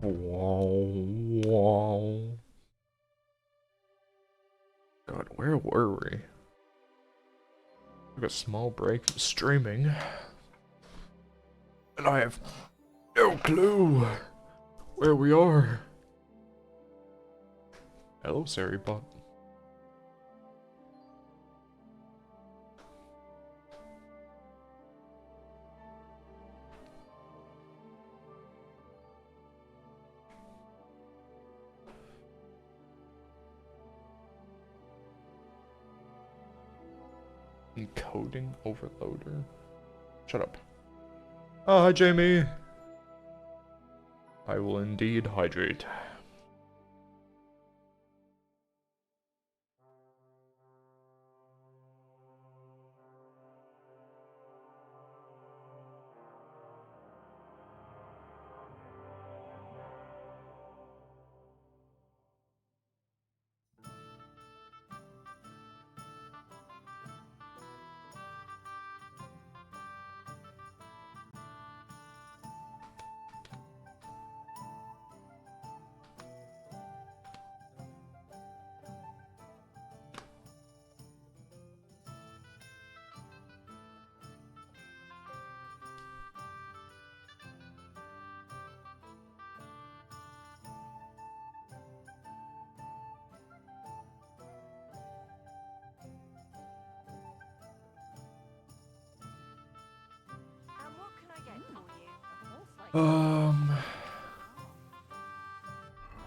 Wow. God, where were we? Took a small break from streaming. And I have no clue where we are. Hello, Saribot. Encoding overloader. Shut up. Oh, hi, Jamie. I will indeed hydrate.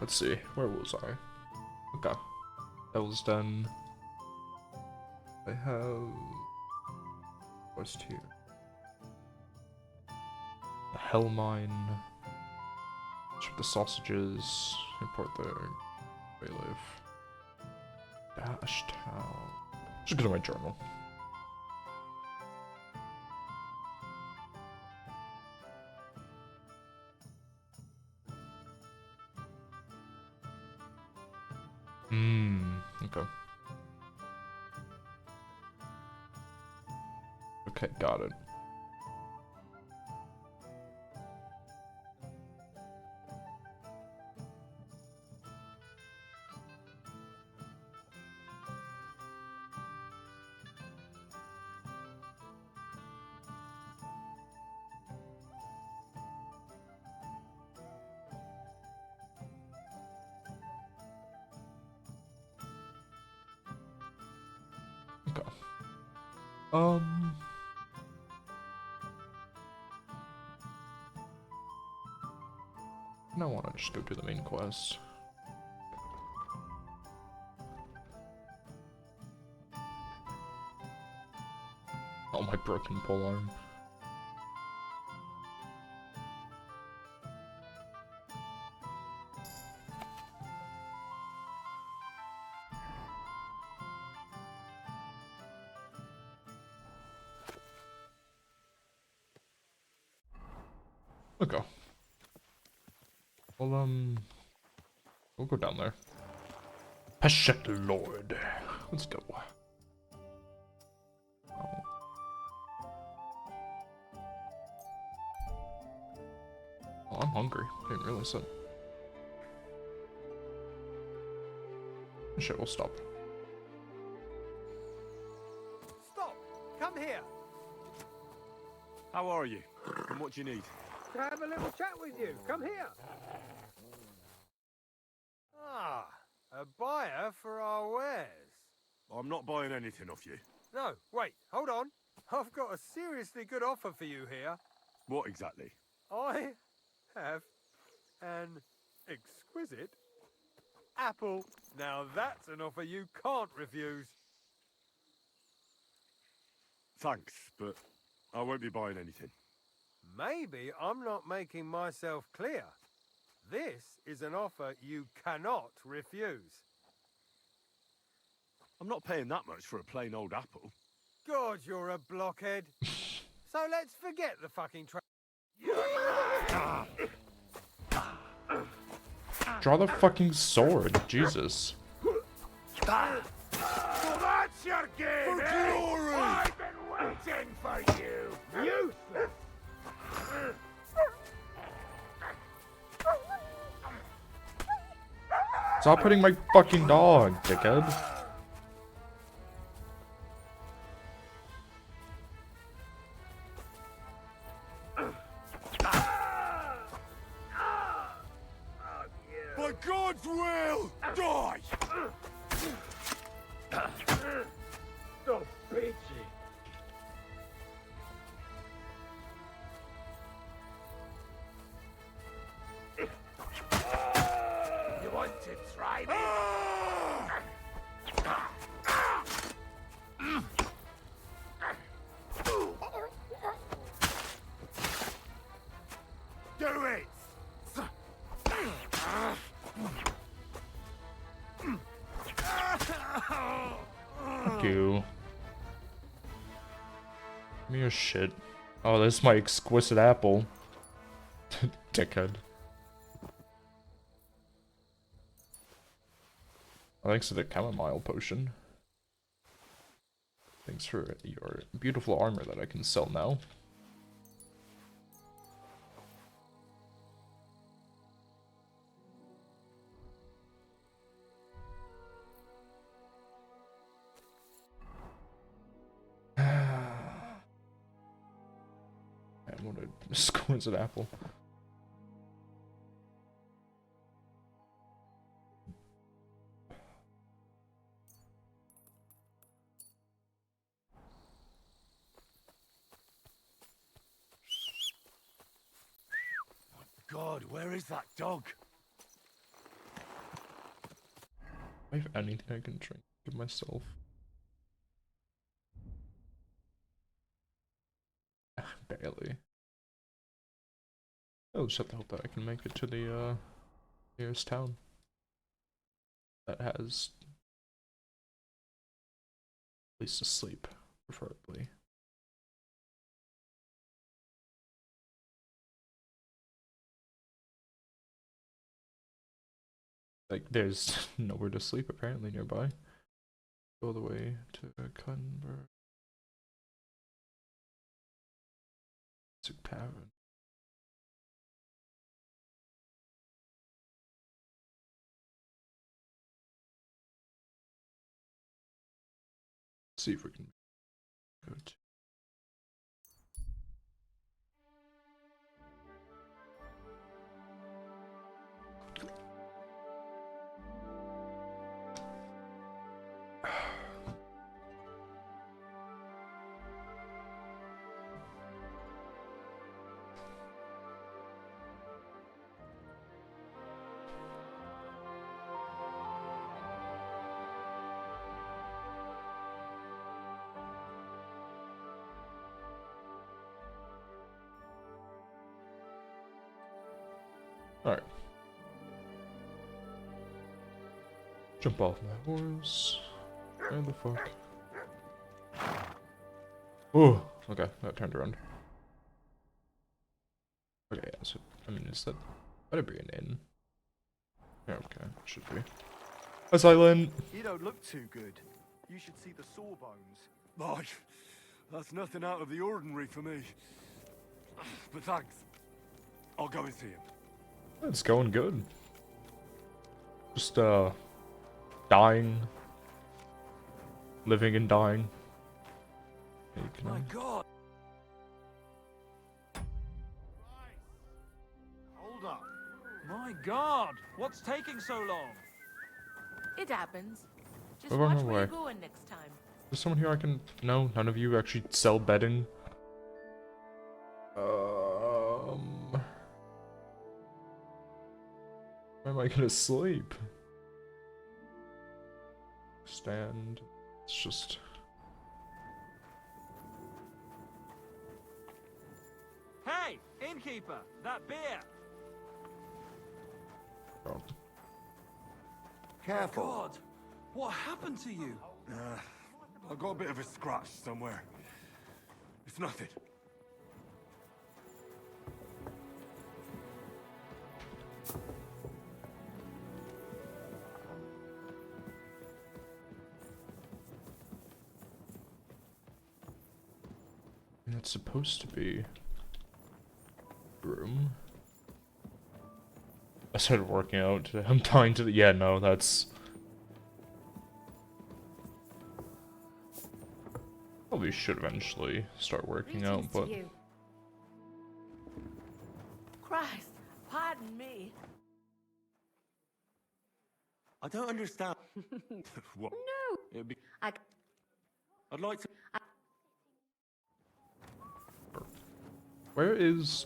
Let's see, where was I? Okay, that was done. I have quest here. The Hell Mine. Check the sausages. Import the bailiff. Dash Town. Just go to my journal. Okay. Okay, got it. Okay. I want to just go do the main quest. Oh, my broken polearm. Okay. Well, we'll go down there. Hashek Lord. Let's go. Oh, I'm hungry. I didn't realize that. Shit, we'll stop. Stop! Come here! How are you? And what do you need? To have a little chat with you. Come here! Ah, a buyer for our wares. I'm not buying anything off you. No, wait, hold on. I've got a seriously good offer for you here. What exactly? I have an exquisite apple. Now that's an offer you can't refuse. Thanks, but I won't be buying anything. Maybe I'm not making myself clear. This is an offer you cannot refuse. I'm not paying that much for a plain old apple. God, you're a blockhead. So let's forget the fucking Draw the fucking sword, Jesus. So that's your game, For glory! I've been waiting for you! Useless! Stop hitting my fucking dog, dickhead. By God's will, die! Stop bitching. You want to try me? Do it! Fuck you. Give me your shit. Oh, this is my exquisite apple. Dickhead. Thanks to the chamomile potion. Thanks for your beautiful armor that I can sell now. I want a exquisite apple. God, where is that dog? Do I have anything I can drink? Give myself. Barely. I'll just have to hope that I can make it to the nearest town that has a place to sleep, preferably. Like, there's nowhere to sleep apparently nearby. Go all the way to Cunberg. Tavern. See if we can go to. Alright. Jump off my horse. Where the fuck? Oh, okay, that turned around. Okay, yeah, so, I mean, is that... Better be an inn. Yeah, okay, should be. Hi, Silent! You don't look too good. You should see the sawbones. Boy, that's nothing out of the ordinary for me. But thanks. I'll go and see him. It's going good. Just, dying. Living and dying. Hey, can My I... God! Hold up. My God, what's taking so long? It happens. Just Move on watch my where way. you're going next time. Is someone here I can... No, none of you actually sell bedding? Where am I gonna sleep? Stand. It's just... Hey, innkeeper, that beer. Oh. Careful. God, what happened to you? I got a bit of a scratch somewhere. It's nothing. And it's supposed to be... room. I started working out today. I'm dying to the. Yeah, no, that's. Probably should eventually start working out, Greetings to but. you. Christ, pardon me. I don't understand. What? No. It'd be... I, I'd like to... Where is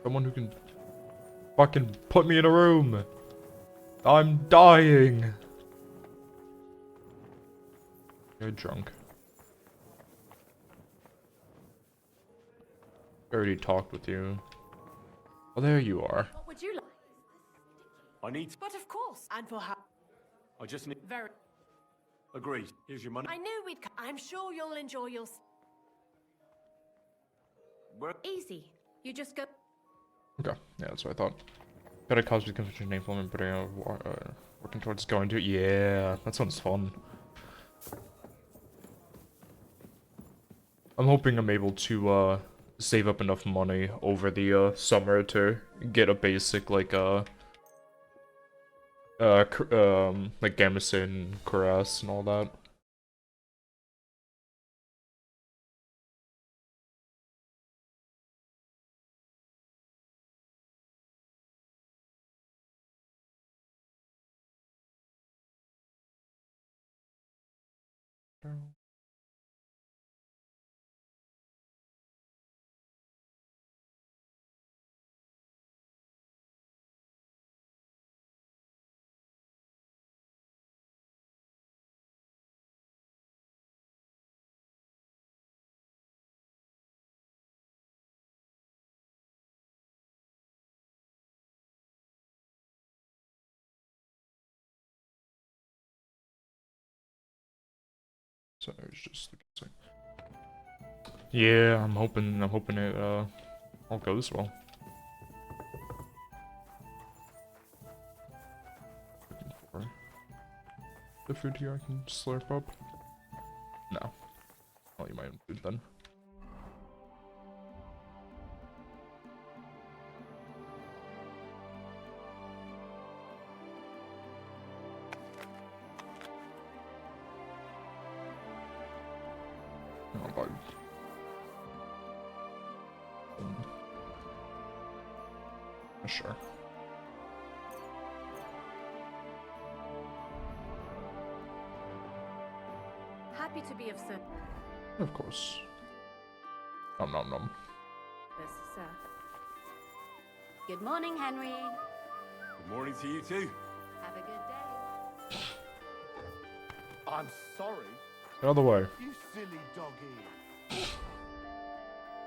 someone who can fucking put me in a room? I'm dying. You're drunk. I already talked with you. Oh, there you are. what would you like? I need to... But of course. And for how? I just need... Very. Agreed. Here's your money. I knew we'd. I'm sure you'll enjoy your. Where... Easy. You just go. Okay, yeah, that's what I thought. Got a cosmic convention name for me, but working towards going to. Yeah, that sounds fun. I'm hoping I'm able to save up enough money over the summer to get a basic like like Gamison, Cuirass, and all that. So I was just looking. Yeah, I'm hoping it all goes well. Looking for the food here I can slurp up. No, I'll eat my own food then. Oh, but sure. Happy to be of service, Of course. Nom nom nom. sir. Good morning, Henry. Good morning to you too. Have a good day. I'm sorry, Get out of the way. you silly doggy.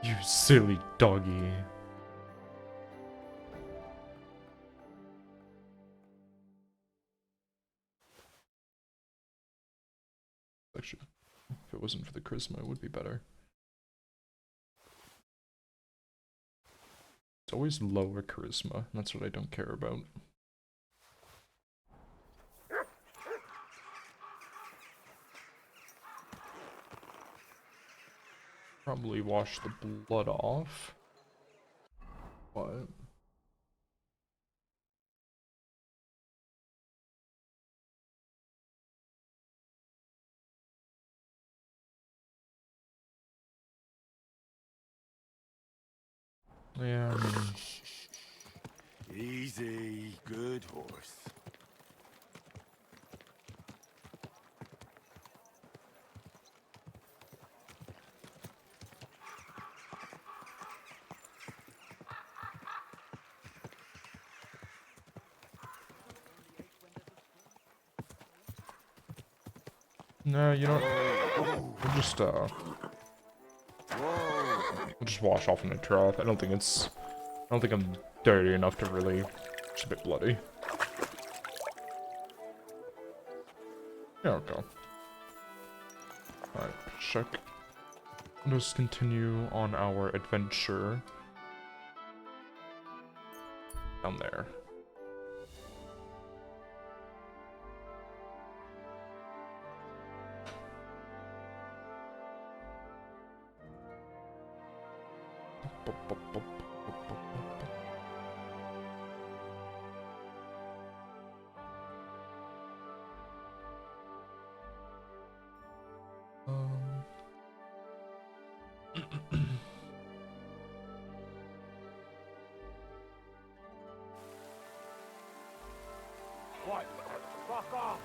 You silly doggy. Actually, if it wasn't for the charisma, it would be better. It's always lower charisma, and that's what I don't care about. Probably wash the blood off. What? Yeah, I mean, Easy. Good horse. no, you know, we'll just we'll just wash off in a trough. I don't think I'm dirty enough to really. It's a bit bloody. Yeah, okay. Alright, check. Let's continue on our adventure down there. fuck off!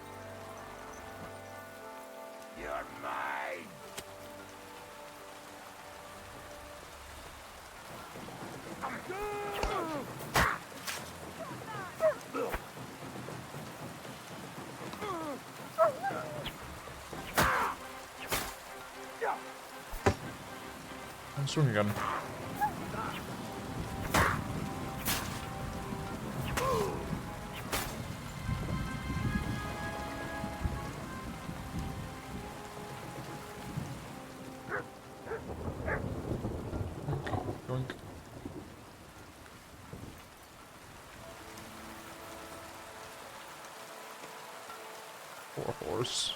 You're mine! I'm swinging again. Yoink. Poor horse.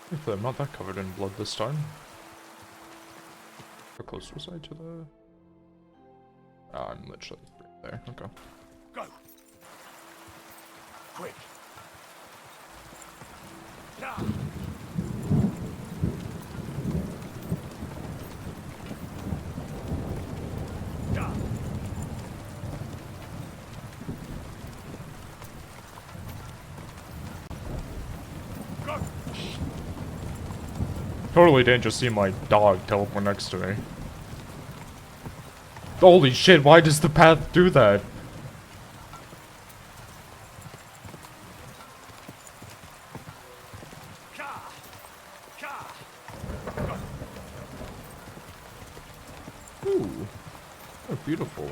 Hopefully I'm not that covered in blood this time. How close was I to the... Ah, I'm literally right there. Okay. Go! Quick! Yeah. Yeah. Go! Totally didn't just see my dog teleport next to me. Holy shit, why does the path do that? Ka! Ka! Ooh. Oh, beautiful.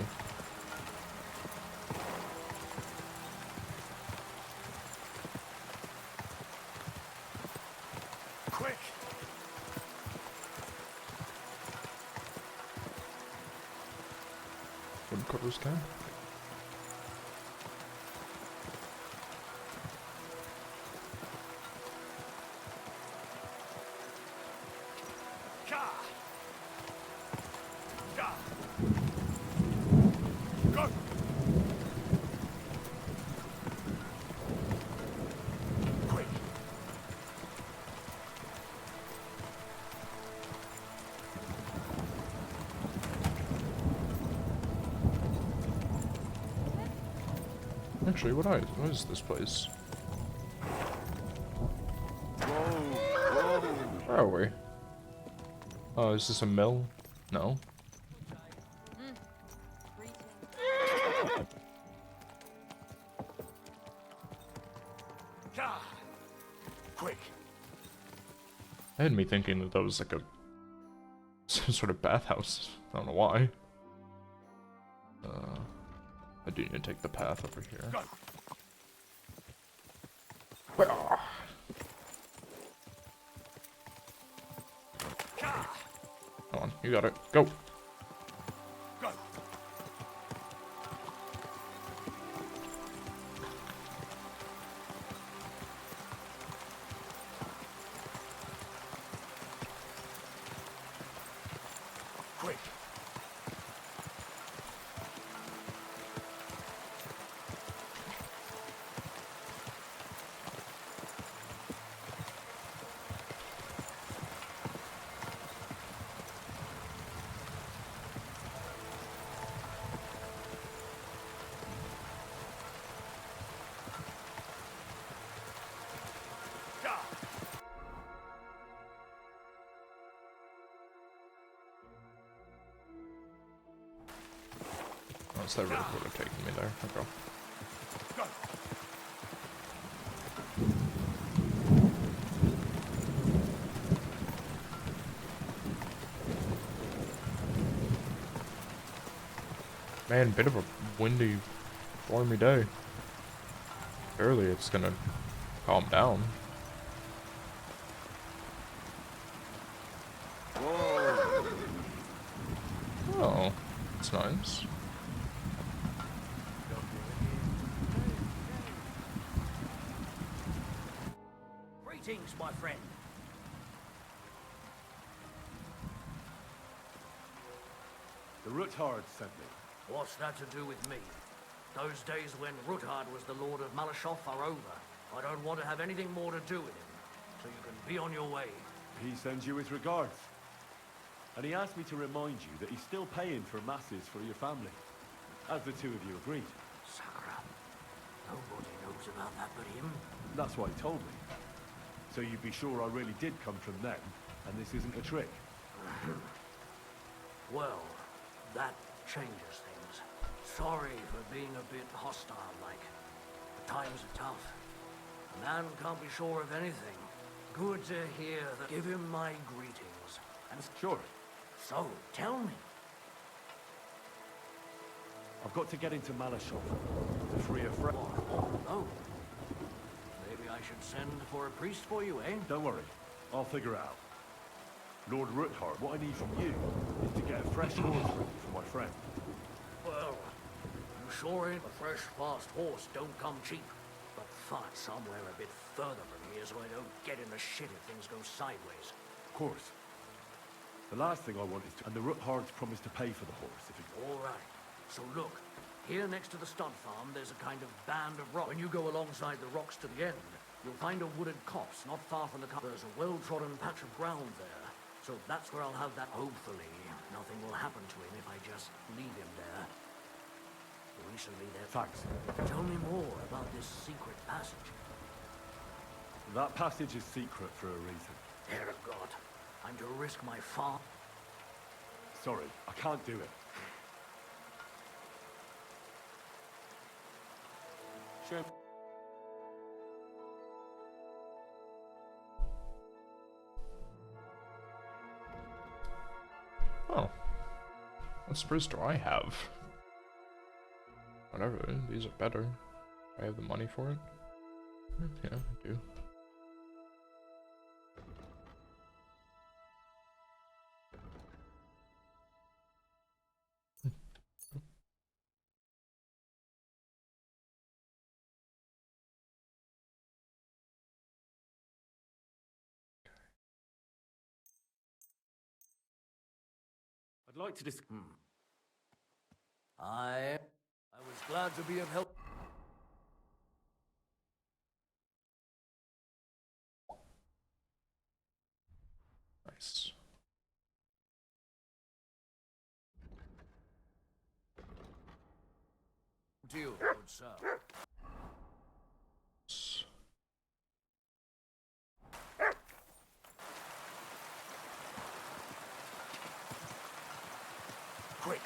Quick! Woodcutter's camp? Ka! Ka! Go! Quick! Actually, what is this place? Where are we? Oh, is this a mill? No. Ka! Quick! I had me thinking that was like a some sort of bathhouse. I don't know why. I do need to take the path over here. Go! Ka! Come on, you got it. Go. Go! Quick! Ka! Oh, so that really would have taken me there. Okay. Go! Man, bit of a windy, stormy day. Surely it's gonna calm down. Oh, that's nice. Greetings, my friend. The Ruthard sent me. What's that to do with me? Those days when Ruthard was the Lord of Malashoff are over. I don't want to have anything more to do with him. So you can be on your way. He sends you his regards. And he asked me to remind you that he's still paying for masses for your family. As the two of you agreed. Sakura. Nobody knows about that but him. That's what he told me. So you'd be sure I really did come from them, and this isn't a trick. Well, that changes things. Sorry for being a bit hostile-like. The times are tough. A man can't be sure of anything. Good to hear that. Give him my greetings. And Sure. so, tell me. I've got to get into Malashoff to free a friend. Oh, no. Maybe I should send for a priest for you, eh? Don't worry, I'll figure it out. Lord Ruthard, what I need from you is to get a fresh horse ready for my friend. Well, you sure ain't a fresh, fast horse don't come cheap. But find somewhere a bit further from here so I don't get in the shit if things go sideways. Of course. The last thing I want is to... And the Ruthards promised to pay for the horse if it... All right. So look, here next to the stud farm, there's a kind of band of rocks. When you go alongside the rocks to the end, you'll find a wooded copse not far from the... There's a well-trodden patch of ground there. So that's where I'll have that. Hopefully, nothing will happen to him if I just leave him there. Recently, there... Thanks. Tell me more about this secret passage. That passage is secret for a reason. Dear God, I'm to risk my farm. Sorry, I can't do it. Sure. Oh. What spruce do I have? Whatever, these are better. I have the money for it. Yeah, I do. I'd like to dis... I was glad to be of help. Nice. Deal, good sir. Quick.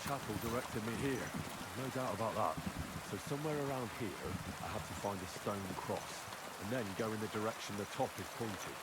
Chapel directed me here. No doubt about that. So somewhere around here, I have to find a stone cross, and then go in the direction the top is pointed.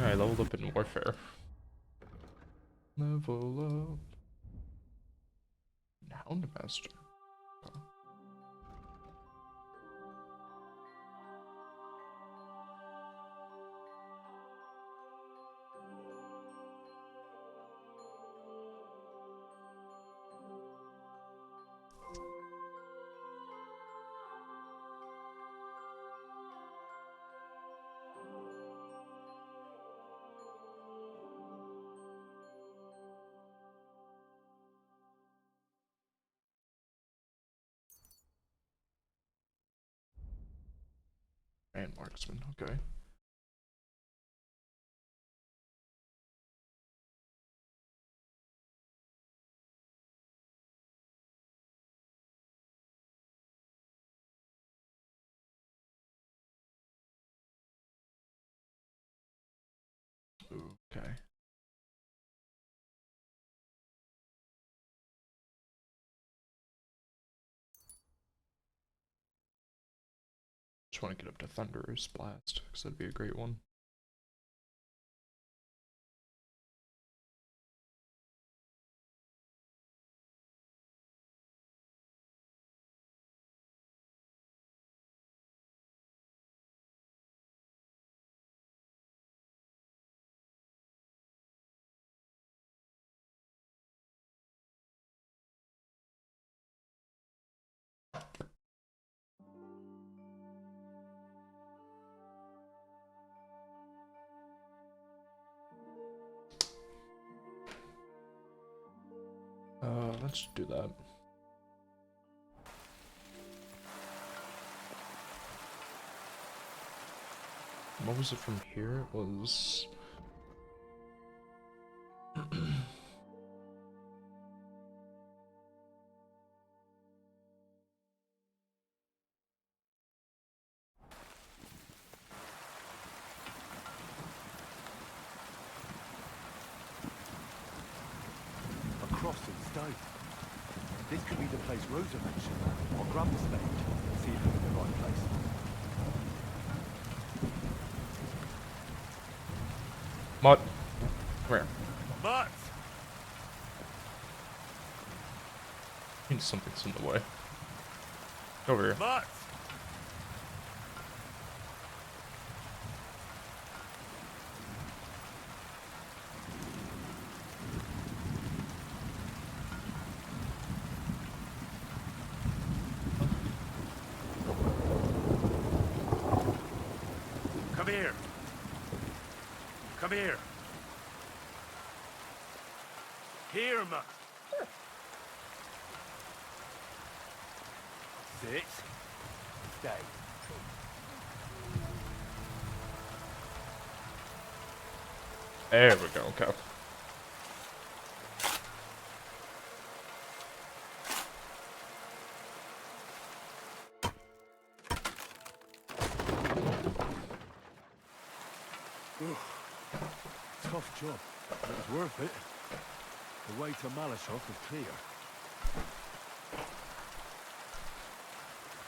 I leveled up in warfare. Level up. Houndmaster. And marksman, okay. Okay. Just want to get up to Thunderous Blast, because that'd be a great one. Let's do that. What was it from here? It was... A cross in stone. This could be the place Rosa mentioned. I'll grab the spade and see if I'm in the right place. Mutt. Come here. Mutt! Something's in the way. Over here. Mutt! Come here. Come here. Here, Mutt. Sit. Stay. There we go, okay. Tough job, but it was worth it. The way to Malashov was clear.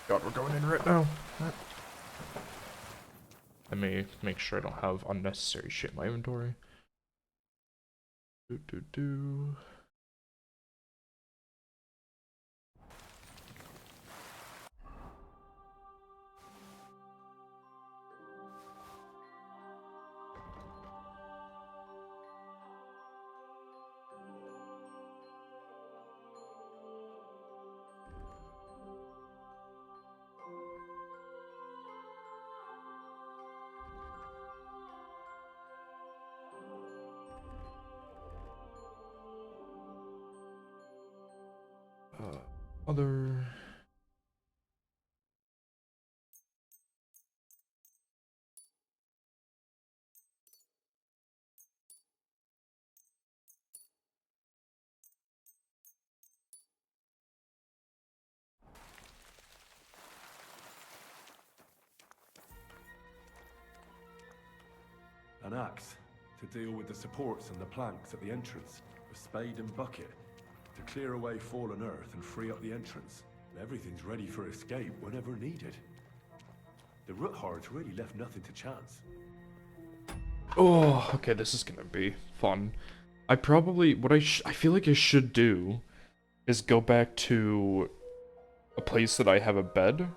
God, we're going in right now. Let me make sure I don't have unnecessary shit in my inventory. Do. Other... An axe to deal with the supports and the planks at the entrance. A spade and bucket to clear away fallen earth and free up the entrance. Everything's ready for escape whenever needed. The root hordes really left nothing to chance. Oh, okay, this is gonna be fun. I probably... What I feel like I should do is go back to a place that I have a bed.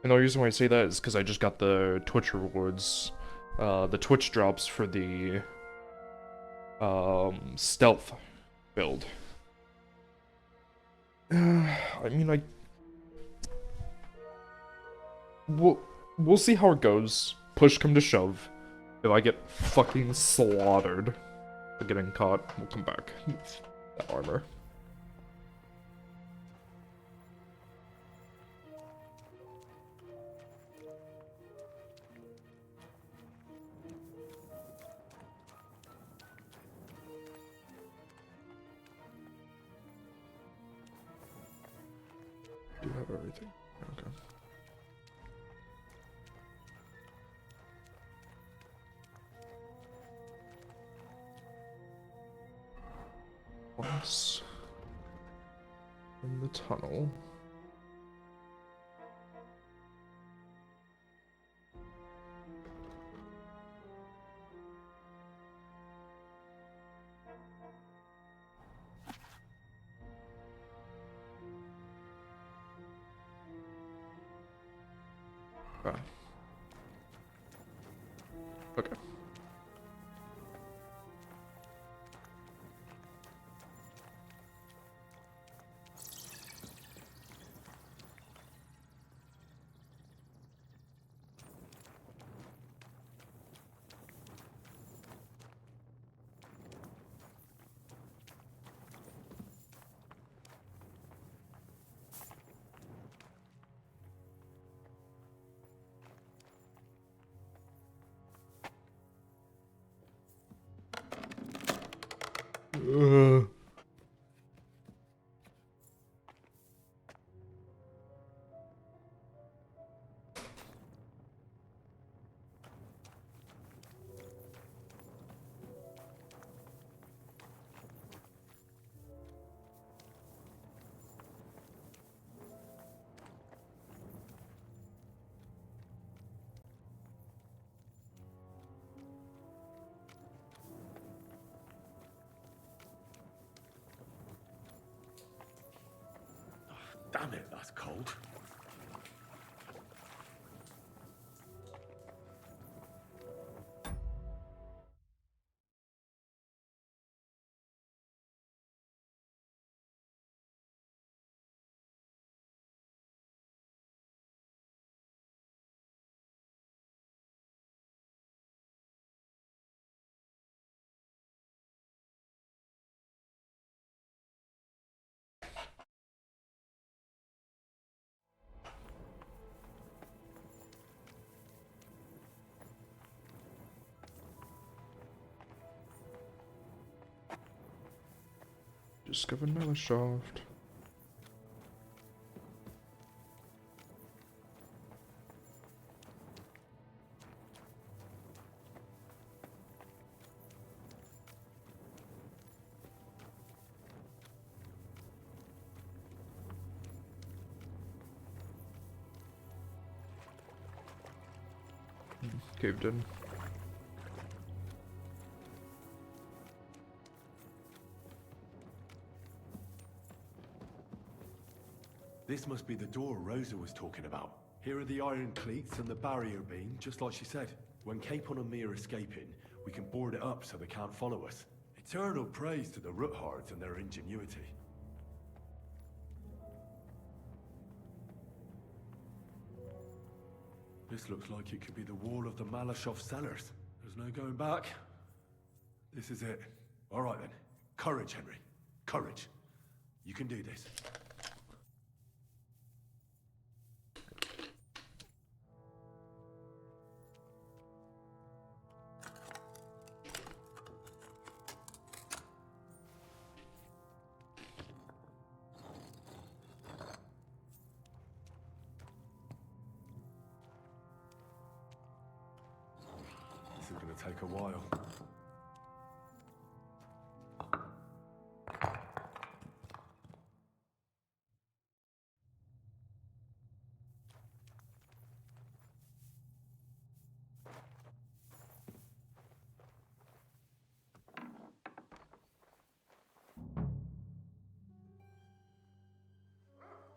And the reason why I say that is because I just got the Twitch rewards. The Twitch drops for the stealth build. I mean, we'll see how it goes. Push come to shove. If I get fucking slaughtered for getting caught, we'll come back. That armor. have everything. Okay. Once in the tunnel. Ah. Okay. Damn it, that's cold. Discovered Melashaft. Caved in. This must be the door Rosa was talking about. Here are the iron cleats and the barrier beam, just like she said. When Capon and me are escaping, we can board it up so they can't follow us. Eternal praise to the Roothards and their ingenuity. This looks like it could be the wall of the Malashov cellars. There's no going back. This is it. All right then. Courage, Henry. Courage. You can do this. This is going to take a while.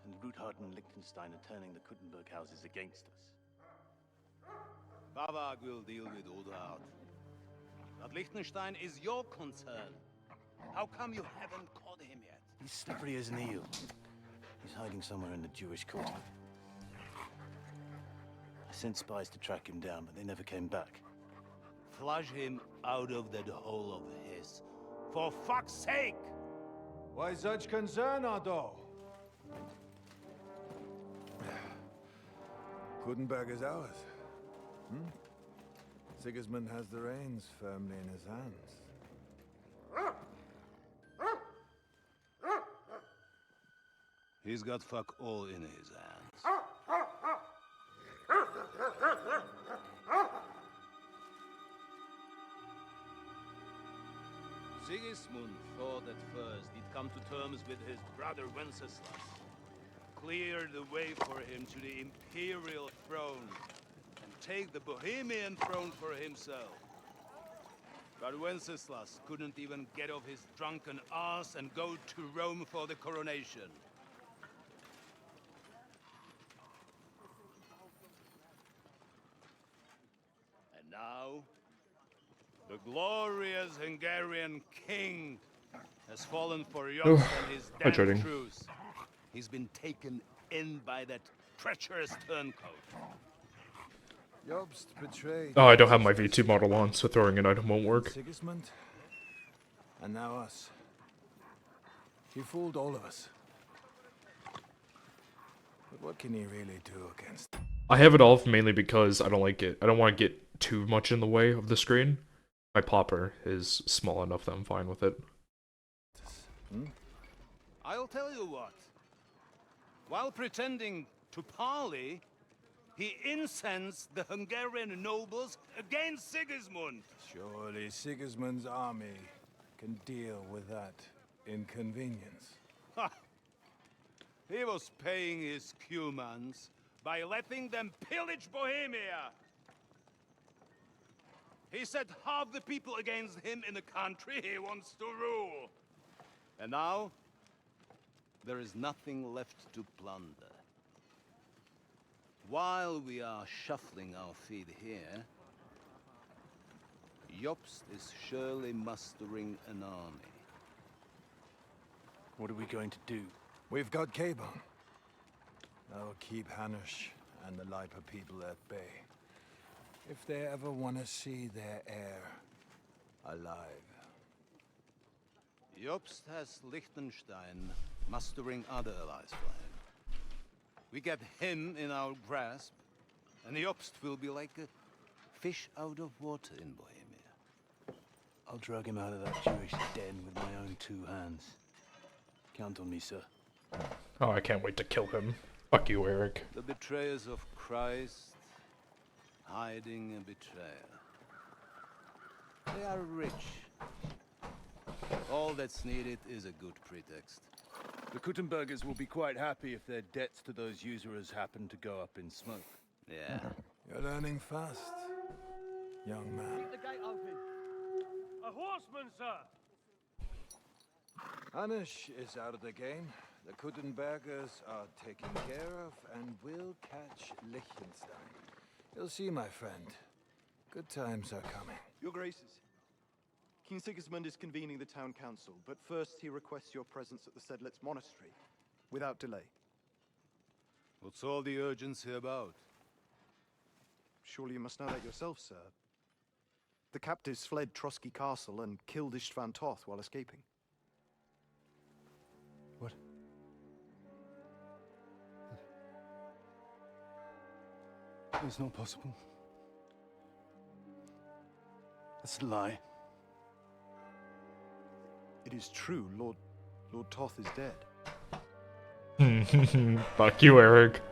And Ruthard and Liechtenstein are turning the Kuttenberg houses against us. Bavag will deal with Udard. But Liechtenstein is your concern. How come you haven't caught him yet? He's slippery as an eel. He's hiding somewhere in the Jewish quarter. I sent spies to track him down, but they never came back. Flush him out of that hole of his. For fuck's sake! Why such concern, Otto? Gutenberg is ours. Sigismund has the reins firmly in his hands. He's got fuck all in his hands. Sigismund thought at first he'd come to terms with his brother Wenceslas, clear the way for him to the imperial throne, and take the Bohemian throne for himself. But Wenceslas couldn't even get off his drunken ass and go to Rome for the coronation. And now, the glorious Hungarian king has fallen for Jobst and his Hi, damn Trading. truce. He's been taken in by that treacherous turncoat. Jobst betrayed. Oh, I don't have my V2 model on, so throwing an item won't work. Sigismund, and now us. He fooled all of us. But what can he really do against? I have it off mainly because I don't like it. I don't want to get too much in the way of the screen. My popper is small enough that I'm fine with it. I'll tell you what. While pretending to parley, he incensed the Hungarian nobles against Sigismund. Surely Sigismund's army can deal with that inconvenience. Ha! He was paying his Cumans by letting them pillage Bohemia. He set half the people against him in the country he wants to rule. And now, there is nothing left to plunder. While we are shuffling our feet here, Jobst is surely mustering an army. What are we going to do? We've got Cabon. That'll keep Hanush and the Lipa people at bay. If they ever want to see their heir alive. Jobst has Liechtenstein mustering other allies for him. We get him in our grasp, and Jobst will be like a fish out of water in Bohemia. I'll drag him out of that Jewish den with my own 2 hands. Count on me, sir. Oh, I can't wait to kill him. Fuck you, Eric. The betrayers of Christ, hiding a betrayer. They are rich. All that's needed is a good pretext. The Kuttenbergers will be quite happy if their debts to those usurers happen to go up in smoke. Yeah. You're learning fast, young man. The gate open. A horseman, sir! Hanush is out of the game. The Kuttenbergers are taken care of, and we'll catch Liechtenstein. You'll see, my friend. Good times are coming. Your Graces, King Sigismund is convening the town council, but first he requests your presence at the Sedlitz monastery, without delay. What's all the urgency about? Surely you must know that yourself, sir. The captives fled Trotsky Castle and killed Istvan Toth while escaping. What? It's not possible. That's a lie. It is true, Lord Toth is dead. Fuck you, Eric.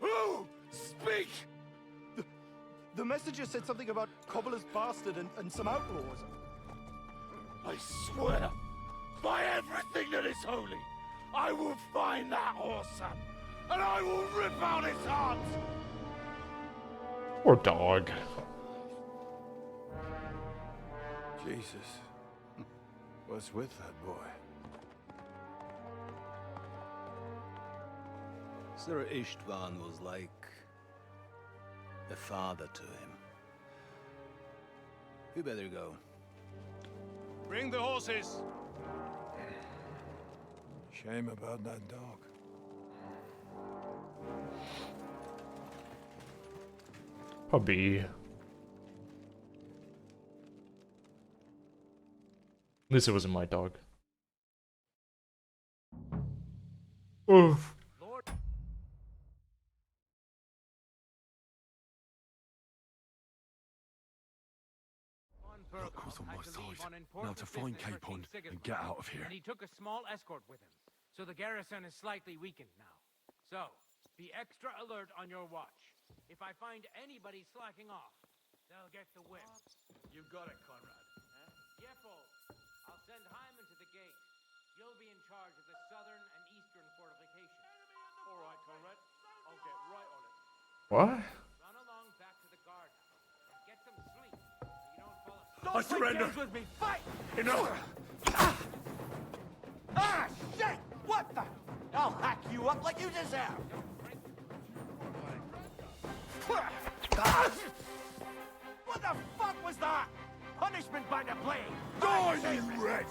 Who? Speak! The messenger said something about Cobbler's bastard and some outlaws. I swear, by everything that is holy, I will find that horseman, and I will rip out his heart! Poor dog. Jesus. What's with that boy? Sir Istvan was like a father to him. You better go. Bring the horses! Shame about that dog. Puppy. At least it wasn't my dog. Oof. Luck was on my had to leave side. on Now important to find business for Capon King Sigismund, and get out of here. And he took a small escort with him, so the garrison is slightly weakened now. So, be extra alert on your watch. If I find anybody slacking off, they'll get the whip. You got it, Conrad. Yepo, I'll send Hyman to the gate. You'll be in charge of the southern and eastern fortifications. All right, Conrad. I'll get right on it. What? Run along back to the guardhouse and get some sleep so you don't fall asleep. I surrender. With me, fight! Enough! Ah, shit! What the? I'll hack you up like you deserve. What the fuck was that? Punishment by the blade. Die, you wretch!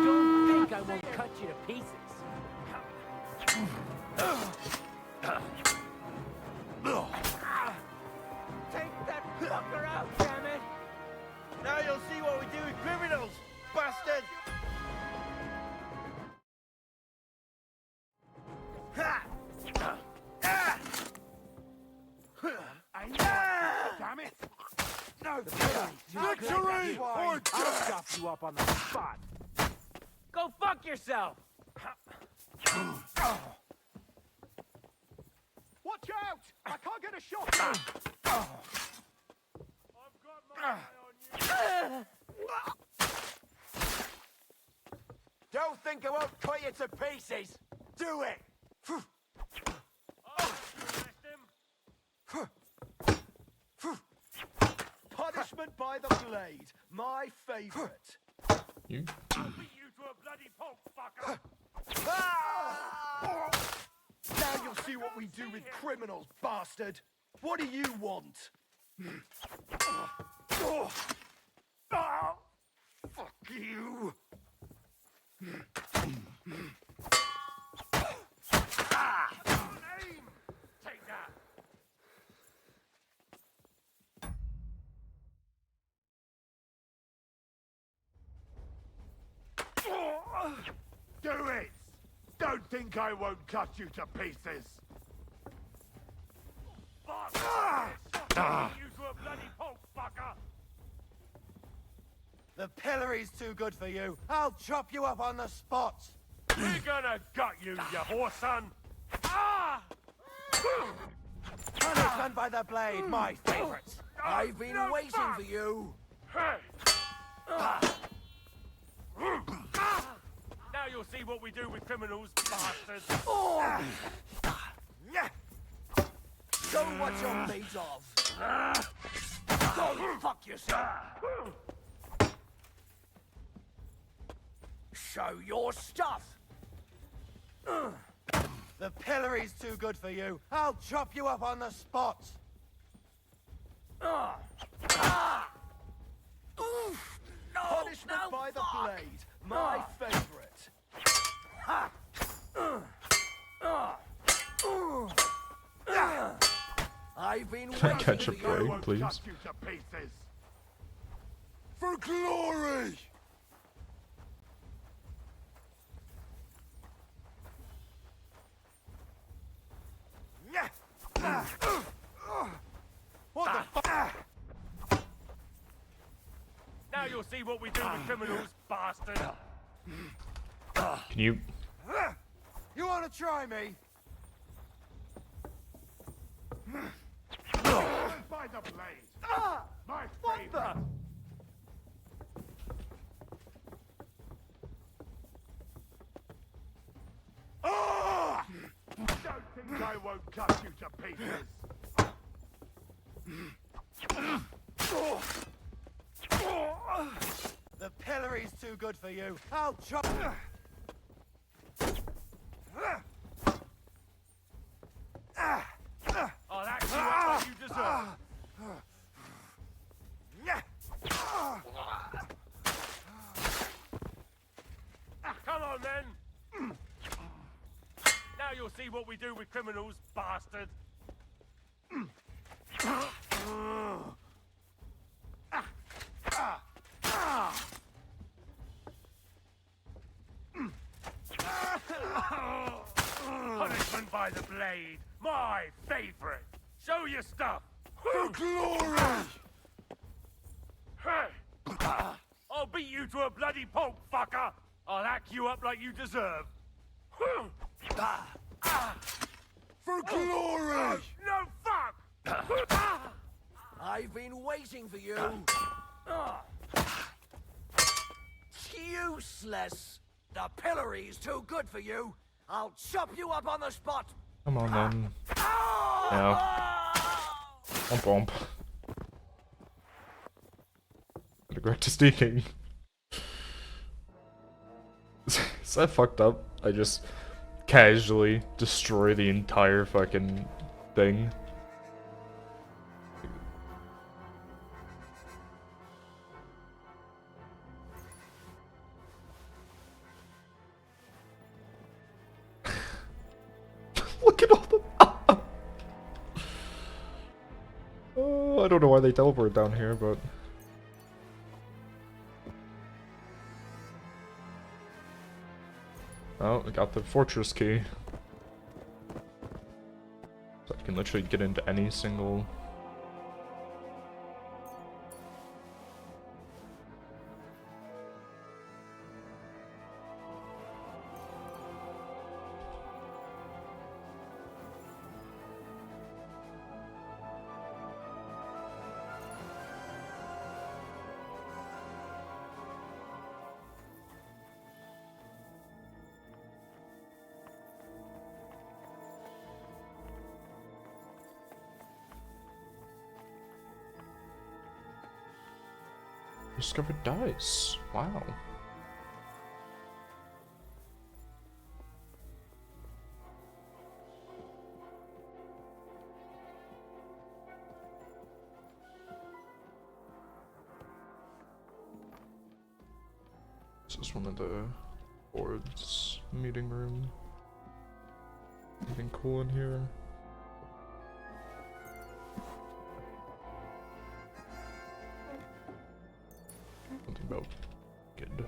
Don't think I won't cut you to pieces. Take that fucker out, damn it! Now you'll see what we do with criminals, bastard! I know! Damn it! No, Victory or I'll death! chop you up on the spot. Go fuck yourself! Watch out! I can't get a shot! Don't think I won't cut you to pieces! Do it! Punishment by the blade, my favorite. You? I'll beat you to a bloody pulp, fucker! Now you'll see what we do with criminals, bastard! What do you want? Fuck you! Take that! Do it! Don't think I won't cut you to pieces! You to a bloody pulp, fucker! The pillory's too good for you. I'll chop you up on the spot. We're gonna gut you, you whore son! Punishment by the blade, my favorite. I've been waiting for you. Now you'll see what we do with criminals, bastards! Show what you're made of. Go fuck yourself. Show your stuff. The pillory's too good for you. I'll chop you up on the spot. Punishment by the blade, my favorite. I've been Can I waiting catch a for you. break, please? Cut you to pieces! For glory! What the fuck? Now you'll see what we do with criminals, bastard! Can you? You want to try me? By the blade! My favorite! Don't think I won't cut you to pieces! The pillory's too good for you. I'll chop. I'll act you up like you deserve! Come on, then! Now you'll see what we do with criminals, bastard! by the blade. My favorite. Show your stuff. For glory! Hey! I'll beat you to a bloody pulp, fucker. I'll hack you up like you deserve. For glory! No fuck! I've been waiting for you. Useless. The pillory's too good for you. I'll chop you up on the spot. Come on then. Yeah. Womp womp. Regret to sneaking. Is that fucked up? I just casually destroy the entire fucking thing. Look at all the. Oh, I don't know why they teleport down here, but. Oh, I got the fortress key. So I can literally get into any single. Discovered dice. Wow. This is one of the boards meeting room. Anything cool in here? Something about good.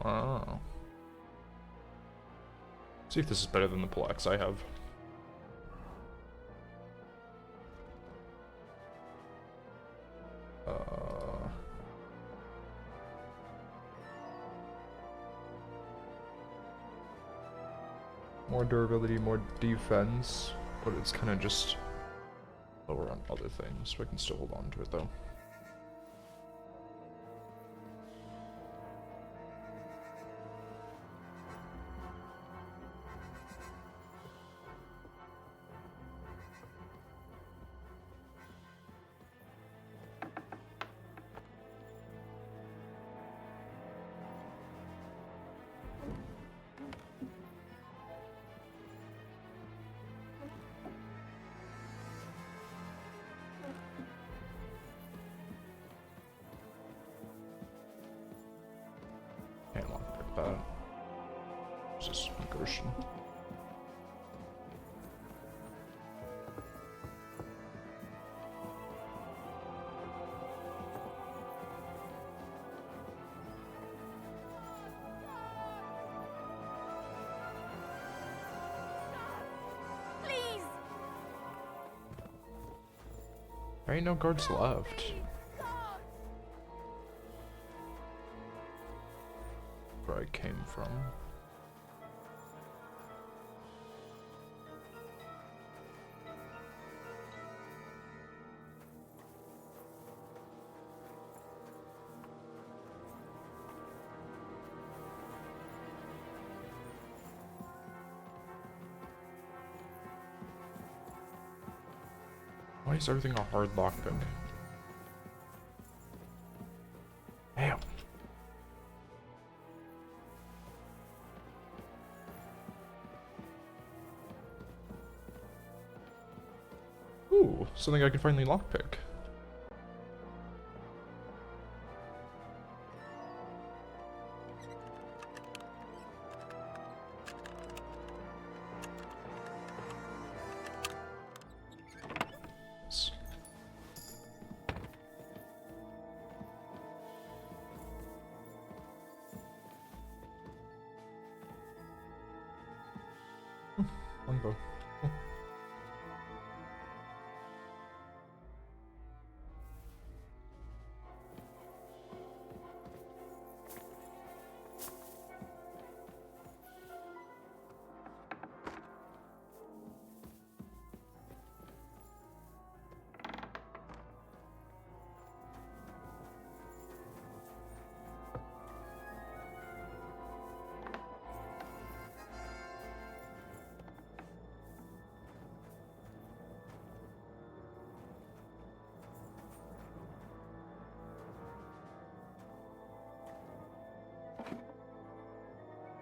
Wow. See if this is better than the plaques I have. More durability, more defense, but it's kind of just lower on other things, so I can still hold on to it though. Can't lock that. This is Gershon. Please. There ain't no guards left. Where I came from. Why is everything a hard lockpick? Damn. Ooh, something I can finally lockpick. One bow.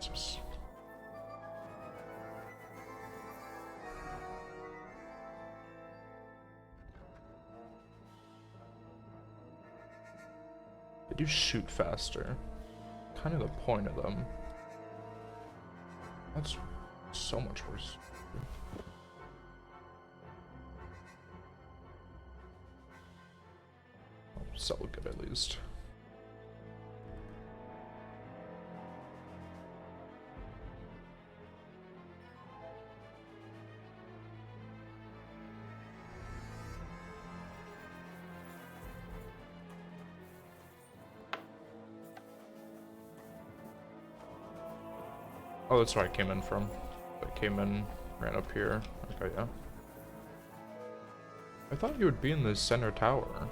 Jesus. They do shoot faster. Kind of the point of them. That's so much worse. Oh, so good at least. Oh, that's where I came in from. I came in, ran up here. Okay, yeah. I thought you would be in the center tower.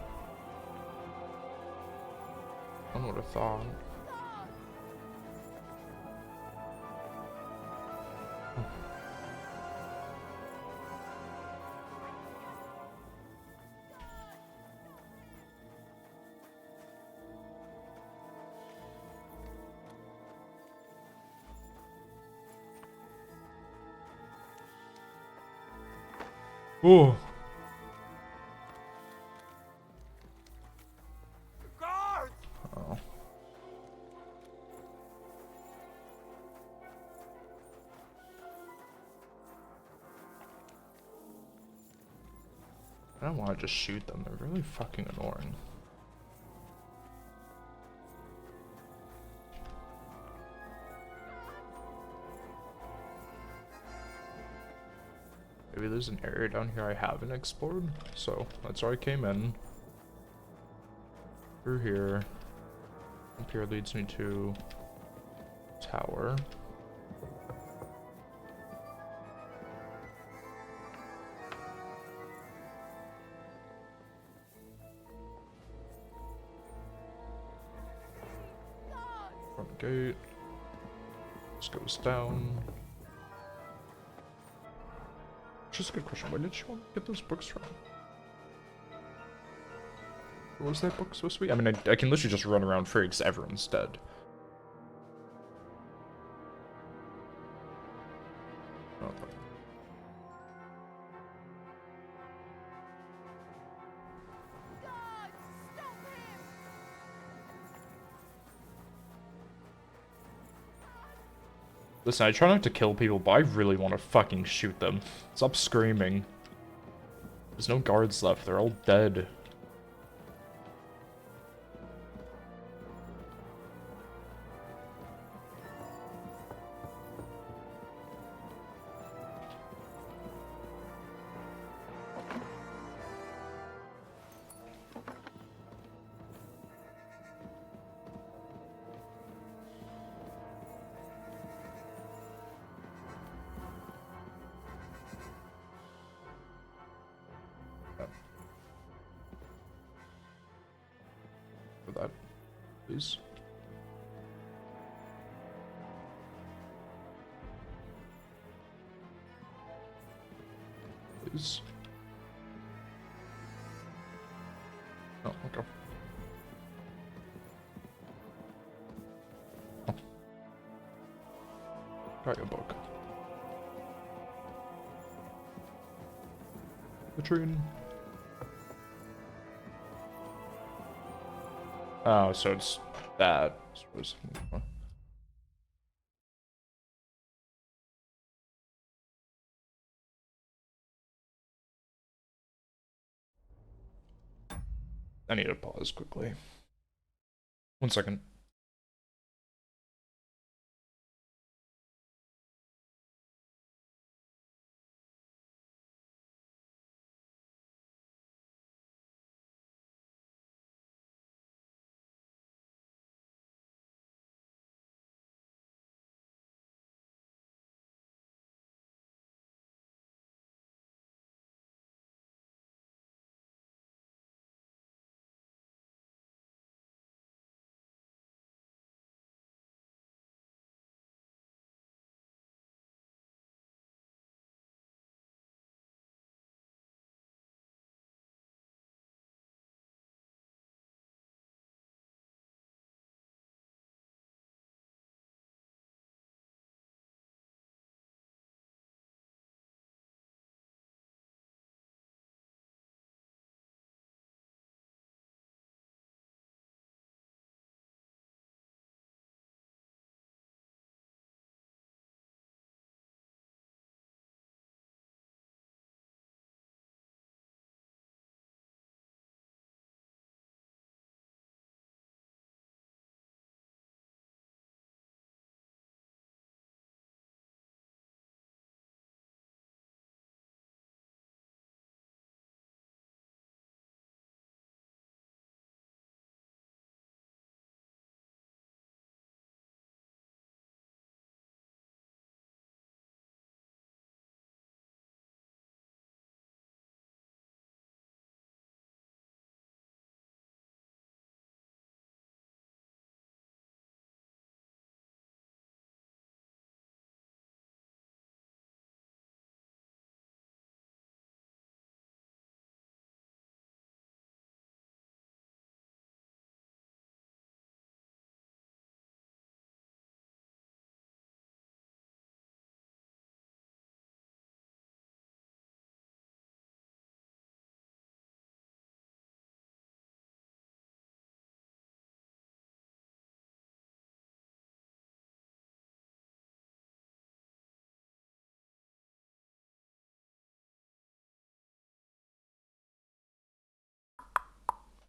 One would have thought. Oh. Guards! Oh. I don't want to just shoot them. They're really fucking annoying. Maybe there's an area down here I haven't explored, so that's where I came in. Through here. Up here leads me to tower. Front gate. This goes down. Just a good question. Where did she want to get those books from? What was that book supposed to be? I mean, I can literally just run around free because everyone's dead. Oh, listen, I try not to kill people, but I really want to fucking shoot them. Stop screaming. There's no guards left. They're all dead. For that, please. Please. Oh, okay. Oh. Got your book. Latrine. Oh, so it's that. I need to pause quickly. 1 second.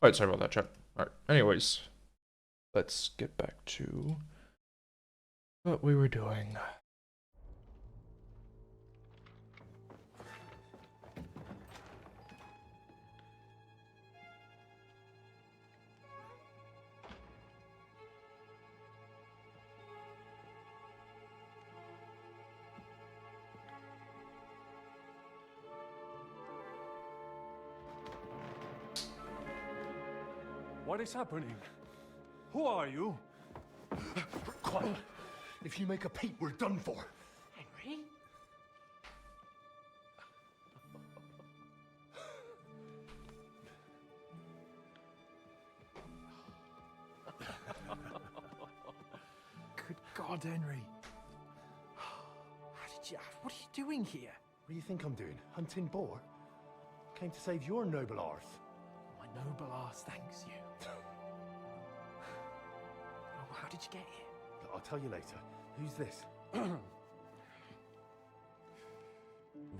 Alright, sorry about that, chat. Alright, anyways. Let's get back to what we were doing. What is happening? Who are you? Quiet. If you make a peep, we're done for. Henry? Good God, Henry. What are you doing here? What do you think I'm doing? Hunting boar? Came to save your noble arse. My noble arse thanks you. Oh, how did you get here? I'll tell you later. Who's this?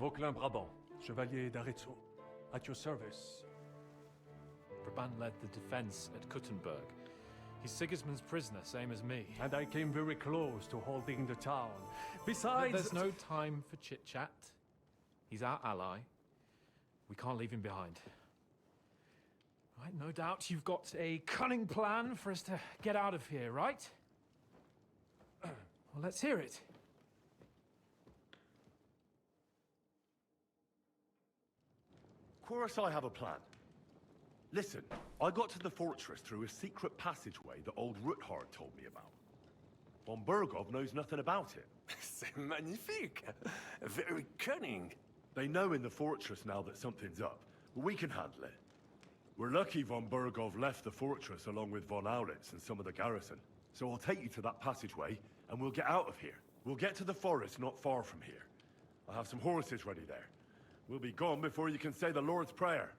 Vauquelin Brabant, Chevalier d'Arezzo. At your service. Brabant led the defense at Kuttenberg. He's Sigismund's prisoner, same as me. And I came very close to holding the town. Besides... There's no time for chit-chat. He's our ally. We can't leave him behind. Right, no doubt you've got a cunning plan for us to get out of here, right? Well, let's hear it. Of course I have a plan. Listen, I got to the fortress through a secret passageway that old Ruthard told me about. Von Bergov knows nothing about it. C'est magnifique! Very cunning. They know in the fortress now that something's up, but we can handle it. We're lucky von Burgov left the fortress along with von Aulitz and some of the garrison. So I'll take you to that passageway, and we'll get out of here. We'll get to the forest not far from here. I'll have some horses ready there. We'll be gone before you can say the Lord's Prayer.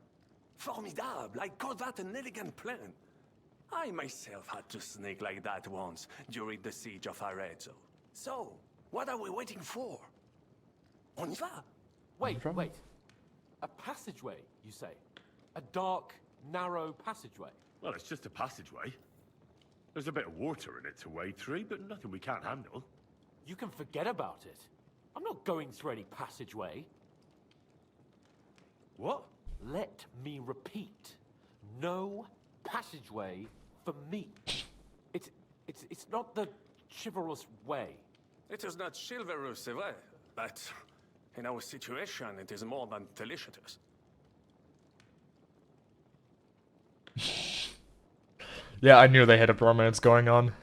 Formidable! I call that an elegant plan. I myself had to sneak like that once during the siege of Arezzo. So, what are we waiting for? On y va! Wait. A passageway, you say? A dark, narrow passageway? Well, it's just a passageway. There's a bit of water in it to wade through, but nothing we can't handle. You can forget about it. I'm not going through any passageway. What? Let me repeat. No passageway for me. It's not the chivalrous way. It is not chivalrous, c'est vrai, but in our situation, it is more than delicious. Yeah, I knew they had a romance going on.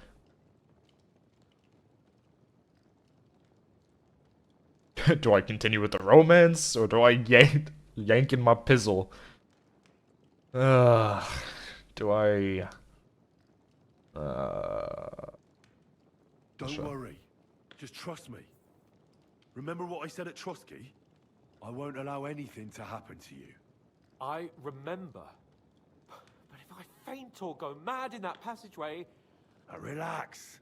Do I continue with the romance, or do I yank in my pizzle? Do I... Don't worry. Just trust me. Remember what I said at Trotsky? I won't allow anything to happen to you. I remember. But if I faint or go mad in that passageway... Now relax.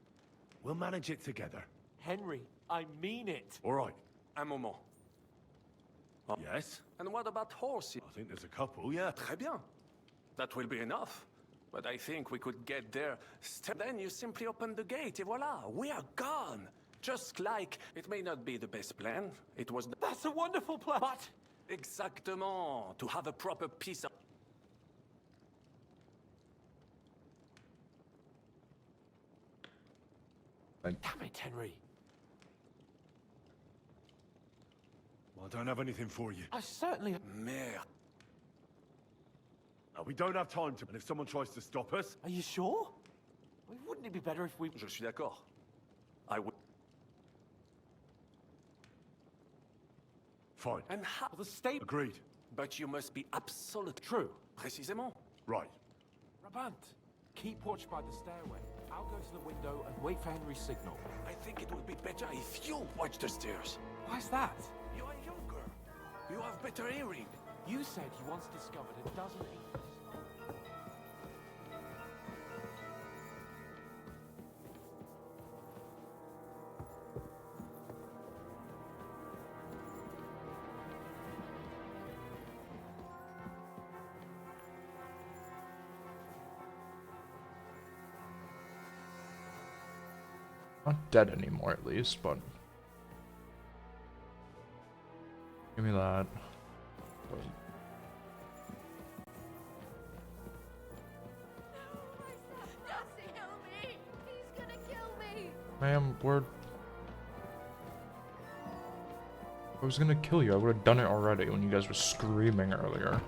We'll manage it together. Henry, I mean it. All right. Un moment. Yes? And what about horses? I think there's a couple, yeah. Très bien. That will be enough. But I think we could get there. Then you simply open the gate, et voila, we are gone. Just like, it may not be the best plan. It was... That's a wonderful plan. But... Exactement. To have a proper piece of... Damn it, Henry. Well, I don't have anything for you. I certainly... Merde. No, we don't have time to... And if someone tries to stop us... Are you sure? Wouldn't it be better if we... Je suis d'accord. I would... Fine. And how... The state... Agreed. But you must be absolute... True. Précisément. Right. Rabant, keep watch by the stairway. I'll go to the window and wait for Henry's signal. I think it would be better if you watch the stairs. Why's that? You are younger. You have better hearing. You said you once discovered a dozen... Not dead anymore, at least, but... Give me that. Ma'am, we're... I was gonna kill you. I would have done it already when you guys were screaming earlier.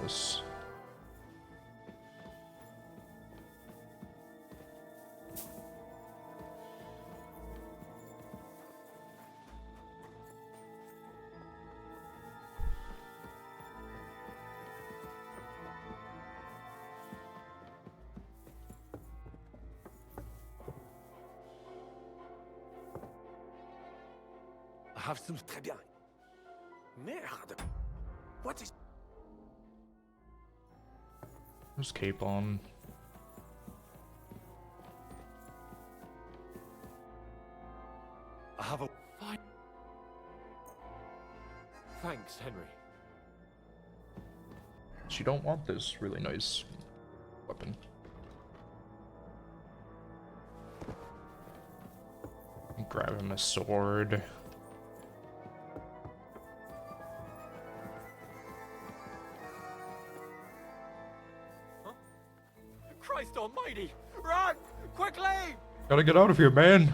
This. I have some... Très bien. Merde. What is... There's cape on. I have a... Fine. Thanks, Henry. You don't want this really nice weapon. Grab him a sword. Christ almighty! Run! Quickly! Gotta get out of here, man!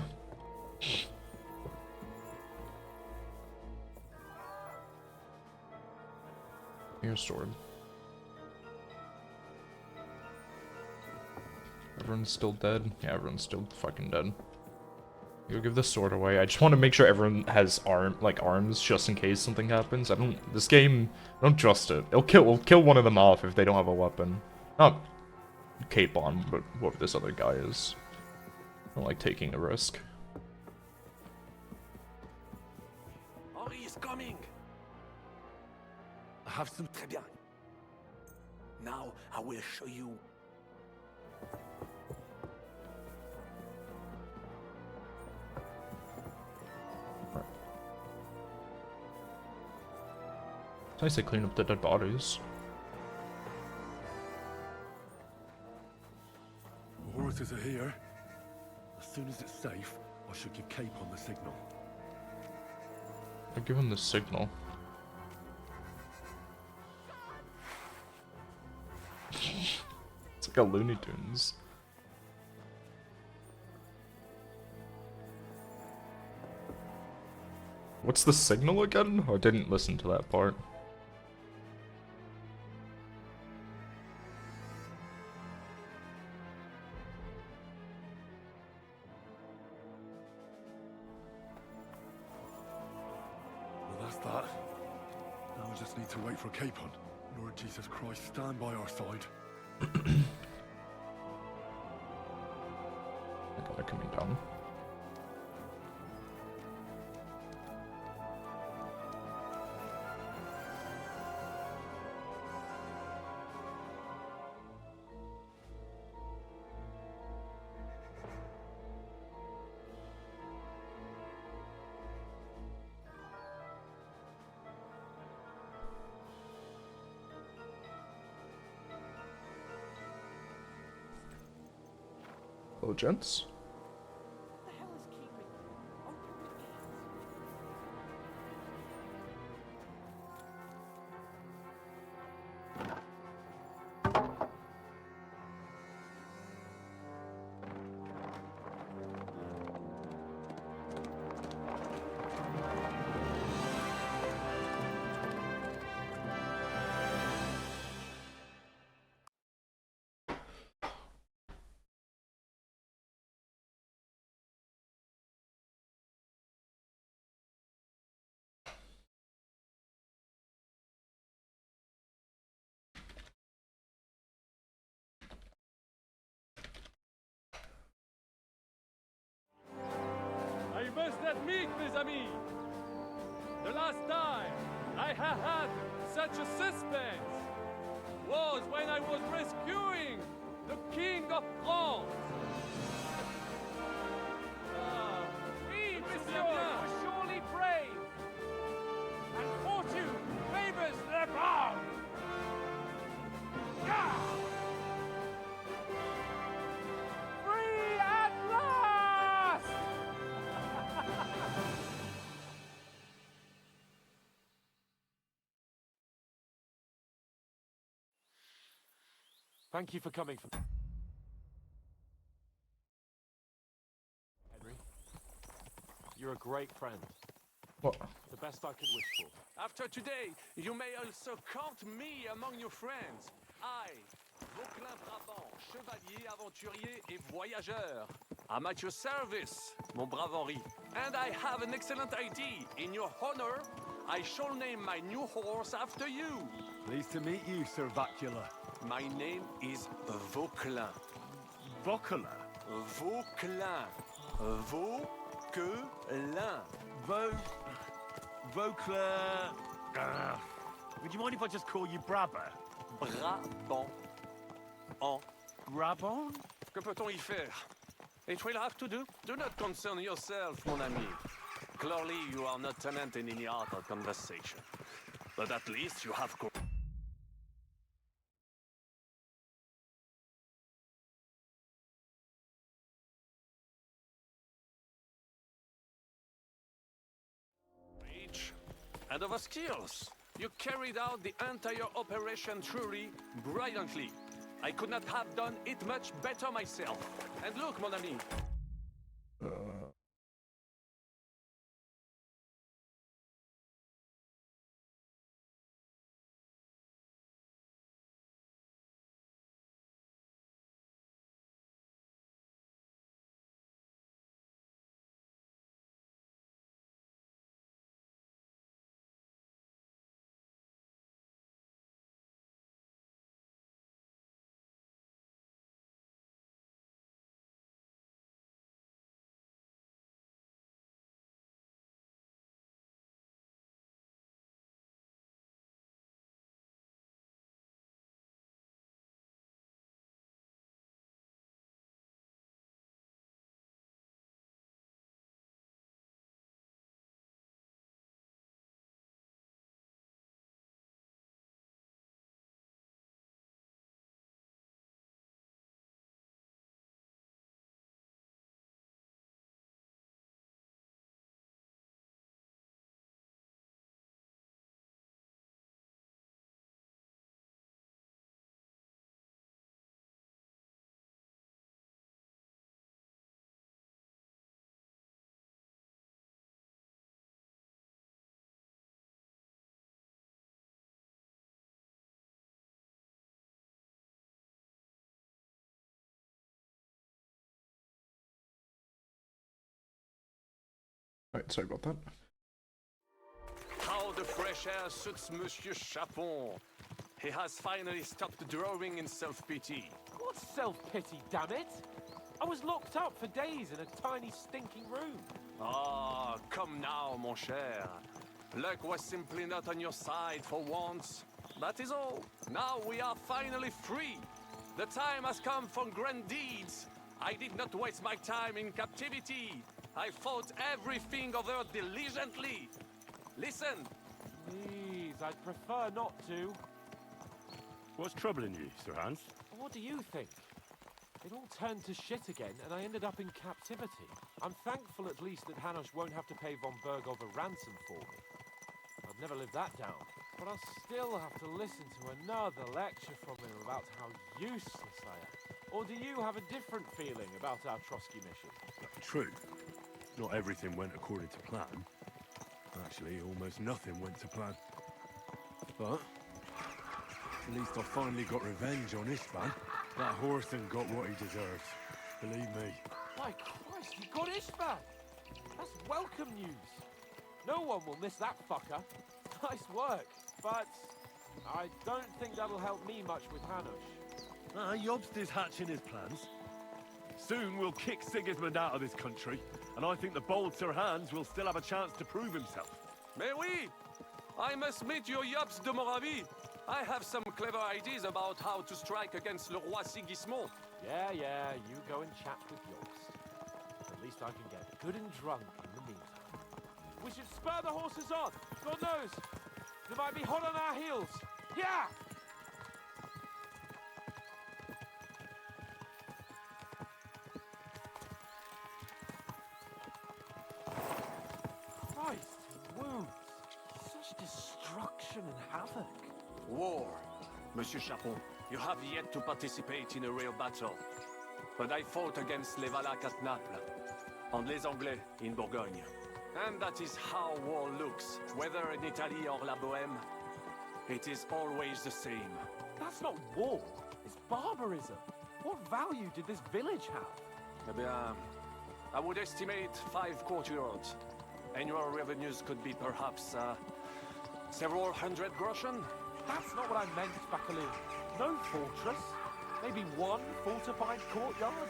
Here's sword. Everyone's still dead? Yeah, everyone's still fucking dead. You'll give the sword away. I just want to make sure everyone has arms just in case something happens. This game, I don't trust it. We'll kill one of them off if they don't have a weapon. Not Capon, but whoever this other guy is. I don't like taking a risk. Henri is coming. I have some. Très bien. Now I will show you. It's nice they clean up the dead bodies. The horses are here. As soon as it's safe, I should give Capon the signal. I'll give him the signal. It's like a Looney Tunes. What's the signal again? I didn't listen to that part. Well, that's that. Now we just need to wait for Capon. Lord Jesus Christ, stand by our side. I got it coming down. Hello, gents. I must admit, mes amis, the last time I have had such a suspense was when I was rescuing the King of France. Oui, monsieur, you were surely brave. And fortune favors the brave. Free at last! Thank you for coming. Henry, you're a great friend. What? The best I could wish for. After today, you may also count me among your friends. I, Vauclin Brabant, chevalier, aventurier et voyageur. I'm at your service, mon brave Henri. And I have an excellent idea. In your honor, I shall name my new horse after you. Pleased to meet you, Sir Vacula. My name is Vauclin. Vauclin? Vauclin. Vauquelin. Vauclin. Would you mind if I just call you Brabber? Brabant. En. Brabant? Que peut-on y faire? It will have to do. Do not concern yourself, mon ami. Clearly, you are not tenant in any art of conversation. But at least you have... and of skills. You carried out the entire operation truly brilliantly. I could not have done it much better myself. And look, mon ami. Alright, sorry about that. How the fresh air suits Monsieur Chapon. He has finally stopped drowning in self-pity. What self-pity, damn it? I was locked up for days in a tiny stinking room. Ah, come now, mon cher. Luck was simply not on your side for once. That is all. Now we are finally free. The time has come for grand deeds. I did not waste my time in captivity. I fought everything over diligently. Listen. Please, I'd prefer not to. What's troubling you, Sir Hans? What do you think? It all turned to shit again, and I ended up in captivity. I'm thankful at least that Hanush won't have to pay von Bergov a ransom for me. I'd never live that down. But I'll still have to listen to another lecture from him about how useless I am. Or do you have a different feeling about our Trotsky mission? True. Not everything went according to plan. Actually, almost nothing went to plan. But at least I finally got revenge on Istvan. That Horson got what he deserved. Believe me. My Christ, you got Istvan! That's welcome news. No one will miss that fucker. Nice work, but I don't think that'll help me much with Hanush. Jobst is hatching his plans. Soon we'll kick Sigismund out of this country, and I think the bold Sir Hans will still have a chance to prove himself. Mais oui! I must meet your Jobst de Moravie. I have some clever ideas about how to strike against Le Roi Sigismund. Yeah, you go and chat with Jobst. At least I can get good and drunk in the meantime. We should spur the horses on. God knows, they might be hot on our heels. Yeah! Christ, wounds. Such destruction and havoc. War. Monsieur Chapon, you have yet to participate in a real battle. But I fought against les Valaques at Naples, and les Anglais in Bourgogne. And that is how war looks, whether in Italy or La Bohème. It is always the same. That's not war, it's barbarism. What value did this village have? Eh bien, I would estimate 5 courtyards. Annual revenues could be perhaps, several hundred groschen. That's not what I meant, Bakaloo. No fortress. Maybe one fortified courtyard.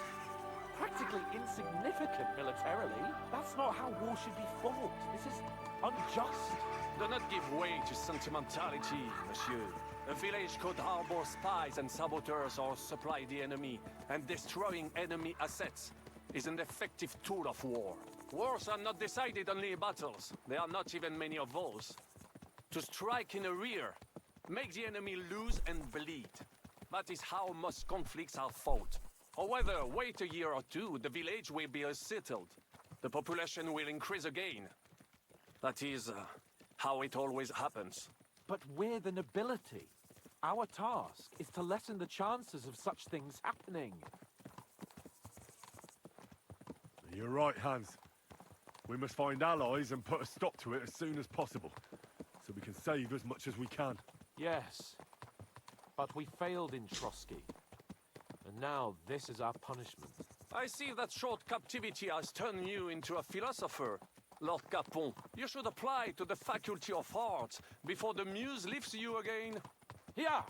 Practically insignificant militarily. That's not how war should be fought. This is unjust. Do not give way to sentimentality, monsieur. A village could harbor spies and saboteurs or supply the enemy, and destroying enemy assets is an effective tool of war. Wars are not decided only in battles. There are not even many of those. To strike in the rear, make the enemy lose and bleed. That is how most conflicts are fought. However, wait a year or two, the village will be settled. The population will increase again. That is how it always happens. But we're the nobility. Our task is to lessen the chances of such things happening. You're right, Hans. We must find allies and put a stop to it as soon as possible, so we can save as much as we can. Yes, but we failed in Trotsky. And now this is our punishment. I see that short captivity has turned you into a philosopher, Lord Capon. You should apply to the Faculty of Arts before the muse lifts you again. Yeah!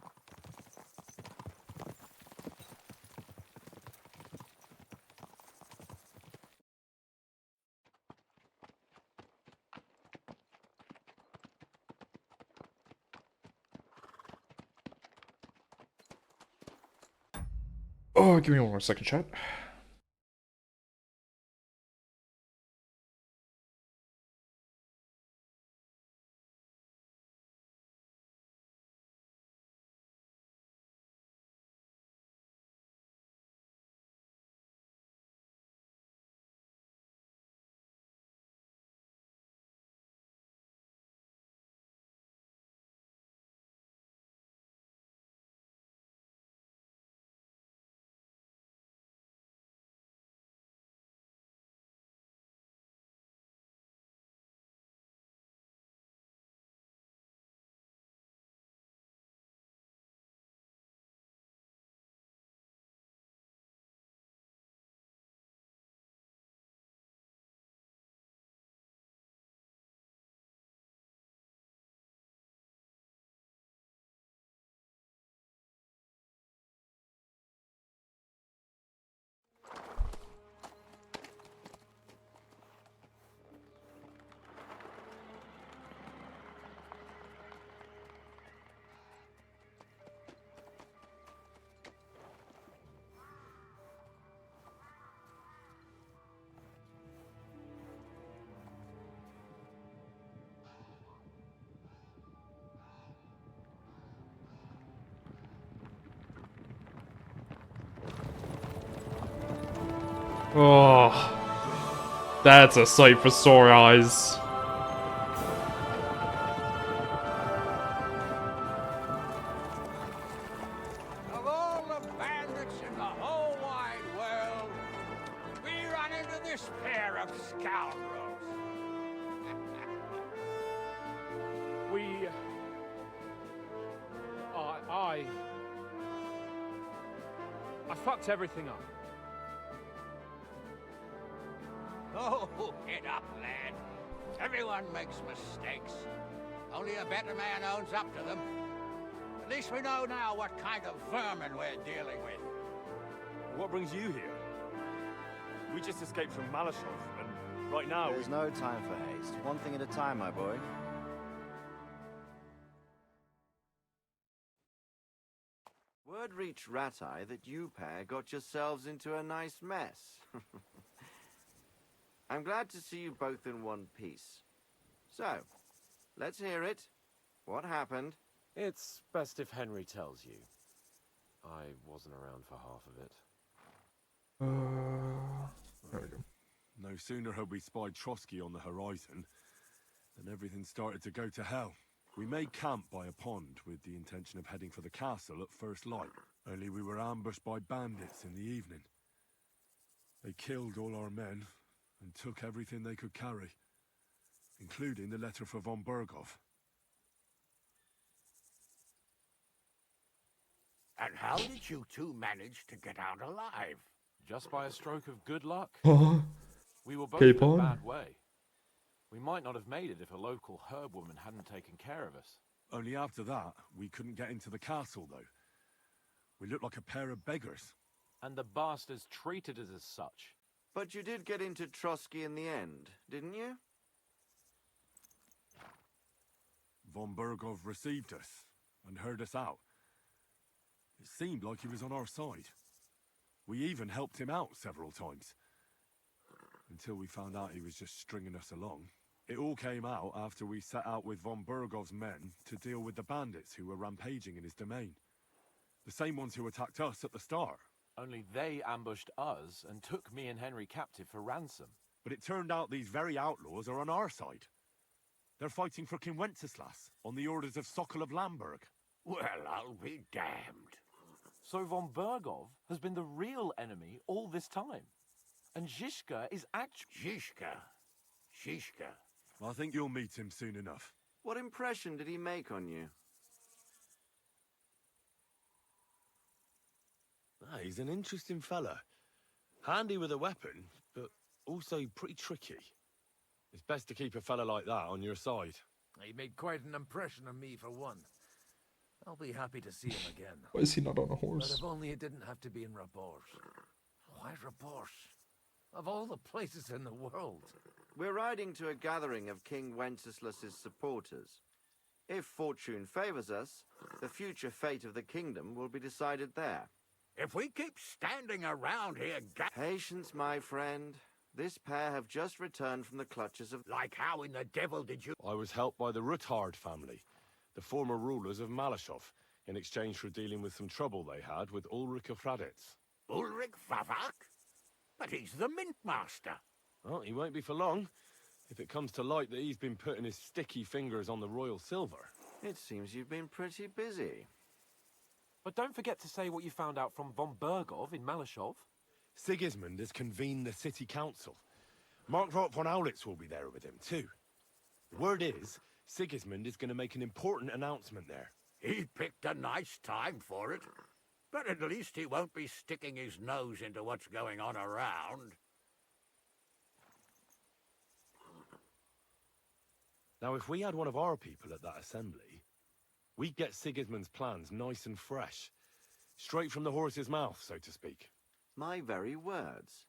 Oh, give me one more second, chat. Oh, that's a sight for sore eyes. Of all the bandits in the whole wide world, we run into this pair of scoundrels. I fucked everything up. Oh, get up, lad. Everyone makes mistakes. Only a better man owns up to them. At least we know now what kind of vermin we're dealing with. What brings you here? We just escaped from Malashov, and right now There's no time for haste. One thing at a time, my boy. Word reached Rattay that you pair got yourselves into a nice mess. I'm glad to see you both in one piece. So, let's hear it. What happened? It's best if Henry tells you. I wasn't around for half of it. There we go. No sooner had we spied Trotsky on the horizon than everything started to go to hell. We made camp by a pond with the intention of heading for the castle at first light. Only we were ambushed by bandits in the evening. They killed all our men and took everything they could carry, including the letter for von Bergov. And how did you two manage to get out alive? Just by a stroke of good luck. We were both Keep in a on. bad way. We might not have made it if a local herb woman hadn't taken care of us. Only after that, we couldn't get into the castle, though. We looked like a pair of beggars. And the bastards treated us as such. But you did get into Trotsky in the end, didn't you? Von Bergov received us and heard us out. It seemed like he was on our side. We even helped him out several times. Until we found out he was just stringing us along. It all came out after we set out with von Bergov's men to deal with the bandits who were rampaging in his domain. The same ones who attacked us at the start. Only they ambushed us and took me and Henry captive for ransom. But it turned out these very outlaws are on our side. They're fighting for King Wenceslas on the orders of Sokol of Lamberg. Well, I'll be damned. So von Bergov has been the real enemy all this time. And Zhishka is actually... Zhishka. I think you'll meet him soon enough. What impression did he make on you? He's an interesting fella. Handy with a weapon, but also pretty tricky. It's best to keep a fella like that on your side. He made quite an impression on me, for one. I'll be happy to see him again. Why is he not on a But horse? if only it didn't have to be in Rabors. Why Rabors? Of all the places in the world. We're riding to a gathering of King Wenceslas's supporters. If fortune favors us, the future fate of the kingdom will be decided there. If we keep standing around here... Patience, my friend. This pair have just returned from the clutches of... Like how in the devil did you... I was helped by the Ruthard family, the former rulers of Malashov, in exchange for dealing with some trouble they had with Ulrich of Raditz. Ulrich Vavak? But he's the mint master. Well, he won't be for long, if it comes to light that he's been putting his sticky fingers on the royal silver. It seems you've been pretty busy. But don't forget to say what you found out from von Bergov in Malashov. Sigismund has convened the city council. Markgraf von Aulitz will be there with him, too. The word is, Sigismund is going to make an important announcement there. He picked a nice time for it. But at least he won't be sticking his nose into what's going on around. Now, if we had one of our people at that assembly, we'd get Sigismund's plans nice and fresh. Straight from the horse's mouth, so to speak. My very words.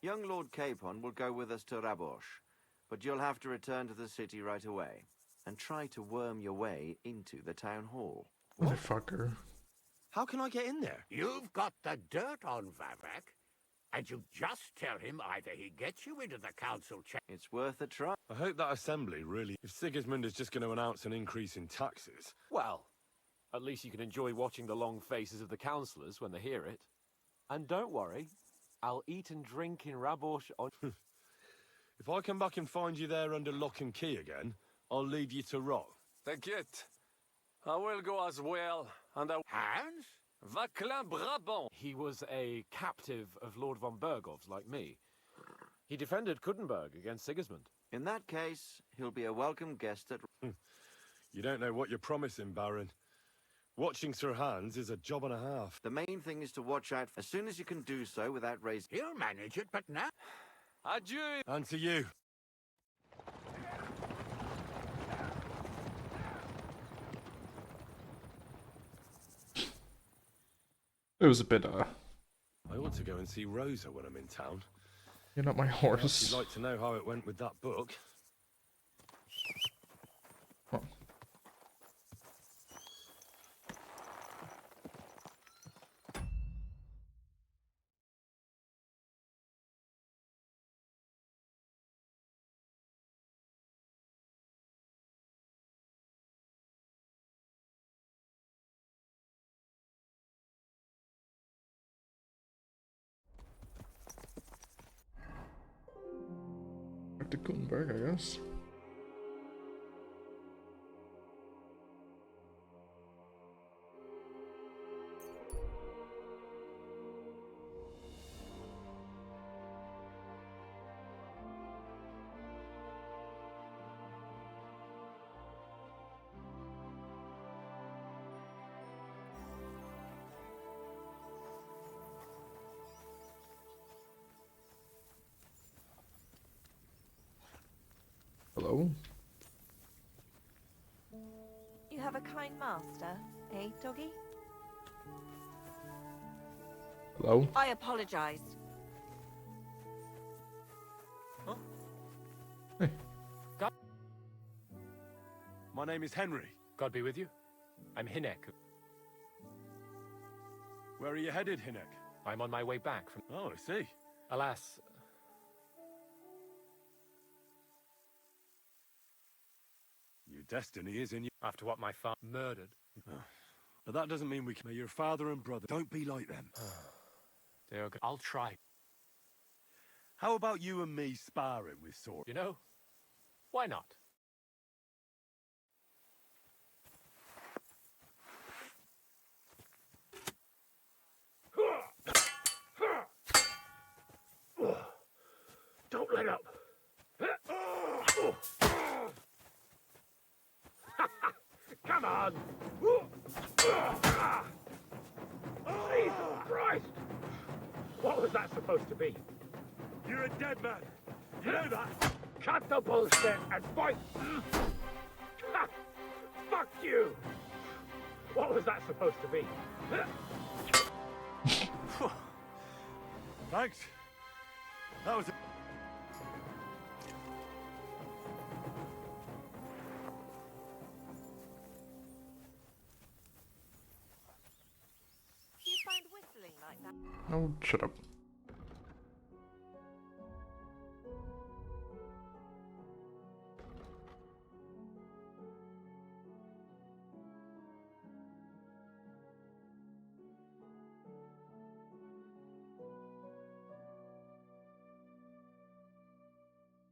Young Lord Capon will go with us to Rabosh, but you'll have to return to the city right away, and try to worm your way into the town hall. Motherfucker. How can I get in there? You've got the dirt on Vavak, and you just tell him either he gets you into the council chamber... It's worth a try. I hope that assembly really... If Sigismund is just going to announce an increase in taxes... Well, at least you can enjoy watching the long faces of the councillors when they hear it. And don't worry, I'll eat and drink in Rabosh on... If I come back and find you there under lock and key again, I'll leave you to rot. T'inquiète. I will go as well, and I... Hans? Vaclain Brabant. He was a captive of Lord von Bergov's, like me. He defended Kuddenberg against Sigismund. In that case, he'll be a welcome guest at... You don't know what you're promising, Baron. Watching Sir Hans is a job and a half. The main thing is to watch out as soon as you can do so without raising... He'll manage it, but now... Adieu. And to you. It was a bit, I ought to go and see Rosa when I'm in town. You're not my horse. You'd like to know how it went with that book. Oh. Back to Gutenberg, I guess. Hello? You have a kind master, eh, doggy? Hello? I apologize. Huh? Hey. God. My name is Henry. God be with you. I'm Hinek. Where are you headed, Hinek? I'm on my way back from... Oh, I see. Alas... Your destiny is in you. After what my father murdered. But that doesn't mean we can... Your father and brother. Don't be like them. I'll try. How about you and me sparring with swords? You know, why not? Don't let up. Come on. Jesus Christ! What was that supposed to be? You're a dead man. You know that? Cut the bullshit and fight! Fuck you! What was that supposed to be? Thanks. That was... Do you find whistling like that? Oh, shut up.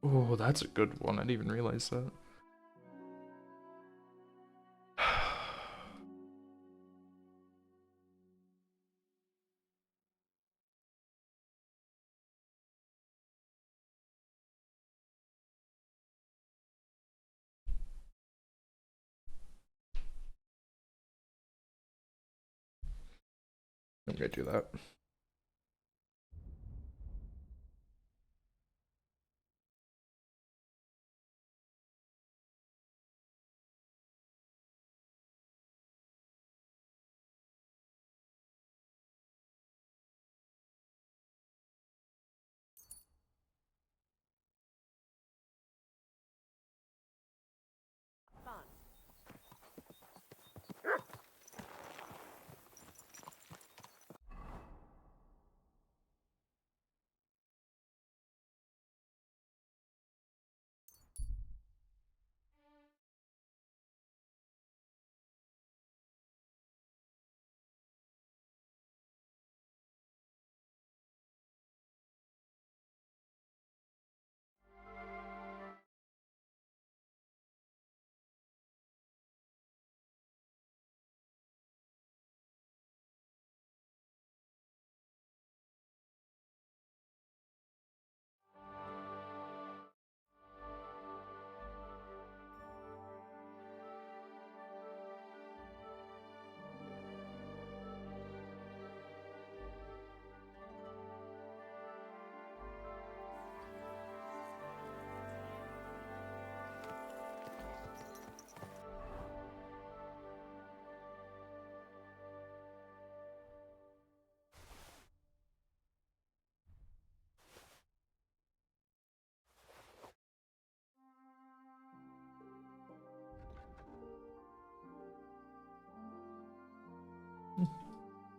Oh, that's a good one. I didn't even realize that. I'm gonna do that. Fun.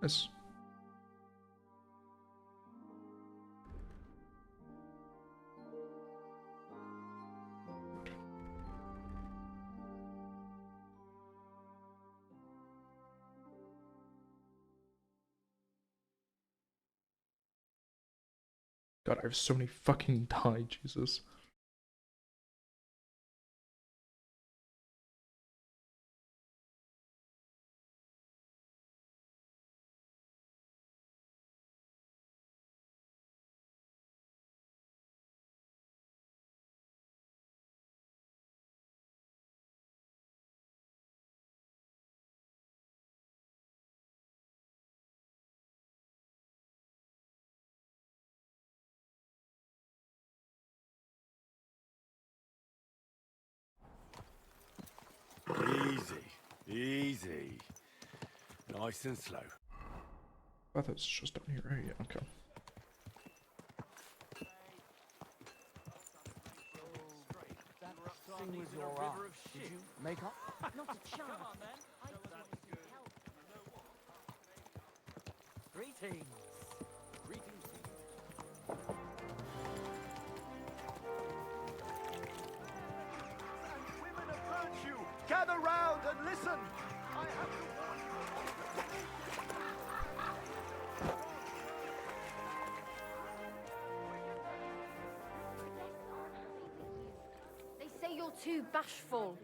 Nice. God, I have so many fucking die, Jesus. Easy, easy. Nice and slow. I thought it was just down here, right? Yeah, okay. Thing with your arm. Did you make up? Not a chance. I just wanted to help. Greetings. Women of virtue, gather round and listen. I have to warn They say you're too bashful.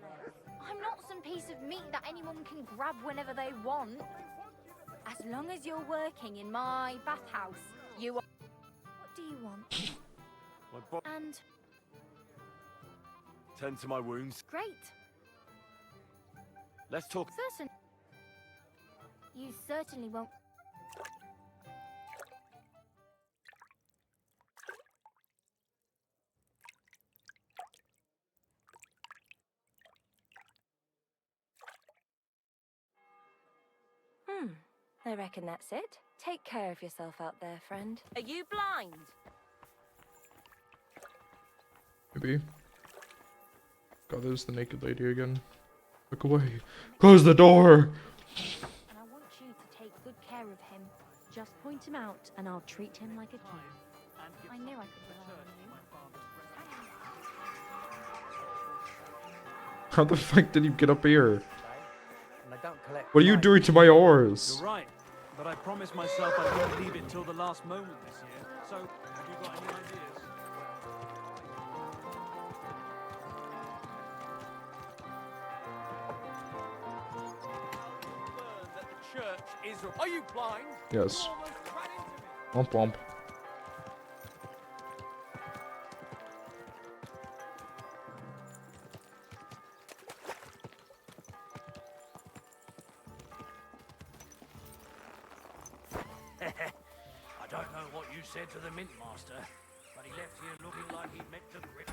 I'm not some piece of meat that anyone can grab whenever they want. As long as you're working in my bathhouse, you are... What do you want? And... Tend to my wounds. Great. Let's talk. Certain. You certainly won't... I reckon that's it. Take care of yourself out there, friend. Are you blind? Maybe. God, there's the naked lady again. Look away. Close the door! And I want you to take good care of him. Just point him out, and I'll treat him like a king. I knew I could rely on you. How the fuck did you get up here? and I don't collect. What are you doing to my oars? You're right, but I promised myself I wouldn't leave it till the last moment this year. So, have you got any ideas? That the church is. Are you blind? Yes. You almost ran into me. Womp womp. I don't know what you said to the Mint Master, but he left here looking like he'd meant to grip.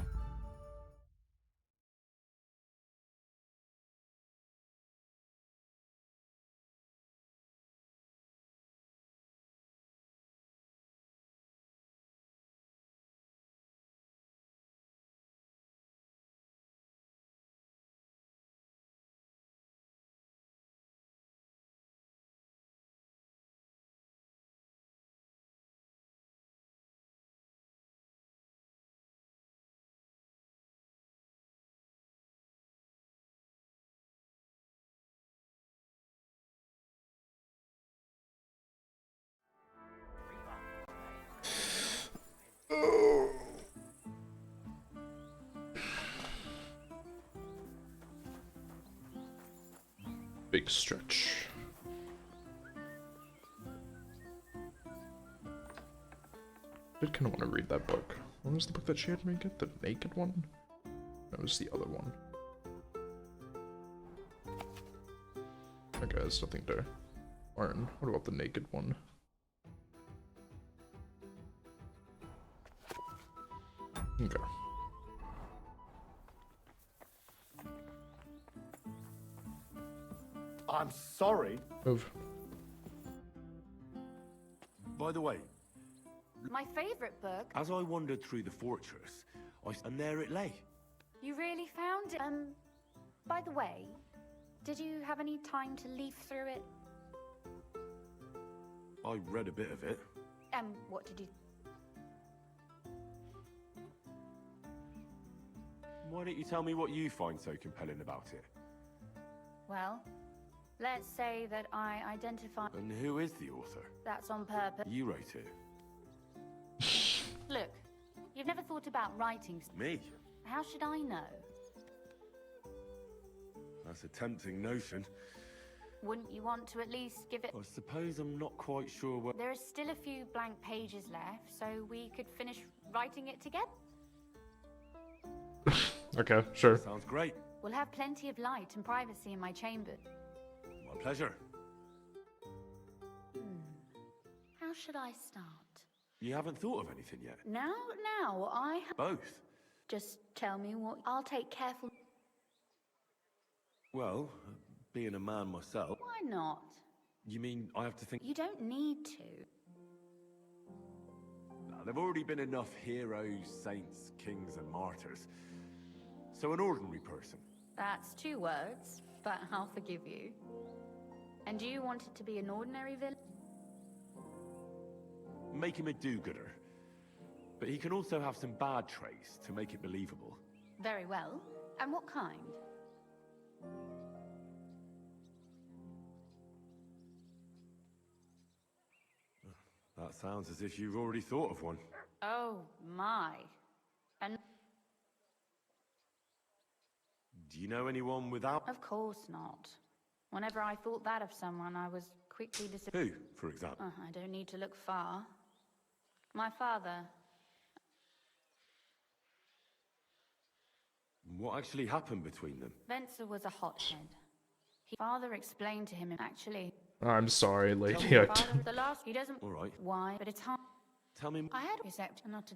Big stretch. I did kind of want to read that book. What was the book that she had me get? The naked one? That was the other one. Okay, there's nothing to learn. What about the naked one? Okay. I'm sorry. Move. By the way, My favourite book. as I wandered through the fortress, and there it lay. You really found it? By the way, did you have any time to leaf through it? I read a bit of it. What did you... Why don't you tell me what you find so compelling about it? Well, let's say that I identify... And who is the author? That's on purpose. You wrote it. Look, you've never thought about writing... Me? How should I know? That's a tempting notion. Wouldn't you want to at least give it... I suppose I'm not quite sure what... There are still a few blank pages left, so we could finish writing it together. Okay, sure. Sounds great. We'll have plenty of light and privacy in my chamber. My pleasure. How should I start? You haven't thought of anything yet? Now, I... Both? Just tell me what... I'll take careful... Well, being a man myself... Why not? You mean I have to think... You don't need to. Now, there've already been enough heroes, saints, kings and martyrs. So an ordinary person. That's 2 words, but I'll forgive you. And do you want it to be an ordinary villain? Make him a do-gooder. But he can also have some bad traits to make it believable. Very well. And what kind? That sounds as if you've already thought of one. Oh, my. And... Do you know anyone without... Of course not. Whenever I thought that of someone, I was quickly Who, for example? I don't need to look far. My father. What actually happened between them? Venser was a hothead. His father explained to him, actually... I'm sorry, lady. Father, the last... He doesn't... All right. Why? But it's hard. Tell me... I had accept not to...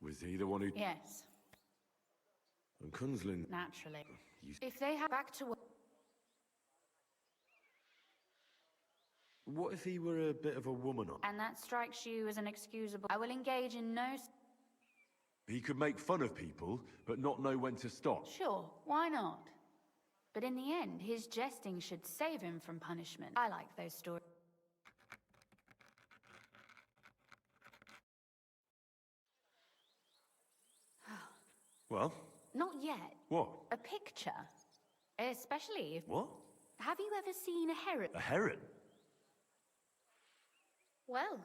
Was he the one who... Yes. And Kunzlin... Naturally. If they had back to work... What if he were a bit of a woman on? And that strikes you as inexcusable. I will engage in no... He could make fun of people, but not know when to stop. Sure, why not? But in the end, his jesting should save him from punishment. I like those stories. Well? Not yet. What? A picture. Especially if... What? Have you ever seen a heron? A heron? Well,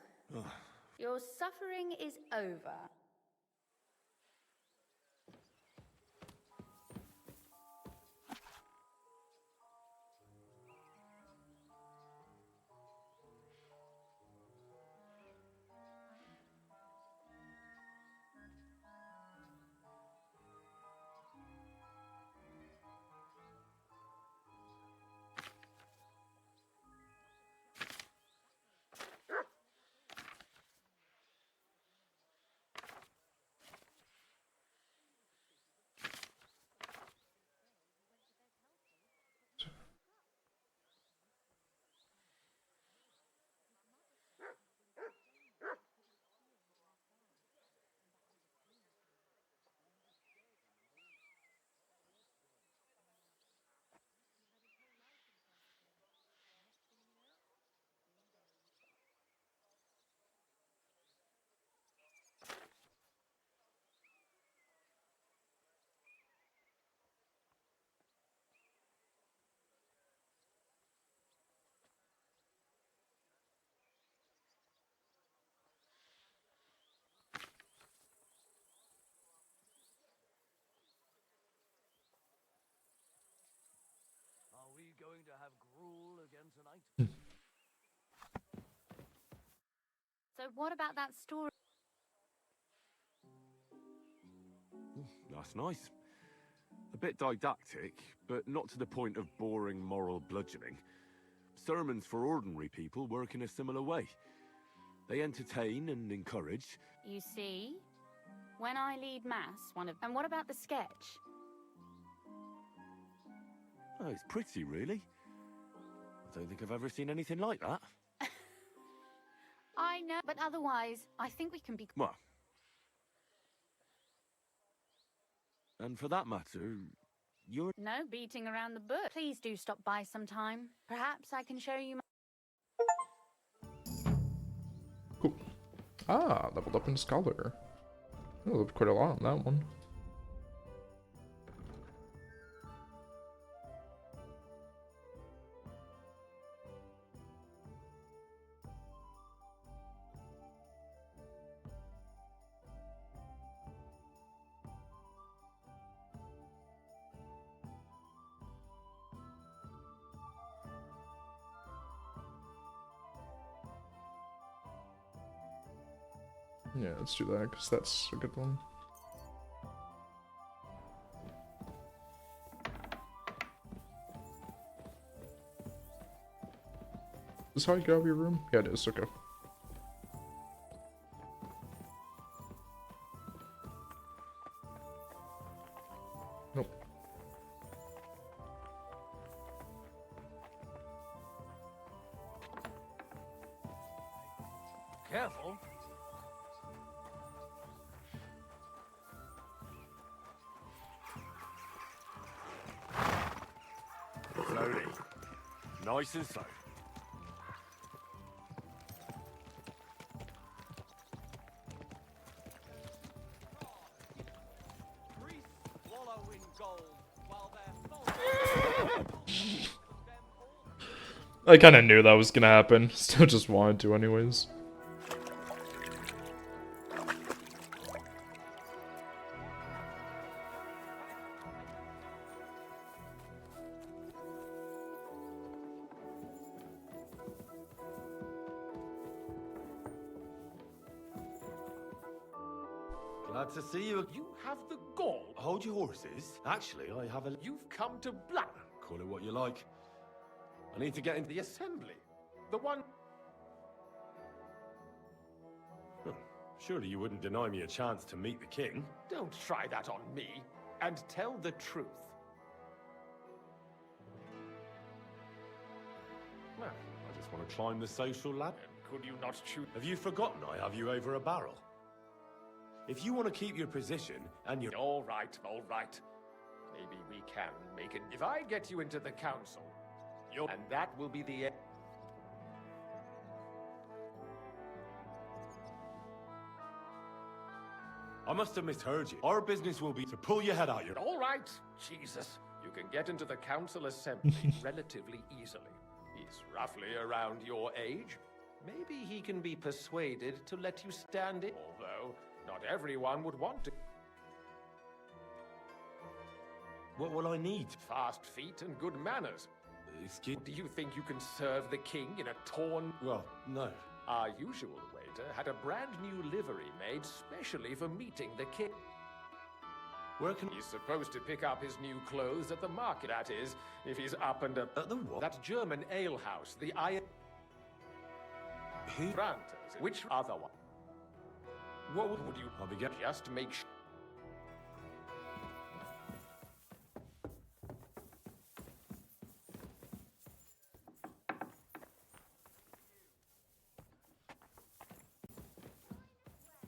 your suffering is over. Are we going to have gruel again tonight? So what about that story? That's nice. A bit didactic, but not to the point of boring moral bludgeoning. Sermons for ordinary people work in a similar way. They entertain and encourage. You see? When I lead mass, one of... And what about the sketch? Oh, it's pretty, really. I don't think I've ever seen anything like that. I know, but otherwise, I think we can be... Well. And for that matter, you're... No beating around the bush. Please do stop by sometime. Perhaps I can show you my... Ah, leveled up in Scholar. I leveled quite a lot on that one. Yeah, let's do that, because that's a good one. Is this how you get out of your room? Yeah, it is, okay. Nope. Careful. Slowly. Nice and slow. I kind of knew that was gonna happen. Still just wanted to anyways. Glad to see you. You have the gall. Hold your horses. Actually, I have a... You've come to Black. Call it what you like. I need to get into the assembly. The one... Huh. Surely you wouldn't deny me a chance to meet the king. Don't try that on me, and tell the truth. Well, I just want to climb the social ladder. Could you not choose? Have you forgotten I have you over a barrel? If you want to keep your position, and you're... All right, all right. Maybe we can make it. If I get you into the council, and that will be the end. I must have misheard you. Our business will be to pull your head out your... All right, Jesus. You can get into the council assembly relatively easily. He's roughly around your age. Maybe he can be persuaded to let you stand in, although not everyone would want to. What will I need? Fast feet and good manners. Excuse... Do you think you can serve the king in a torn... Well, no. Our usual waiter had a brand new livery made specially for meeting the king. Where can... He's supposed to pick up his new clothes at the market, that is, if he's up and up... At the what? That German alehouse, the Iron... Who? Branters. Which other one? What would you... I'll be getting... Just make sure...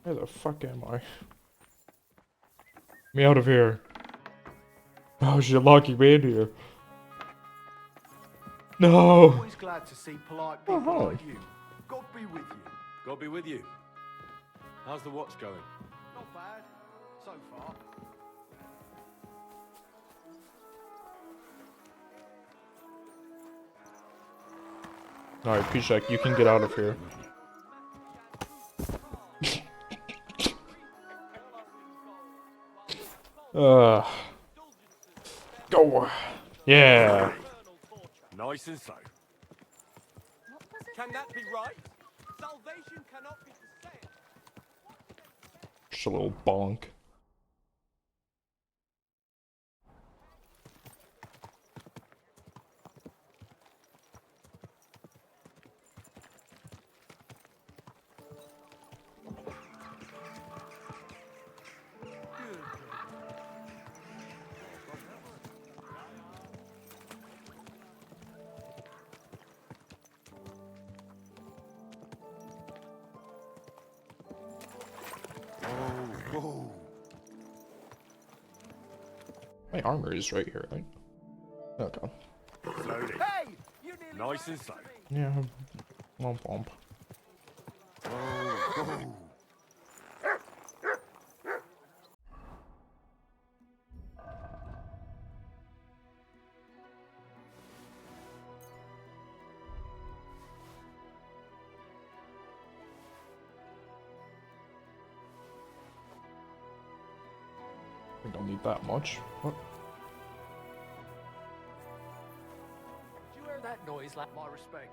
Where the fuck am I? Me out of here. Oh, you're locking me in here. No! Always glad to see polite people like you. God be with you. God be with you. How's the watch going? Not bad, so far. Alright, Pishak, you can get out of here. Go! Yeah! Nice and slow. Can that be right? Salvation cannot be the same. Just a little bonk. My armor is right here, right? Okay. Slowly. Hey! Nice and slow. Yeah. Womp womp. don't need that much. What? Did you hear that noise? Like my respect.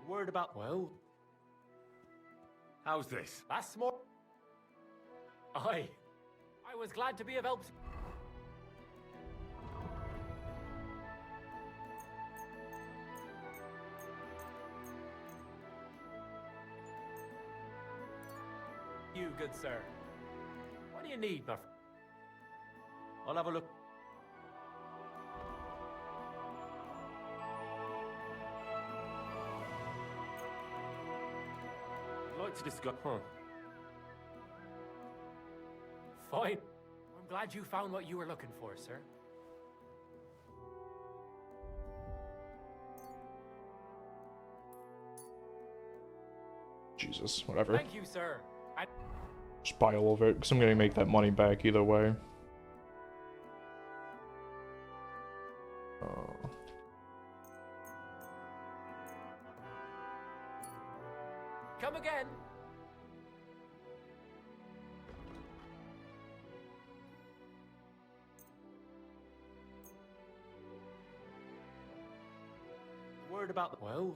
Word about... Well... How's this? That's more... I was glad to be of help. You, good sir. What do you need, my friend? I'll have a look. I'd like to discuss... Huh. Fine. I'm glad you found what you were looking for, sir. Jesus, whatever. Thank you, sir. Just buy all of it, because I'm gonna make that money back either way. Come again. Word about the... Well...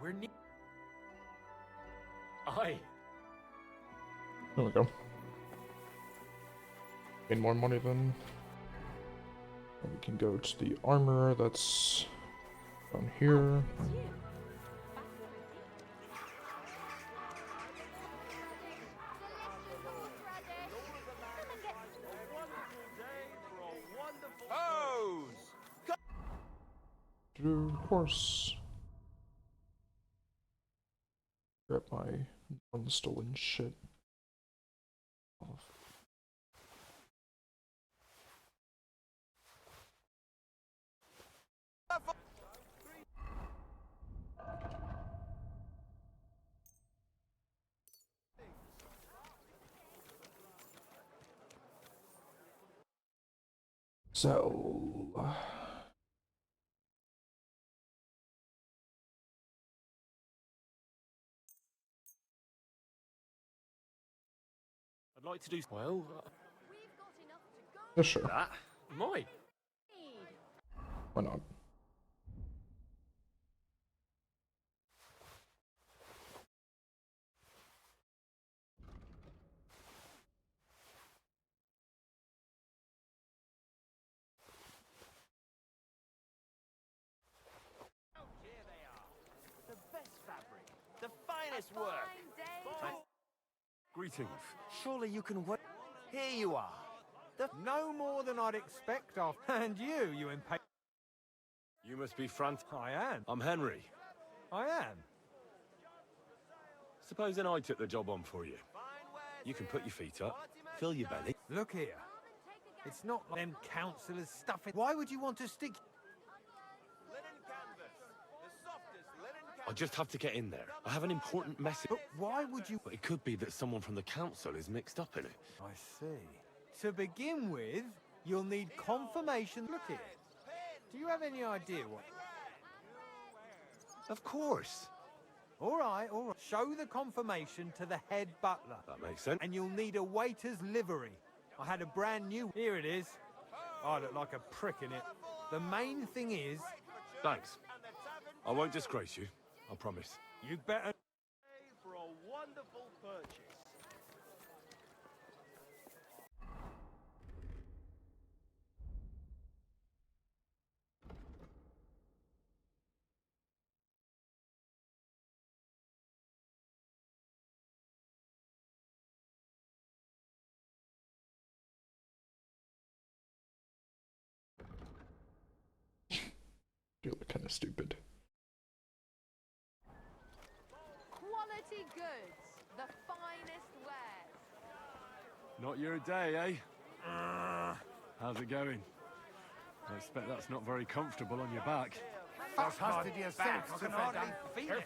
We're near. Aye. There we go. Made more money then. And we can go to the armor that's down here. Horse. Grab my unstolen shit. So... I'd like to do... Well... Yeah, sure. That? Mine. Why not? The best fabric. The finest work. Greetings. Surely you can wait. Here you are. No more than I'd expect of. And you impatient. You must be Frant. I am. I'm Henry. I am. Supposing I took the job on for you. You can put your feet up, fill your belly. Look here. It's not like them councillors stuffing. Why would you want to stick? I just have to get in there. I have an important message. But why would you? But it could be that someone from the council is mixed up in it. I see. To begin with, you'll need confirmation. Look here. Do you have any idea what? Of course. All right, all right. Show the confirmation to the head butler. That makes sense. And you'll need a waiter's livery. I had a brand new... Here it is. I look like a prick in it. The main thing is... Thanks. I won't disgrace you. I promise. You better... For a wonderful purchase. You look kind of stupid. Quality goods, the finest wares. Not your day, eh? How's it going? I expect that's not very comfortable on your back. Fuck custody yourself. I can hardly feel it.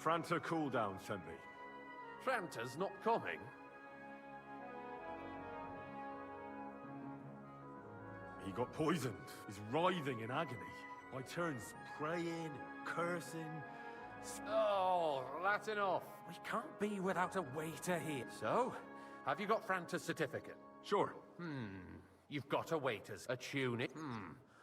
Franta Cooldown sent me. Franta's not coming. He got poisoned. He's writhing in agony. By turns praying and cursing. Oh, that's enough. We can't be without a waiter here. So, have you got Franta's certificate? Sure. You've got a waiter's, a tunic.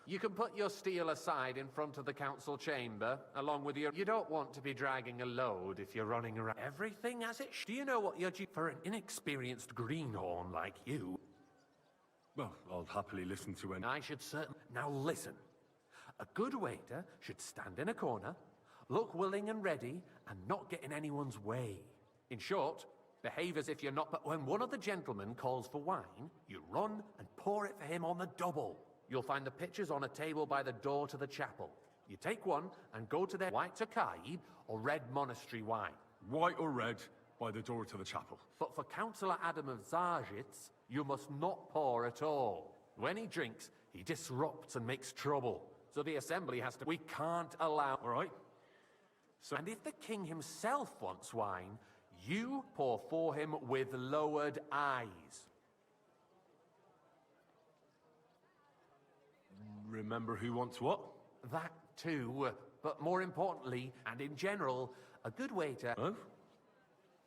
You can put your steel aside in front of the council chamber, along with your... You don't want to be dragging a load if you're running around. Everything as it Do you know what you're due for an inexperienced greenhorn like you? Well, I'll happily listen to any... I should certainly... Now listen. A good waiter should stand in a corner, look willing and ready, and not get in anyone's way. In short, behave as if you're not... But when one of the gentlemen calls for wine, you run and pour it for him on the double. You'll find the pitchers on a table by the door to the chapel. You take one and go to their white Tokaib or red monastery wine. White or red, by the door to the chapel. But for Councillor Adam of Zajitz, you must not pour at all. When he drinks, he disrupts and makes trouble. So the assembly has to... We can't allow... All right. So... And if the king himself wants wine, you pour for him with lowered eyes. Remember who wants what? That too, but more importantly, and in general, a good waiter... Oh?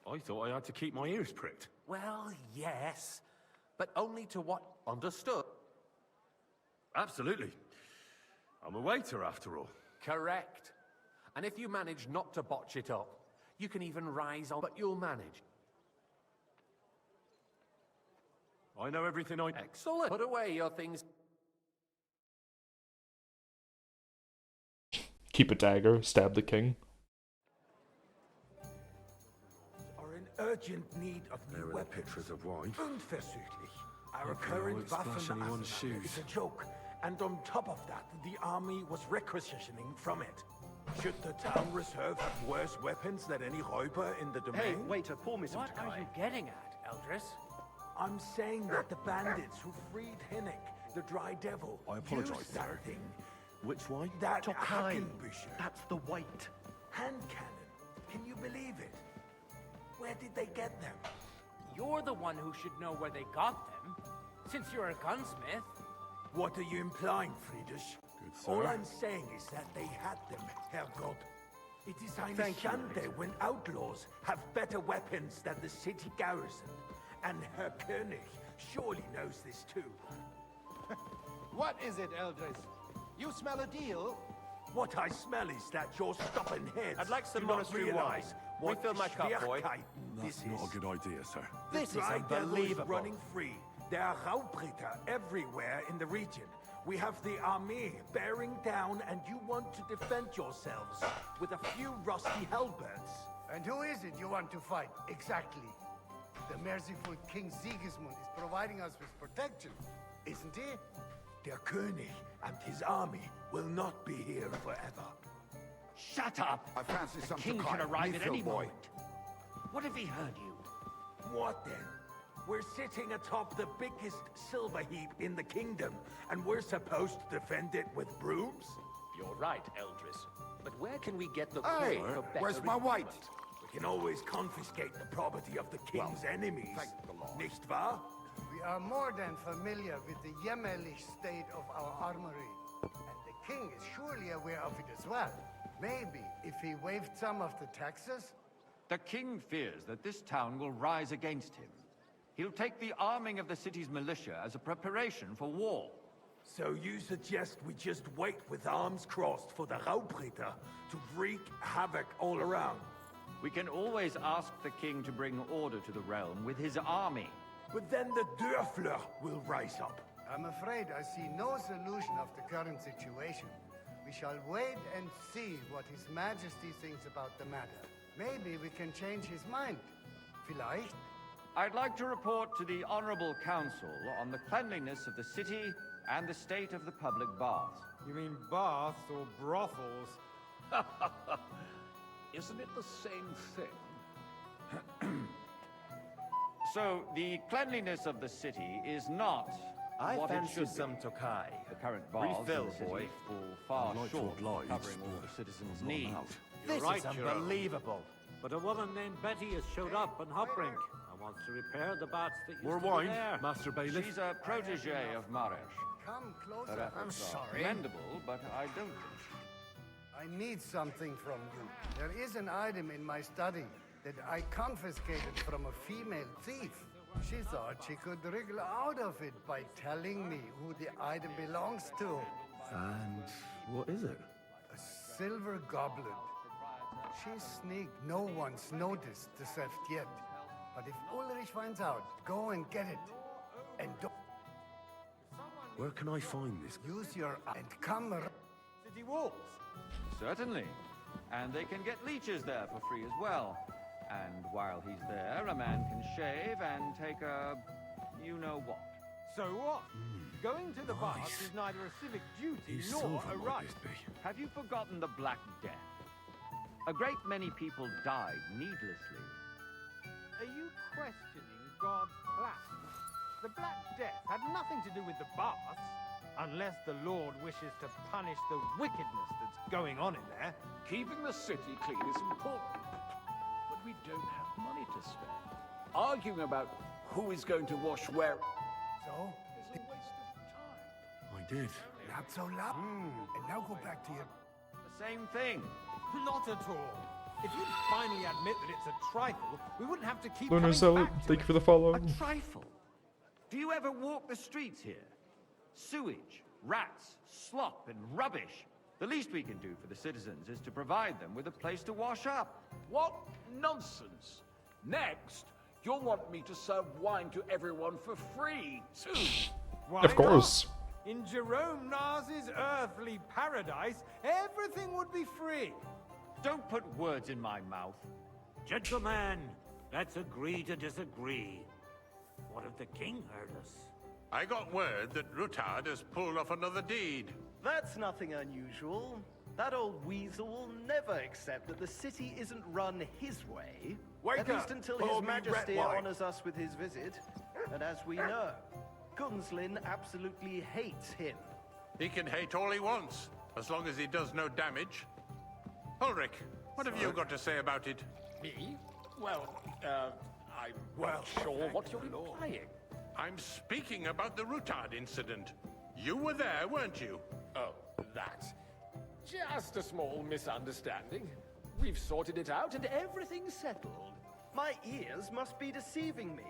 I thought I had to keep my ears pricked. Well, yes, but only to what understood. Absolutely. I'm a waiter, after all. Correct. And if you manage not to botch it up, you can even rise on, but you'll manage. I know everything I... Excellent. Put away your things. Keep a dagger, stab the king. Are in urgent need of new weapons. Pictures of wine. Unversüchlich. Our Okay, current well, splash Waffen anyone's arsenal shoes. is a joke, and on top of that, the army was requisitioning from it. Should the town reserve have worse weapons than any Räuber in the domain? Hey, waiter, pour me some What Takai. are you getting at, Eldris? I'm saying that the bandits who freed Hinnik, the Dry Devil, I apologize, used that sir. thing. Which wine? That Tokai. Hackenbücher. That's the white. Hand cannon. Can you believe it? Where did they get them? You're the one who should know where they got them, since you're a gunsmith. What are you implying, Friedrich? Good, sir. All I'm saying is that they had them, Herrgott. It is eine Thank you, Schande when outlaws have better weapons than the city garrison. And Herr König surely knows this too. What is it, Eldris? You smell a deal? What I smell is that your stubborn heads I'd like some do not monastery realize wine. what Refill my cup, boy. Schwierigkeiten That's this not is. a good idea, sir. This is The Dry Devil is unbelievable. running free. There are Raubritter everywhere in the region. We have the army bearing down, and you want to defend yourselves with a few rusty halberds. And who is it you want to fight, exactly? The merciful King Sigismund is providing us with protection, isn't he? Der König and his army will not be here forever. Shut up! I fancy The some king Tokai. can arrive at Refill, any boy. moment. What if he heard you? What then? We're sitting atop the biggest silver heap in the kingdom, and we're supposed to defend it with brooms? You're right, Eldris. But where can we get the Hey, coin for better where's my white? equipment? We can always confiscate the property of the king's enemies. thank the Lord. Nicht wahr? We are more than familiar with the Jämmerlich state of our armory. And the king is surely aware of it as well. Maybe if he waived some of the taxes? The king fears that this town will rise against him. He'll take the arming of the city's militia as a preparation for war. So you suggest we just wait with arms crossed for the Raubritter to wreak havoc all around? We can always ask the king to bring order to the realm with his army. But then the Dörfler will rise up. I'm afraid I see no solution of the current situation. We shall wait and see what His Majesty thinks about the matter. Maybe we can change his mind. Vielleicht? I'd like to report to the Honorable Council on the cleanliness of the city and the state of the public baths. You mean baths or brothels? Isn't it the same thing? So, the cleanliness of the city is not I what it fancy should some be. Tokai. The current baths Refill, in the city boy. fall far I'd like to short oblige, of covering all but the citizens' I'm not needs. allowed. You're This right, is Jerome. unbelievable. But a woman named Betty has showed up on Hopbrink and wants to repair the bats that used More to wine, be there. Master Bailiff. She's a protege of Marish. Come Her closer. efforts are commendable, but I don't think I need something from you. There is an item in my study that I confiscated from a female thief. She thought she could wriggle out of it by telling me who the item belongs to. And what is it? A silver goblet. She sneaked. No one's noticed the theft yet. But if Ulrich finds out, go and get it. And don't Where can I find this? use your eye and come City walls. Certainly. And they can get leeches there for free as well. And while he's there, a man can shave and take a... you-know-what. So what? Going to the baths is neither a civic duty nor a right. Have you forgotten the Black Death? A great many people died needlessly. Are you questioning God's plan? The Black Death had nothing to do with the baths, unless the Lord wishes to punish the wickedness that's going on in there. Keeping the city clean is important, but we don't have money to spare. Arguing about who is going to wash where So? is a waste of time. I did. Not so loud. And now go back to your... The same thing. Not at all. If you'd finally admit that it's a trifle, we wouldn't have to keep Lunar coming Zealot, back to thank it. you for the follow. A trifle. Do you ever walk the streets here? Sewage, rats, slop, and rubbish. The least we can do for the citizens is to provide them with a place to wash up. What nonsense! Next, you'll want me to serve wine to everyone for free, too. Why Of course. not? In Jerome Nas's earthly paradise, everything would be free. Don't put words in my mouth. Gentlemen, let's agree to disagree. What if the king heard us? I got word that Rutard has pulled off another deed. That's nothing unusual. That old weasel will never accept that the city isn't run his way. Wake at least up. until Pour His me Majesty red wine. honors us with his visit. And as we know, Gunslin absolutely hates him. He can hate all he wants, as long as he does no damage. Ulrich, what have you got to say about it? Me? Well, I'm not sure what you're implying. I'm speaking about the Rutard incident. You were there, weren't you? Oh, that. Just a small misunderstanding. We've sorted it out and everything's settled. My ears must be deceiving me.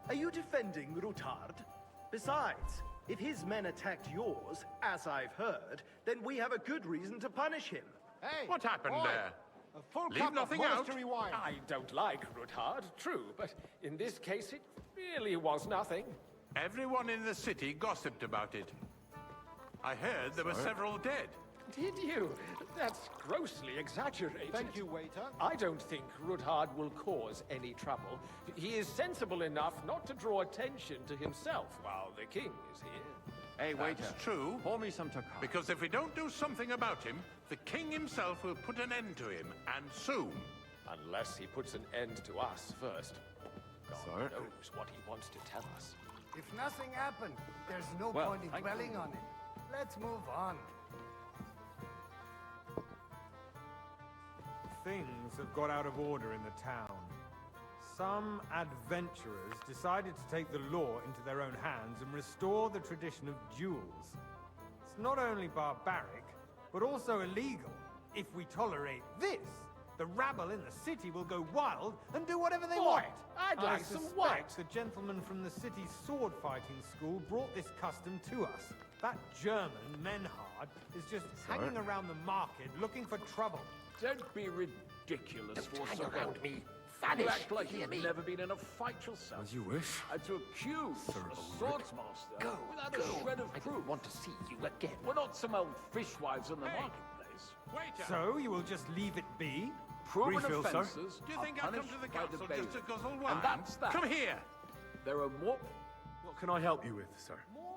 Are you defending Rutard? Besides, if his men attacked yours, as I've heard, then we have a good reason to punish him. Hey, What happened boy, there? A full Leave cup nothing of out. monastery wine. I don't like Rutard, true, but in this case it really was nothing. Everyone in the city gossiped about it. I heard there were several dead. Did you? That's grossly exaggerated. Thank you, waiter. I don't think Rutard will cause any trouble. He is sensible enough not to draw attention to himself while the king is here. Hey, waiter. That's true. Pour me some Takar. Because if we don't do something about him, the king himself will put an end to him, and soon. Unless he puts an end to us first. God knows what he wants to tell us. If nothing happened, there's no Well, point in thank dwelling you. on it. Let's move on. Things have got out of order in the town. Some adventurers decided to take the law into their own hands and restore the tradition of duels. It's not only barbaric, but also illegal. If we tolerate this, the rabble in the city will go wild and do whatever they want. I'd like some suspect white. the gentleman from the city's sword fighting school brought this custom to us. That German, Menhard, is just hanging around the market looking for trouble. Don't be ridiculous, hang Forsyth. around me. You Vanish, act like hear you've me? never been in a fight yourself. As you wish. And to accuse a swordsmaster without go. a shred of proof. want to see you again. We're not some old fishwives in the marketplace. Waiter! So you will just leave it be? Proven Refill, sir? offences Do you are think I'll come punished to the by council just bailiff. to guzzle wine? And that's that. Come here! There are more... What can I help you with, sir?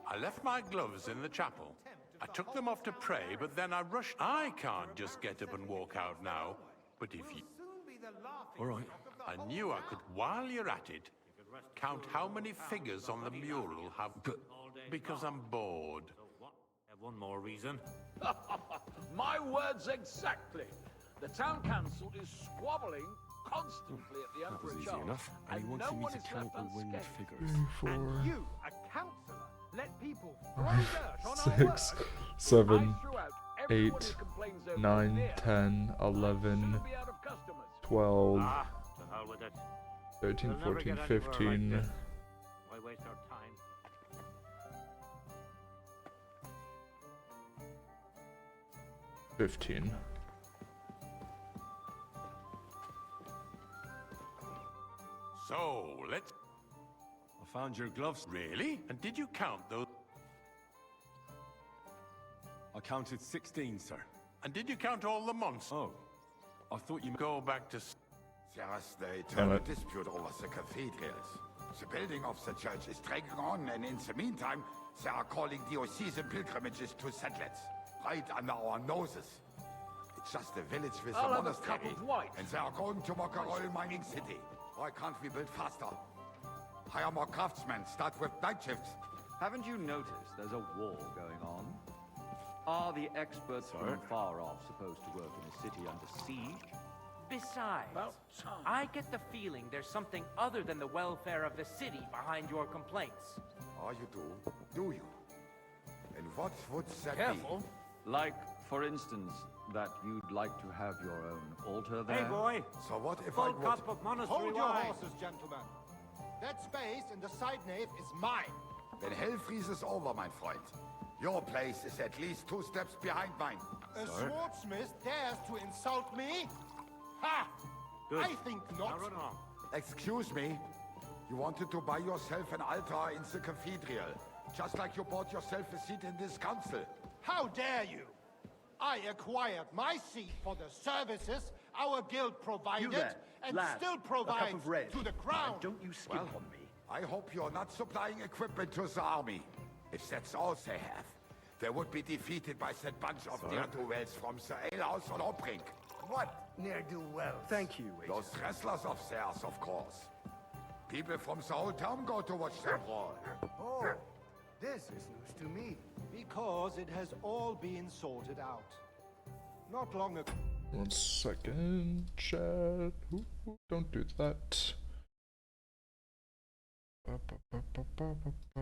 I left my gloves in the chapel. I took them off to pray, but then I rushed. I can't just get up and walk out now. But if you... All right. I knew I could, while you're at it, count how many figures on the mural have... Because I'm bored. Have one more reason. My words exactly. The town council is squabbling constantly at the Emperor easy Charles, enough. And and he wanted no me one to is count left the winged unscathed. figures. 3, 4, And you, a councillor, let people throw dirt on our 6, work? 7, I threw out everyone 8, who complains over 9, beer. 10, 11, Be out of customers. 12, To hell with it. 13, We'll never 14, get anywhere 15, like this. Why waste our time? 15. So, let's... I found your gloves. Really? And did you count those? I counted 16, sir. And did you count all the monsters? Oh, I thought you... Go back to... There's the Damn eternal it. dispute over the cathedrals. The building of the church is dragging on, and in the meantime, they are calling diocesan pilgrimages to settlers, right under our noses. It's just a village with I'll a have a cup monastery, of white. and they are going to make a oil mining city. Why can't we build faster? Hire more craftsmen, start with night shifts. Haven't you noticed there's a war going on? Are the experts from far off supposed to work in a city under siege? Besides, I get the feeling there's something other than the welfare of the city behind your complaints. Oh, you do? Do you? And what would that Careful. Like, for instance, that you'd like to have your own altar there? Hey, boy. So what if Full I would... cup of monastery Hold your horses, gentlemen. That space in the side nave is mine. Then hell freezes over, my friend. Your place is at least 2 steps behind mine. A swordsmith dares to insult me? Ha! Good. I think not. Excuse me? You wanted to buy yourself an altar in the cathedral, just like you bought yourself a seat in this council. How dare you? I acquired my seat for the services our guild provided, there, and lad, still a cup provides of red. to the crown. Don't you skip on me. I hope you're not supplying equipment to the army. If that's all they have, they would be defeated by that bunch of ne'er-do-wells from the alehouse on Obrink. What ne'er-do-wells? Thank you, Those wrestlers of theirs, of course. People from the whole town go to watch them brawl. Oh, this is news to me. Because it has all been sorted out. Not long ago. 1 second, chat. Ooh, don't do that. Ba, ba, ba, ba, ba, ba, ba.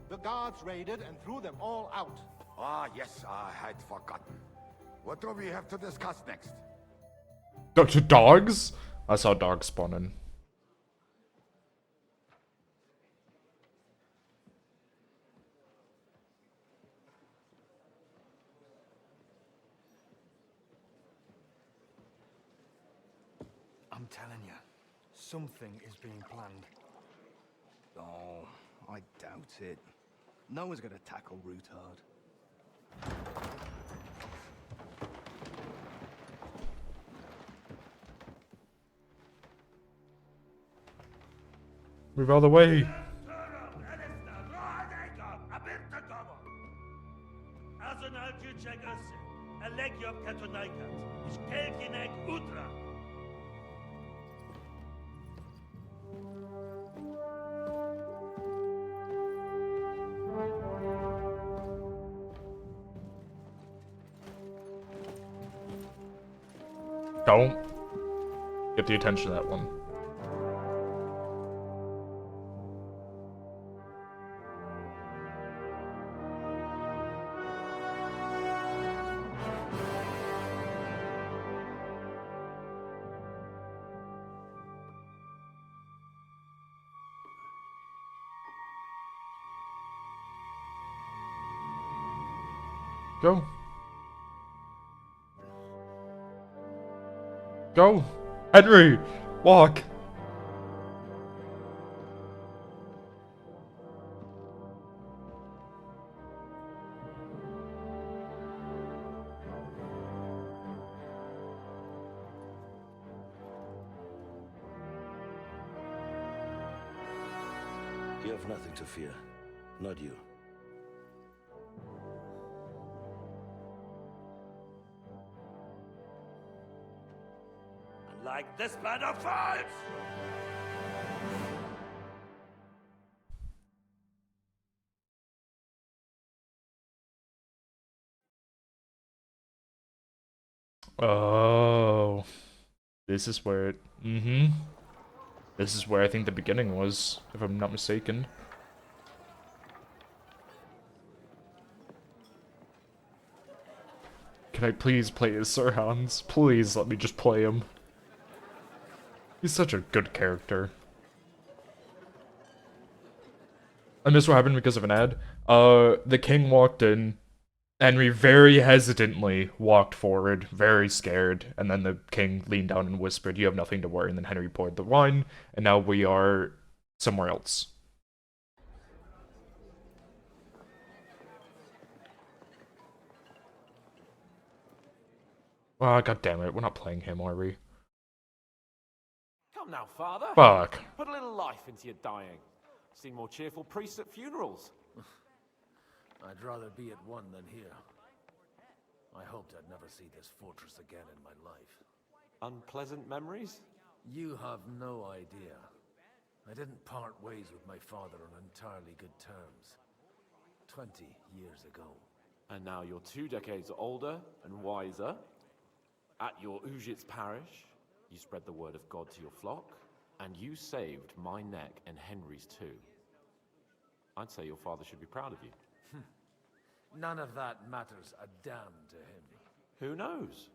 The guards raided and threw them all out. Ah, yes, I had forgotten. What do we have to discuss next? Dr. Dogs? I saw dogs spawning. I'm telling you, something is being planned. Oh, I doubt it. No one's gonna tackle Rutard. Move out of the way. Don't get the attention of that one. Go. Go. Henry, walk. You have nothing to fear. Not you. like this plan of fights! Oh, this is where it. This is where I think the beginning was, if I'm not mistaken. Can I please play as Sir Hans? Please let me just play him. He's such a good character. And this what happened because of an ad. The king walked in. Henry very hesitantly walked forward, very scared, and then the king leaned down and whispered, "You have nothing to worry," and then Henry poured the wine, and now we are somewhere else. Ah, god damn it, we're not playing him, are we? Come now, father. Fuck. Put a little life into your dying. Seen more cheerful priests at funerals. I'd rather be at one than here. I hoped I'd never see this fortress again in my life. Unpleasant memories? You have no idea. I didn't part ways with my father on entirely good terms. 20 years ago. And now you're 2 decades older and wiser. At your Ujit's parish, you spread the word of God to your flock, and you saved my neck and Henry's too. I'd say your father should be proud of you. None of that matters a damn to him. Who knows?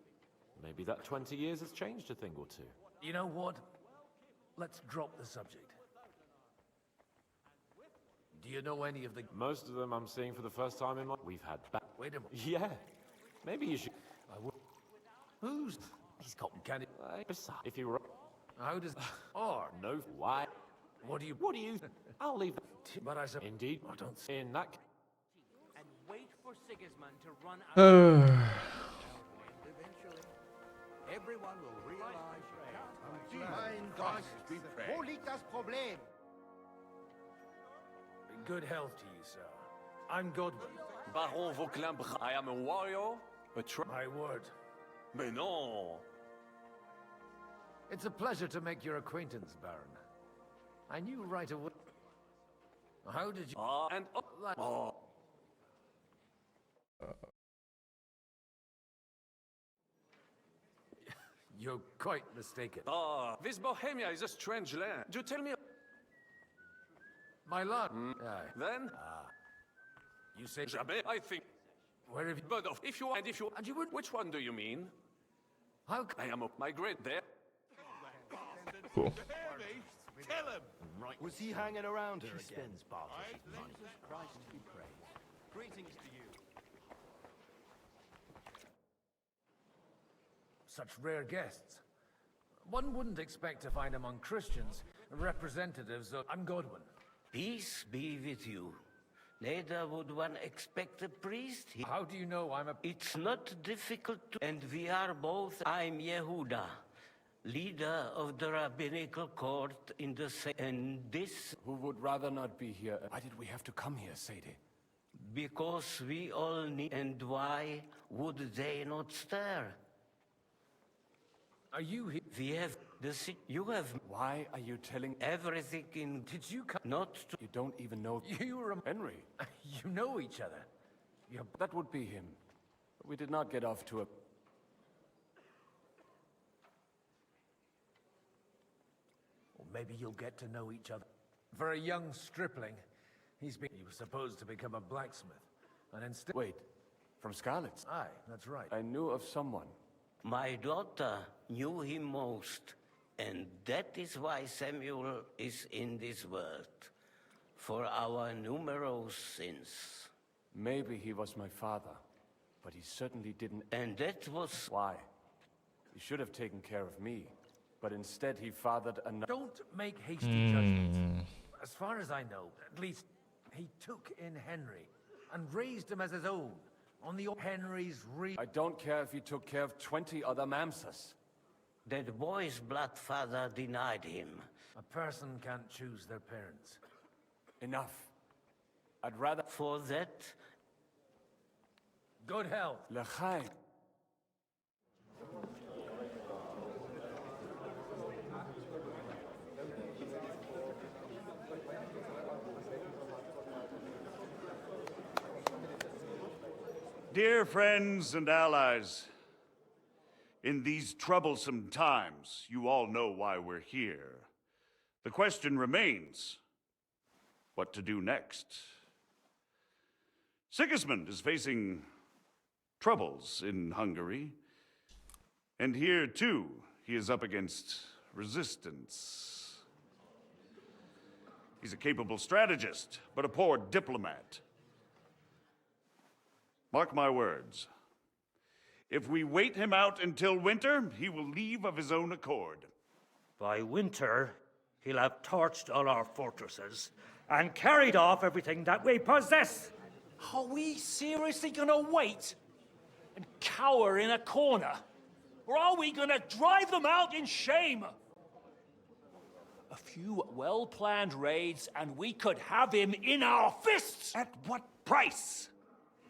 Maybe that 20 years has changed a thing or two. You know what? Let's drop the subject. Do you know any of the... Most of them I'm seeing for the first time in my... We've had Wait a minute. Yeah. Maybe you should... Who's... He's got... Can it... Besides, if you were... How does... Or... No. Why? What do you... I'll leave that. But I said... Indeed. I don't... In that... And wait for Sigismund to run out. Eventually, everyone will realize Mein Gott, wo liegt das Problem? Good health to you, sir. I'm Godwin. Baron Vauquelin, I am a warrior, My word. Mais non! It's a pleasure to make your acquaintance, Baron. I knew right away. How did you... You're quite mistaken. This Bohemia is a strange land. Do tell me... My lord. Aye. Then? You say... Jamais, I think... Where have you... But if you... And you would... Which one do you mean? How... I am up my grid there. Cool. Tell him! Right. Was he hanging around here again? spends part of his money. Jesus Christ be praised. Greetings to you. Such rare guests. One wouldn't expect to find among Christians representatives of... I'm Godwin. Peace be with you. Neither would one expect a priest here. How do you know I'm a... It's not difficult to... And we are both... I'm Yehuda, leader of the rabbinical court in the... And this... Who would rather not be here? Why did we have to come here, Sadie? Because we all need... And why would they not stir? Are you here? We have... You have... Why are you telling... Everything in... Did you come... Not to... You don't even know... You were... Henry. You know each other. That would be him. But we did not get off to a... Or maybe you'll get to know each other. For a young stripling, he was supposed to become a blacksmith. And instead... Wait. From Scarlet's? Aye, that's right. I knew of someone. My daughter knew him most, and that is why Samuel is in this world, for our numerous sins. Maybe he was my father, but he certainly didn't... And that was... Why? He should have taken care of me, but instead he fathered another... Don't make hasty judgments. As far as I know, at least, he took in Henry, and raised him as his own. On the Henry's I don't care if he took care of 20 other Mamsas. That boy's blood father denied him. A person can't choose their parents. Enough. I'd rather... For that... Good health. L'chaim. Dear friends and allies, in these troublesome times, you all know why we're here. The question remains, what to do next? Sigismund is facing troubles in Hungary, and here too, he is up against resistance. He's a capable strategist, but a poor diplomat. Mark my words. If we wait him out until winter, he will leave of his own accord. By winter, he'll have torched all our fortresses and carried off everything that we possess. Are we seriously gonna wait and cower in a corner? Or are we gonna drive them out in shame? A few well-planned raids and we could have him in our fists! At what price?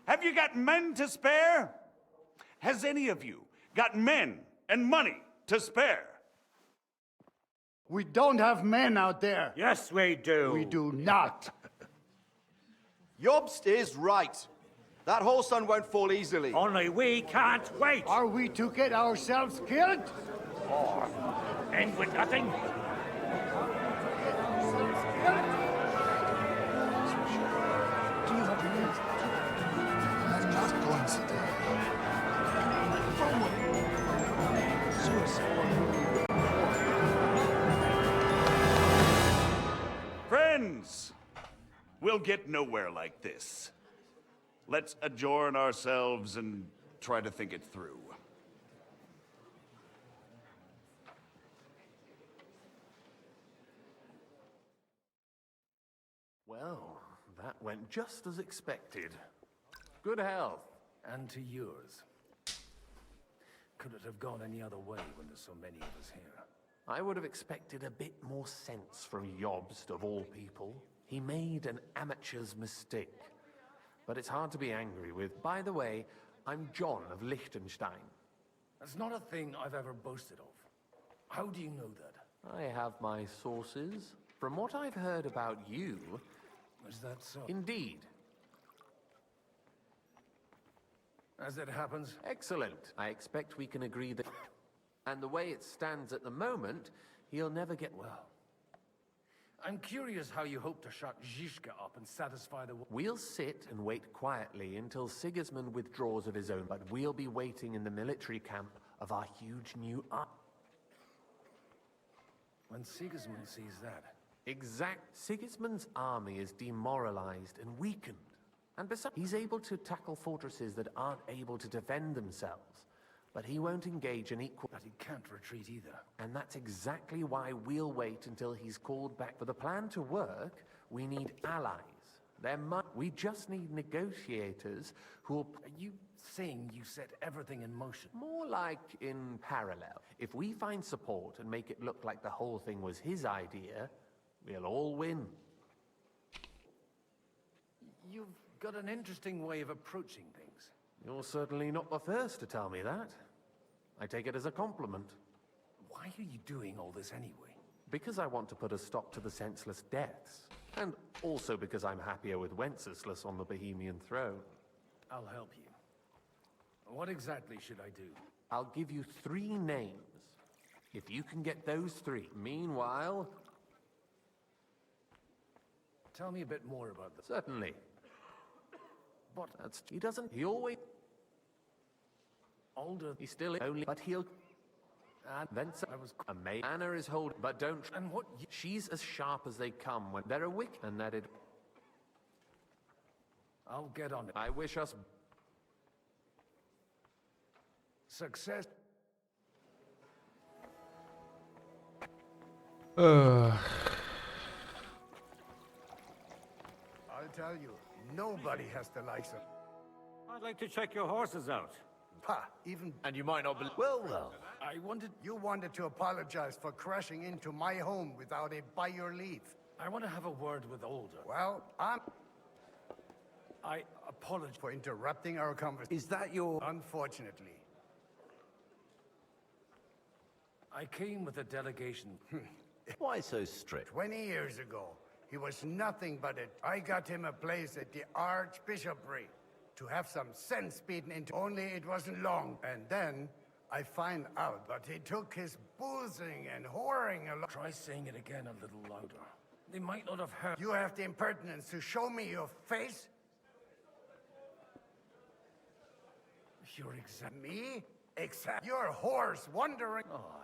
Have you got men to spare? Has any of you got men and money to spare? We don't have men out there. Yes, we do. We do not. Jobst is right. That whole sun won't fall easily. Only we can't wait. Are we to get ourselves killed? Or end with nothing? Friends, we'll get nowhere like this. Let's adjourn ourselves and try to think it through. Well, that went just as expected. Good health. And to yours. Could it have gone any other way when there's so many of us here? I would have expected a bit more sense from Jobst, of all people. He made an amateur's mistake. But it's hard to be angry with. By the way, I'm John of Liechtenstein. That's not a thing I've ever boasted of. How do you know that? I have my sources. From what I've heard about you... Is that so? Indeed. As it happens... Excellent. I expect we can agree that... And the way it stands at the moment, he'll never get well. I'm curious how you hope to shut Zizka up and satisfy the... We'll sit and wait quietly until Sigismund withdraws of his own, but we'll be waiting in the military camp of our huge new army. When Sigismund sees that... Sigismund's army is demoralized and weakened. And besides, he's able to tackle fortresses that aren't able to defend themselves. But he won't engage in equal... But he can't retreat either. And that's exactly why we'll wait until he's called back. For the plan to work, we need allies. We just need negotiators who'll... Are you saying you set everything in motion? More like in parallel. If we find support and make it look like the whole thing was his idea, we'll all win. You've got an interesting way of approaching things. You're certainly not the first to tell me that. I take it as a compliment. Why are you doing all this anyway? Because I want to put a stop to the senseless deaths. And also because I'm happier with Wenceslas on the Bohemian throne. I'll help you. What exactly should I do? I'll give you 3 names. If you can get those 3. Meanwhile... Tell me a bit more about them. Certainly. But he always... Older. He's still only... But he'll... And then Anna is holding... But don't... And what... She's as sharp as they come when they're a wick and that it... I'll get on it. I wish us... Success. I'll tell you, nobody has the likes of... I'd like to check your horses out. Pa, even... And you might not believe... Well. I wanted... You wanted to apologize for crashing into my home without it by your leave. I want to have a word with Older. Well, I apologize for interrupting our conversation. Is that your... Unfortunately. I came with a delegation. Why so strict? 20 years ago, he was nothing but I got him a place at the Archbishopric. to have some sense beaten into. Only it wasn't long. And then I find out that he took his boozing and whoring along. Try saying it again a little louder. They might not have heard. You have the impertinence to show me your face? You're Me? Exact. You're whores wandering. Oh,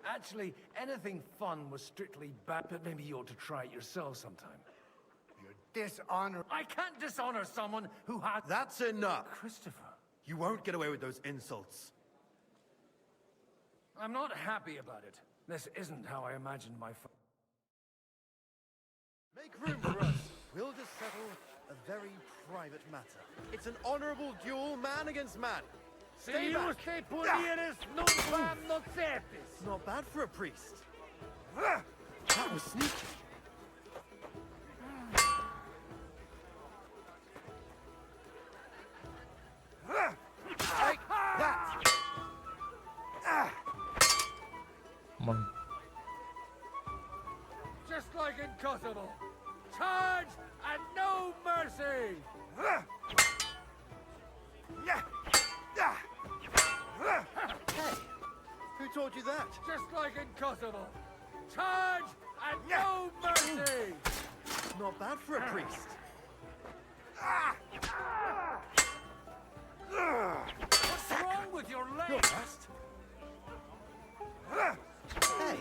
actually, anything fun was strictly bad, but maybe you ought to try it yourself sometime. Dishonor. I can't dishonor someone who has. That's enough. Christopher. You won't get away with those insults. I'm not happy about it. This isn't how I imagined my Make room for us. We'll just settle a very private matter. It's an honorable duel, man against man. Stay back. Not bad for a priest. That was sneaky. Take that! Come on. Just like in Kosovo. Charge and no mercy! Hey, who taught you that? Just like in Kosovo. Charge and no mercy! Not bad for a priest. What's wrong with your leg? You're fast. Hey,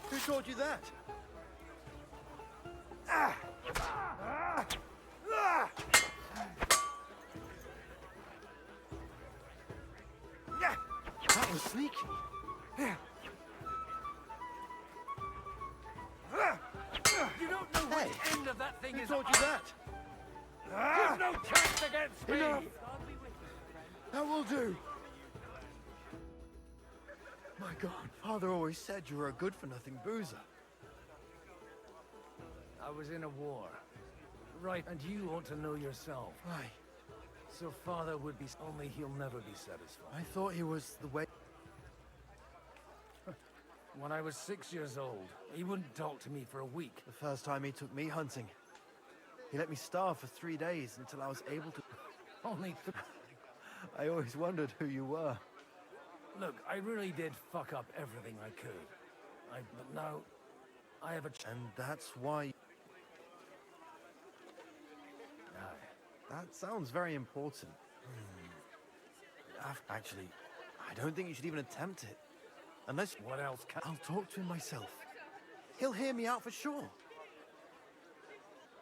who taught you that? That was sneaky. You don't know Hey, what end of that thing who is. taught you that? You've no chance against me! Enough. That will do. My God, Father always said you were a good-for-nothing boozer. I was in a war. Right, and you ought to know yourself. Why? So Father would be... Only he'll never be satisfied. I thought he was the way... When I was 6 years old, he wouldn't talk to me for a week. The first time he took me hunting. He let me starve for 3 days until I was able to... Only... I always wondered who you were. Look, I really did fuck up everything I could. But now, I have a... And that's why... Aye. That sounds very important. Actually, I don't think you should even attempt it. Unless... What else can... I'll talk to him myself. He'll hear me out for sure.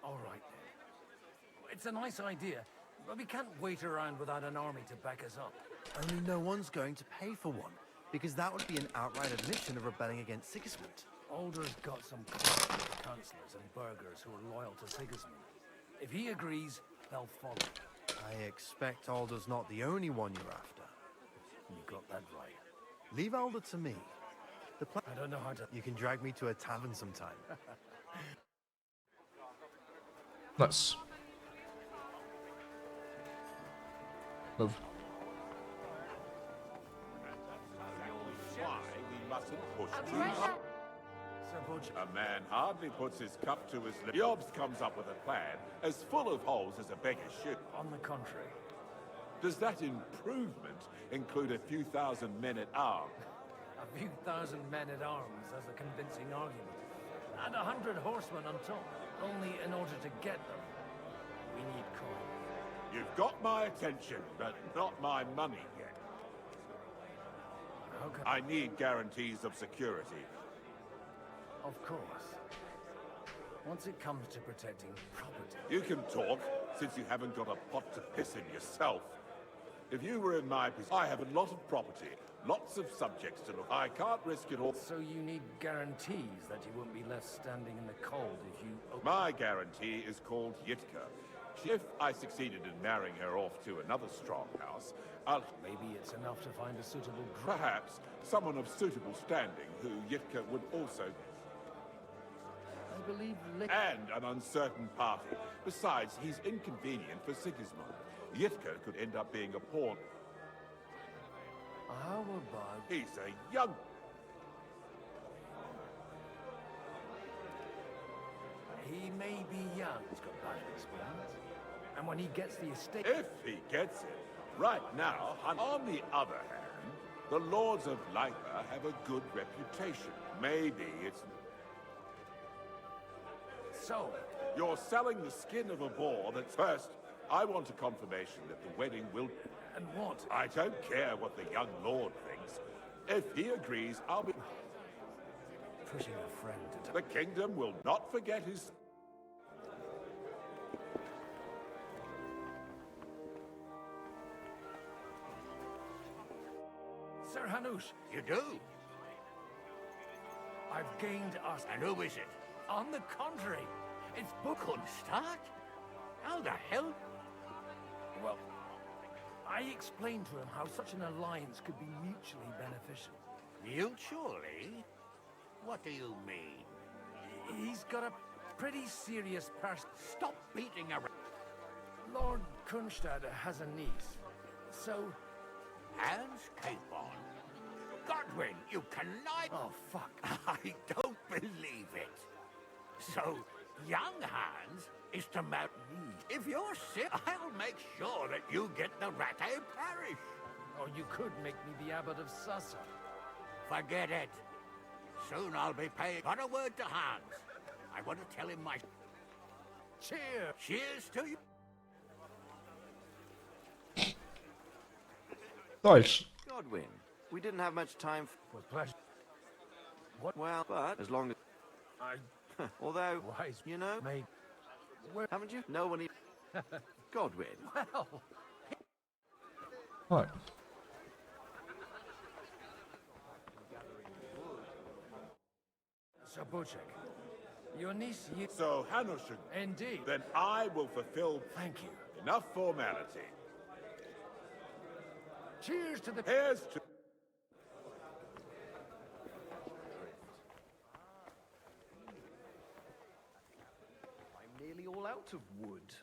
All right, then. It's a nice idea, but we can't wait around without an army to back us up. Only no one's going to pay for one, because that would be an outright admission of rebelling against Sigismund. Alder's got some councillors and burghers who are loyal to Sigismund. If he agrees, they'll follow. I expect Alder's not the only one you're after. You got that right. Leave Alder to me. I don't know how to... You can drag me to a tavern sometime. Nice. Move. Why we mustn't push too hard. A man hardly puts his cup to his lips. Yobs comes up with a plan as full of holes as a beggar's shoe. On the contrary. Does that improvement include a few thousand men-at-arms? A few thousand men-at-arms as a convincing argument. And 100 horsemen on top. Only in order to get them, we need coin. You've got my attention, but not my money yet. How can... I need guarantees of security. Of course. Once it comes to protecting property... You can talk, since you haven't got a pot to piss in yourself. If you were in my position, I have a lot of property, lots of subjects to look. I can't risk it all. So you need guarantees that you won't be left standing in the cold if you... My guarantee is called Yitka. If I succeeded in marrying her off to another strong house, I'll... Maybe it's enough to find a suitable... Perhaps someone of suitable standing who Yitka would also... I believe... And an uncertain party. Besides, he's inconvenient for Sigismund. Yitka could end up being a pawn. How about... He's a young... He may be young. He's got bad experience. And when he gets the estate... If he gets it. Right now, on the other hand, the Lords of Lipa have a good reputation. Maybe it's... So? You're selling the skin of a boar that's... First, I want a confirmation that the wedding will... And what? I don't care what the young lord thinks. If he agrees, I'll be... Pushing a friend to... The kingdom will not forget his... Sir Hanush. You do? I've gained us... And who is it? On the contrary, it's Bukunstad? How the hell? Well, I explained to him how such an alliance could be mutually beneficial. Mutually? What do you mean? He's got a pretty serious person. Stop beating around. Lord Kunstad has a niece, so... Hans Capon? Godwin, you cannot... Oh, fuck. I don't believe it. So, young Hans is to marry me. If you're sick, I'll make sure that you get the Rattay parish. Or you could make me the abbot of Sussa. Forget it. Soon I'll be paying. Got a word to Hans. I want to tell him my... Cheers! Cheers to you. Nice. Godwin, we didn't have much time With pleasure. What? Well, but as long as... I... Although, Wise, you know... mate. Where... Haven't you? No one... Godwin. Well... Right. So, Bocek, your niece... So, Hanush... Indeed. Then I will fulfill... Thank you. Enough formality. Cheers to the... Here's to... I'm nearly all out of wood.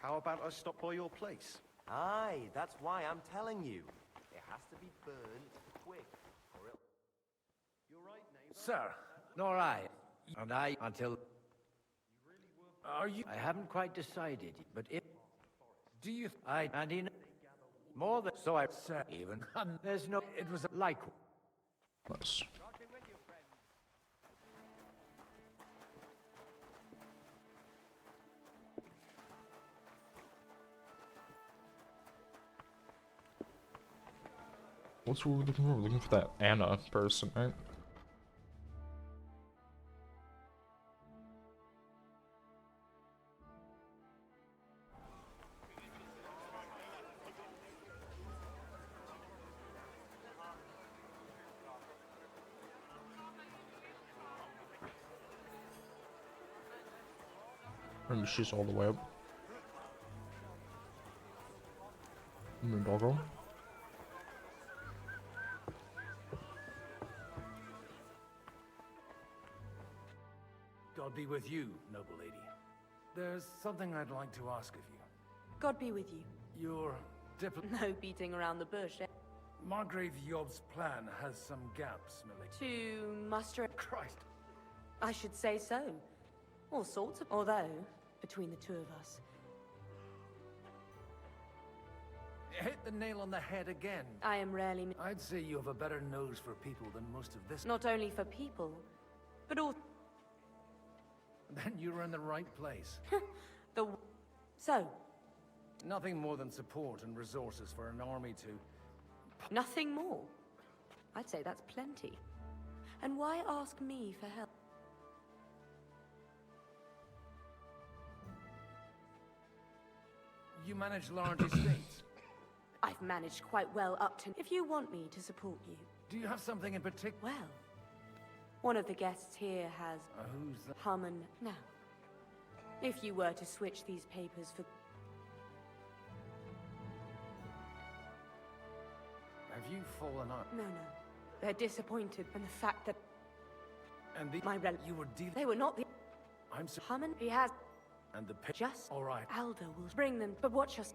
How about I stop by your place? Aye, that's why I'm telling you. It has to be burned quick, or it... You're right, neighbor. Sir, nor I. And I until... Are you... I haven't quite decided, but if... Do you... I... And in... More than... So I... Sir, Even... There's no... It was like... Nice. What's what we're looking for? We're looking for that Anna person, right? Maybe she's all the way up. Doggo. God be with you, noble lady. There's something I'd like to ask of you. God be with you. Your No beating around the bush, eh? Margrave Yob's plan has some gaps, milady. To muster... Christ. I should say so. All sorts of... Although, between the two of us... Hit the nail on the head again. I am rarely... I'd say you have a better nose for people than most of this... Not only for people, but also... Then you're in the right place. So? Nothing more than support and resources for an army to... Nothing more? I'd say that's plenty. And why ask me for help? You manage large estates. I've managed quite well up to... If you want me to support you... Do you have something in particular? Well... One of the guests here has... who's that? Harmon. Now, if you were to switch these papers for... Have you fallen out? No. They're disappointed in the fact that... And the... My You were dealing... They were not the... I'm so... Harmon, he has... And the... Just... All right. Alder will bring them, but watch us...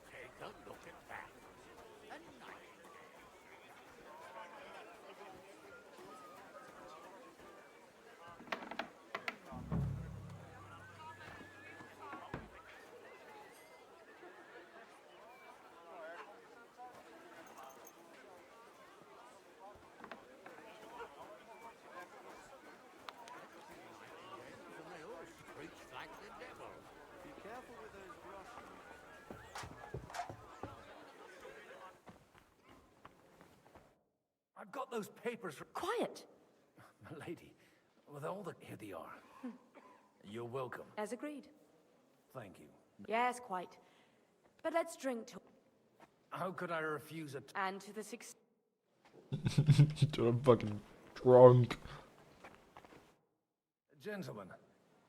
Take a look at that. A I've got those papers from... Quiet! My lady, with all the... Here they are. You're welcome. As agreed. Thank you. Yes, quite. But let's drink to... How could I refuse it? And to the success... Dude, I'm fucking drunk. Gentlemen,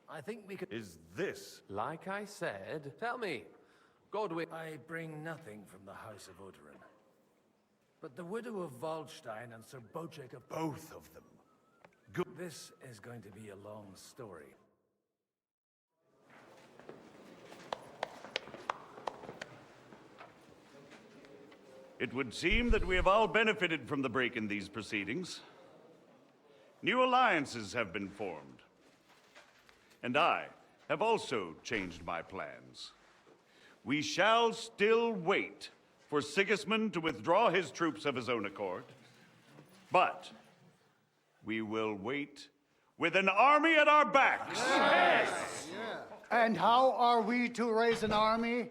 I think we could... Is this, like I said? Tell me, Godwin... I bring nothing from the House of Odoran. But the widow of Waldstein and Sir Bojack of... Both of them. Good. This is going to be a long story. It would seem that we have all benefited from the break in these proceedings. New alliances have been formed. And I have also changed my plans. We shall still wait for Sigismund to withdraw his troops of his own accord, but we will wait with an army at our backs. Yes. And how are we to raise an army?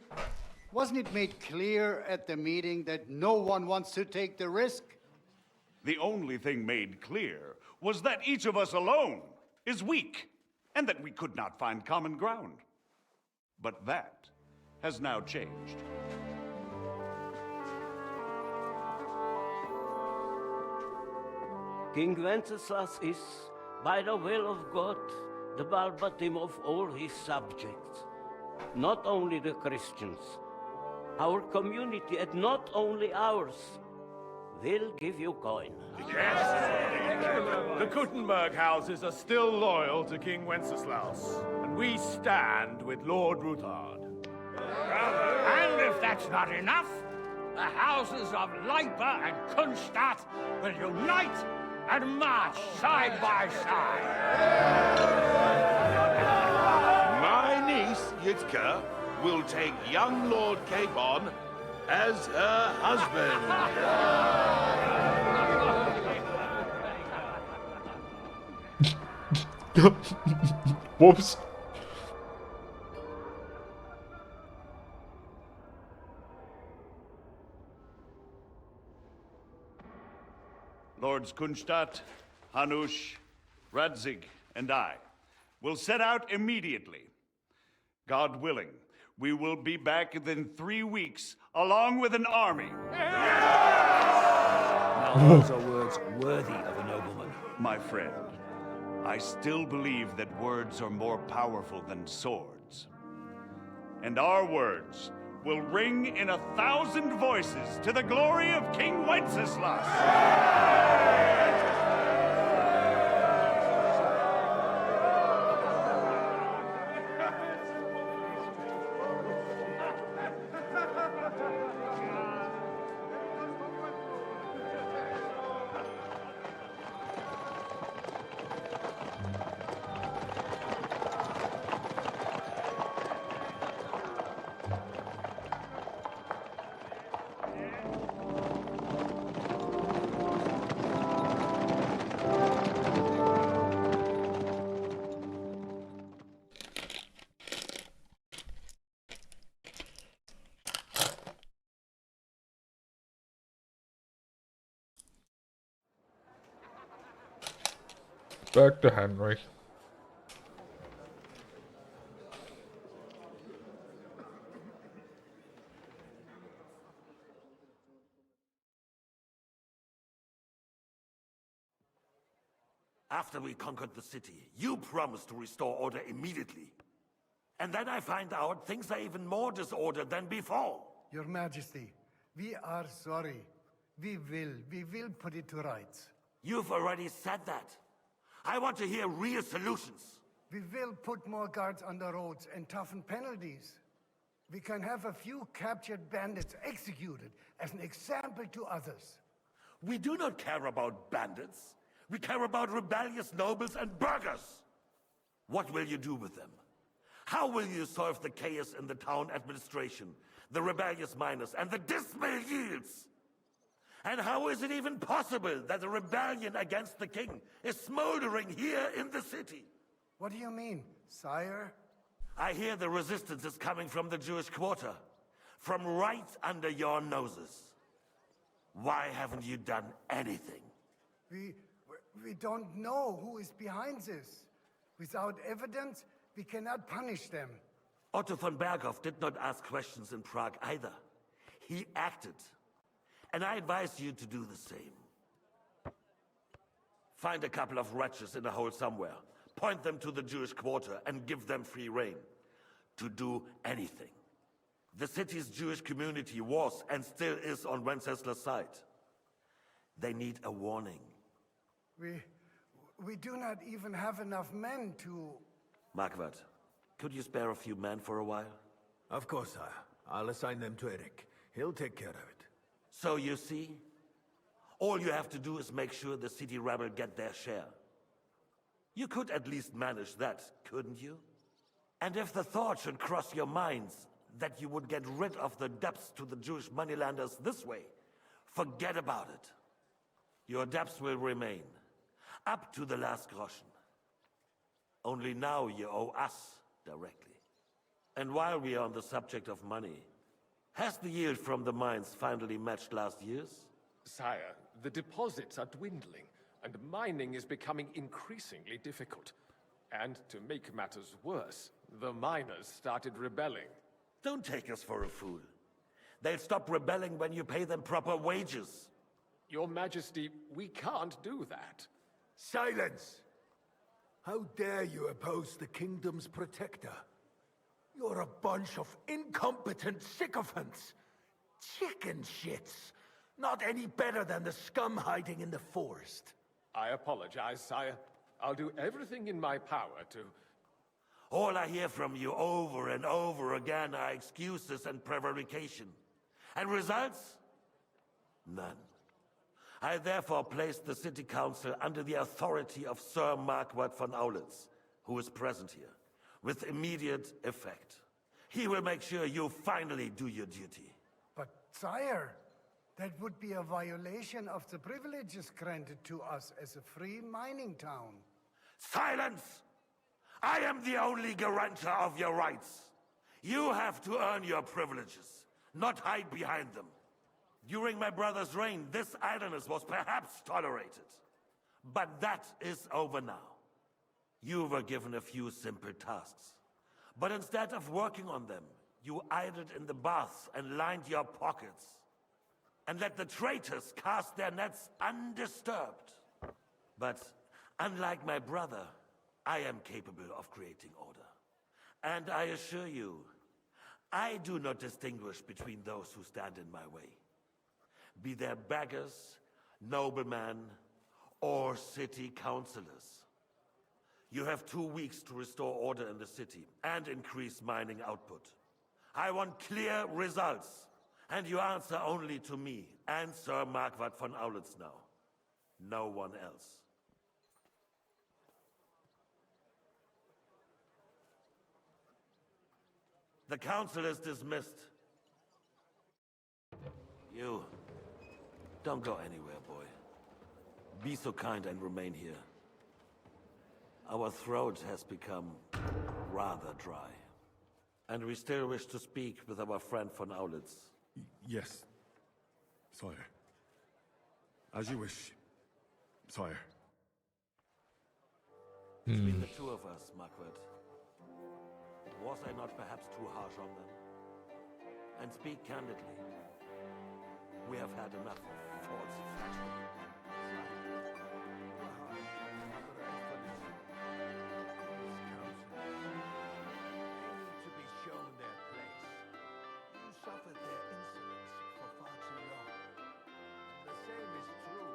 Wasn't it made clear at the meeting that no one wants to take the risk? The only thing made clear was that each of us alone is weak, and that we could not find common ground. But that has now changed. King Wenceslas is, by the will of God, the Balbatim of all his subjects. Not only the Christians, our community, and not only ours, will give you coin. Yes! The Kuttenberg houses are still loyal to King Wenceslaus, and we stand with Lord Ruthard. And if that's not enough, the houses of Leipa and Kunstadt will unite and march side by side. My niece, Yitzka, will take young Lord Capon as her husband. Whoops. Lords Kunstadt, Hanush, Radzig, and I will set out immediately. God willing, we will be back within 3 weeks, along with an army. Now those are words worthy of a nobleman. My friend, I still believe that words are more powerful than swords. And our words will ring in 1,000 voices to the glory of King Wenceslas. Back to Henry. After we conquered the city, you promised to restore order immediately. And then I find out things are even more disordered than before. Your Majesty, we are sorry. We will put it to rights. You've already said that. I want to hear real solutions. We will put more guards on the roads and toughen penalties. We can have a few captured bandits executed as an example to others. We do not care about bandits. We care about rebellious nobles and burghers. What will you do with them? How will you solve the chaos in the town administration, the rebellious miners, and the dismal yields? And how is it even possible that a rebellion against the king is smoldering here in the city? What do you mean, sire? I hear the resistance is coming from the Jewish quarter, from right under your noses. Why haven't you done anything? We don't know who is behind this. Without evidence, we cannot punish them. Otto von Berghoff did not ask questions in Prague either. He acted. And I advise you to do the same. Find a couple of wretches in a hole somewhere, point them to the Jewish quarter, and give them free rein to do anything. The city's Jewish community was and still is on Wenceslas' side. They need a warning. We do not even have enough men to... Marquardt, could you spare a few men for a while? Of course, sire. I'll assign them to Eric. He'll take care of it. So you see, all you have to do is make sure the city rabble get their share. You could at least manage that, couldn't you? And if the thought should cross your minds that you would get rid of the debts to the Jewish moneylanders this way, forget about it. Your debts will remain, up to the last groschen. Only now you owe us directly. And while we are on the subject of money, has the yield from the mines finally matched last year's? Sire, the deposits are dwindling, and mining is becoming increasingly difficult. And to make matters worse, the miners started rebelling. Don't take us for a fool. They'll stop rebelling when you pay them proper wages. Your Majesty, we can't do that. Silence! How dare you oppose the kingdom's protector? You're a bunch of incompetent sycophants. Chicken shits. Not any better than the scum hiding in the forest. I apologize, sire. I'll do everything in my power to... All I hear from you over and over again are excuses and prevarication. And results? None. I therefore placed the city council under the authority of Sir Marquardt von Aulitz, who is present here, with immediate effect. He will make sure you finally do your duty. But, sire, that would be a violation of the privileges granted to us as a free mining town. Silence! I am the only guarantor of your rights. You have to earn your privileges, not hide behind them. During my brother's reign, this idleness was perhaps tolerated. But that is over now. You were given a few simple tasks. But instead of working on them, you idled in the baths and lined your pockets. And let the traitors cast their nets undisturbed. But unlike my brother, I am capable of creating order. And I assure you, I do not distinguish between those who stand in my way. Be they beggars, noblemen, or city councillors. You have 2 weeks to restore order in the city and increase mining output. I want clear results, and you answer only to me and Sir Marquardt von Aulitz now. No one else. The council is dismissed. You, don't go anywhere, boy. Be so kind and remain here. Our throat has become rather dry. And we still wish to speak with our friend von Aulitz. Yes, sire. As you wish, sire. Between the two of us, Marquardt, was I not perhaps too harsh on them? And speak candidly. We have had enough of false flattery. To be shown their place. You suffered their insolence for far too long. And the same is true.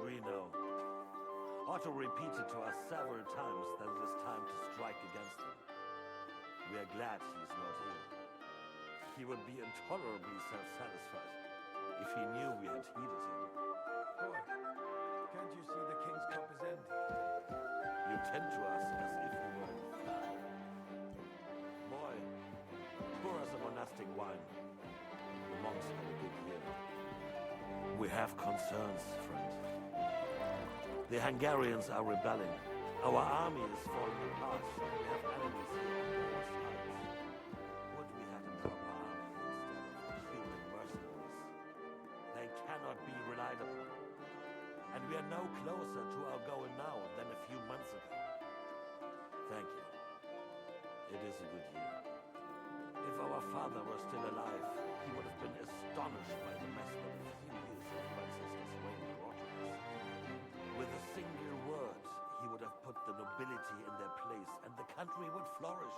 We know. Otto repeated to us several times that it is time to strike against them. We are glad he's not here. He would be intolerably self-satisfied if he knew we had heeded him. Boy, can't you see the king's cup is empty? You tend to us as if we were in fly. Boy, pour us a monastic wine. The monks had a good year. We have concerns, friend. The Hungarians are rebelling. Our army is falling apart. We have enemies here on both sides. Would we had a proper army instead of human mercenaries? They cannot be relied upon. We are no closer to our goal now than a few months ago. Thank you. It is a good year. If our father were still alive, he would have been astonished by the mess that a few years of Wenceslas Wayne brought to us. With a single word, he would have put the nobility in their place, and the country would flourish.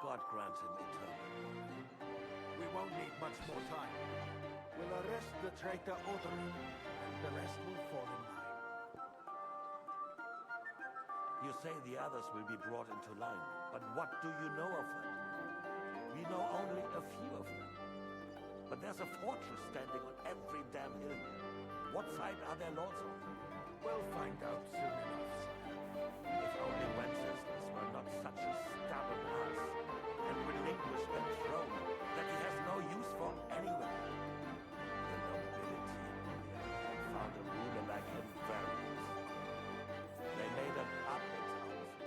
God grant him eternal glory. We won't need much more time. We'll arrest the traitor Odorin, and the rest will fall in line. You say the others will be brought into line, but what do you know of them? We know only a few of them. But there's a fortress standing on every damn hill here. What side are their lords on? We'll find out soon enough. If only Wenceslas were not such a stubborn ass, and relinquished the throne that he has no use for anywhere. The nobility found a ruler like him very useful. They made a puppet out of him.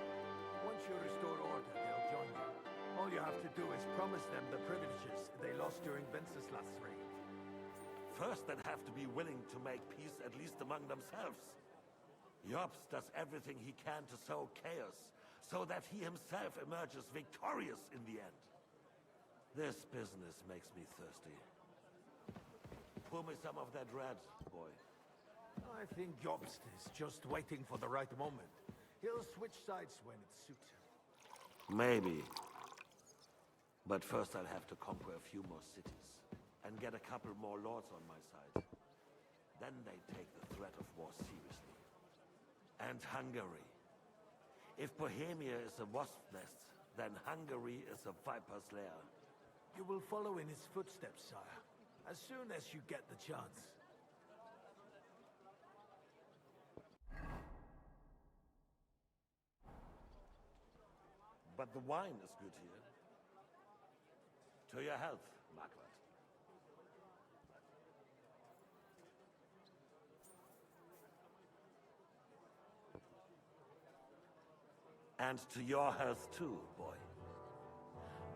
Once you restore order, they'll join you. All you have to do is promise them the privileges they lost during Wenceslas' reign. First, they'd have to be willing to make peace at least among themselves. Jobst does everything he can to sow chaos, so that he himself emerges victorious in the end. This business makes me thirsty. Pour me some of that red, boy. I think Jobst is just waiting for the right moment. He'll switch sides when it suits him. Maybe. But first I'll have to conquer a few more cities, and get a couple more lords on my side. Then they take the threat of war seriously. And Hungary. If Bohemia is a wasp's nest, then Hungary is a viper's lair. You will follow in his footsteps, sire, as soon as you get the chance. But the wine is good here. To your health, Margaret. And to your health too, boy.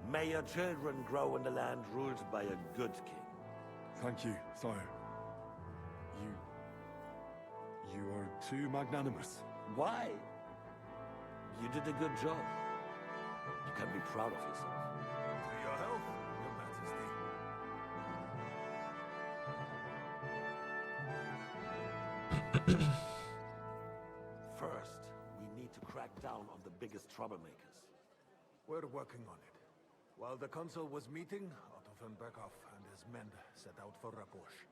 May your children grow in the land ruled by a good king. Thank you, sire. You are too magnanimous. Why? You did a good job. You can be proud of yourself. To your health, Your Majesty. First, we need to crack down on the biggest troublemakers. We're working on it. While the consul was meeting, Otto von Berghoff and his men set out for Rabosch.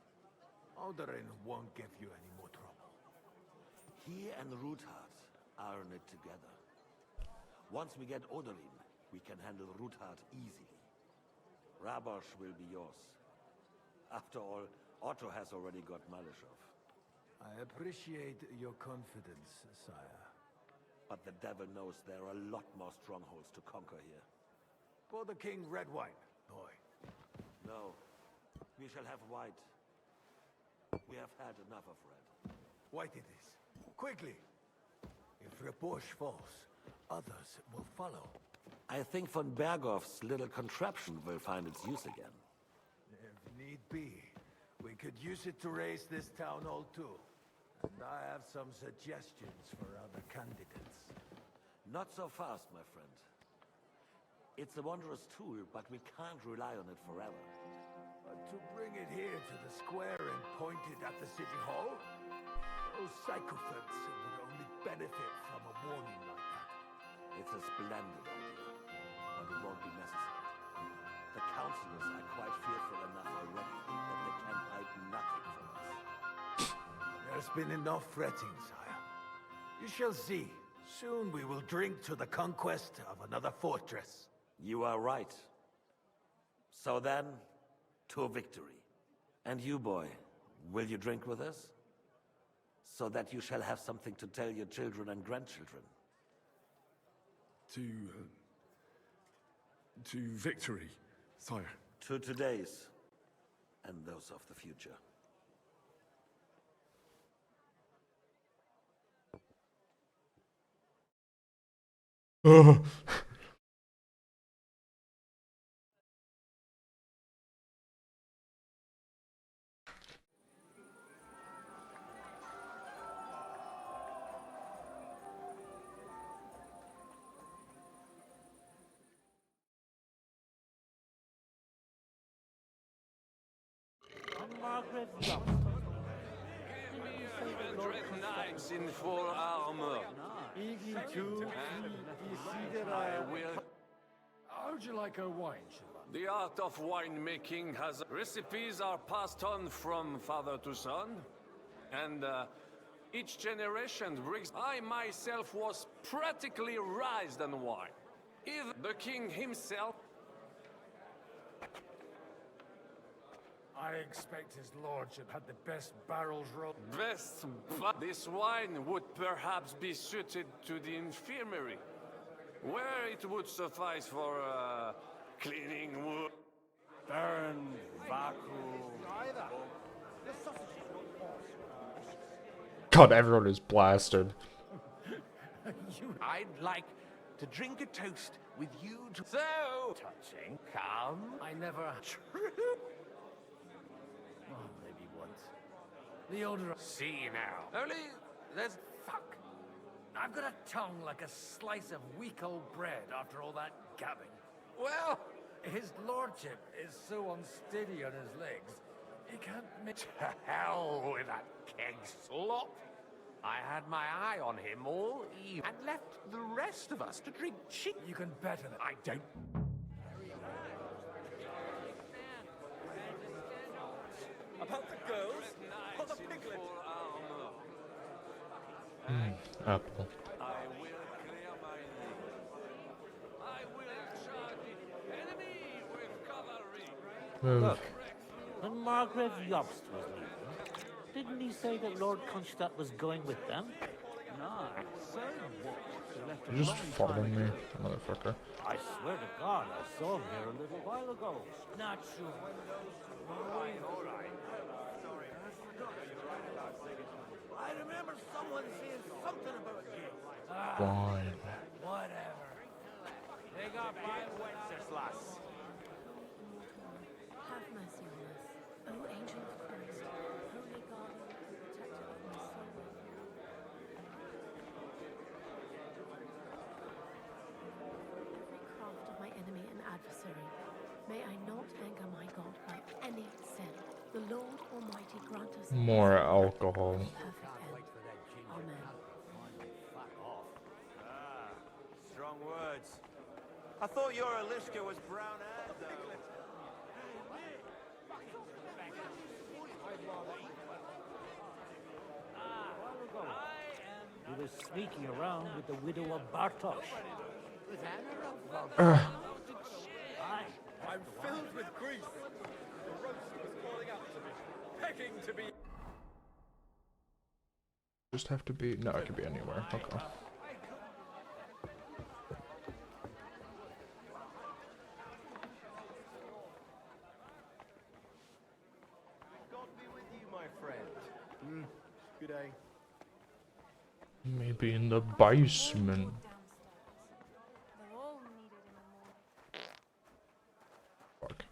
Odorin won't give you any more trouble. He and Ruthard are in it together. Once we get Odorin, we can handle Ruthard easily. Rabosch will be yours. After all, Otto has already got Malishov. I appreciate your confidence, sire. But the devil knows there are a lot more strongholds to conquer here. For the king, red wine, boy. No, we shall have white. We have had enough of red. White it is. Quickly! If Rabosch falls, others will follow. I think von Berghoff's little contraption will find its use again. If need be, we could use it to raise this town hall too. And I have some suggestions for other candidates. Not so fast, my friend. It's a wondrous tool, but we can't rely on it forever. But to bring it here to the square and point it at the city hall? Those sycophants would only benefit from a warning like that. It's a splendid idea, but it won't be necessary. The councillors are quite fearful enough already that they can hide nothing from us. There's been enough fretting, sire. You shall see. Soon we will drink to the conquest of another fortress. You are right. So then, to victory. And you, boy, will you drink with us? So that you shall have something to tell your children and grandchildren. To victory, sire. To today's, and those of the future. Margaret Knights in full armor. How'd you like our wine, Siobhan? The art of winemaking has recipes are passed on from father to son, and each generation brings. I myself was practically raised on wine. Even the king himself. I expect his lordship had the best barrels rolled. Best, but this wine would perhaps be suited to the infirmary, where it would suffice for cleaning wood. Baron Vaku. God, everyone is blasted. I'd like to drink a toast with you. So touching. Come. I never. Oh, maybe once. The older. See now. Only there's fuck. I've got a tongue like a slice of weak old bread after all that gabbing. Well, his lordship is so unsteady on his legs, he can't make. To hell with that keg slop. I had my eye on him all evening and left the rest of us to drink cheap. You can bet on it. I don't. About the girls? Or the piglet? Apple. I will clear my name. I will charge the enemy with cavalry. Move. Look, when Margaret Jobst was leaving, didn't he say that Lord Kronstadt was going with them? No. So what? You just following me, motherfucker. I swear to God, I saw him here a little while ago. Not sure. All right. I remember someone saying something about you. Why? Whatever. They got by Wenceslas. Have mercy on us, O angel of Christ, holy guardian and protector of my soul. Every craft of my enemy and adversary, may I not anger my God by any sin. The Lord Almighty grant us More alcohol. perfect end. Amen. Strong words. I thought your Alishka was brown-haired, though. He was sneaking around with the widow of Bartosz. I'm filled with grief. The roast was calling out to me, begging to be. Just have to be. No, it could be anywhere. Okay. God be with you, my friend. Good day. Maybe in the basement. Fuck.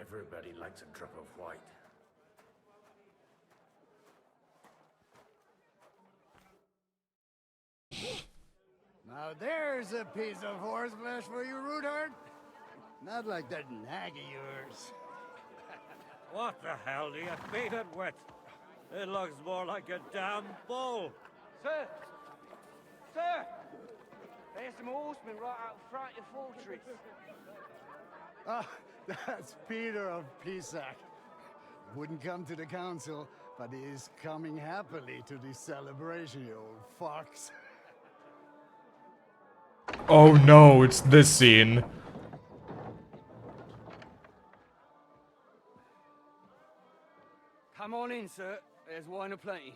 Everybody likes a drop of white. Now there's a piece of horseflesh for you, Rudhart. Not like that nag of yours. What the hell do you feed it with? It looks more like a damn bull. Sir! Sir! There's some horsemen right out front of the fortress. Ah, that's Peter of Pisac. Wouldn't come to the council, but he is coming happily to the celebration, you old fox. Oh no, it's this scene. Come on in, sir. There's wine aplenty.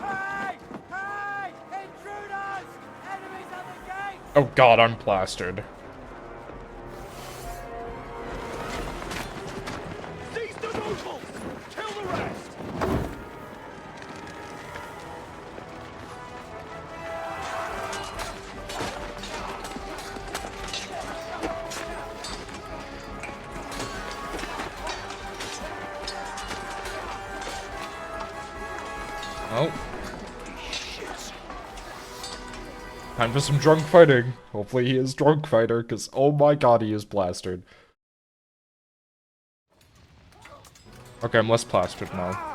Hey! Hey! Intruders! Enemies at the gate! Oh god, I'm plastered. Seize the nobles! Kill the rest! Time for some drunk fighting. Hopefully he is drunk fighter, because oh my god, he is plastered. Okay, I'm less plastered now.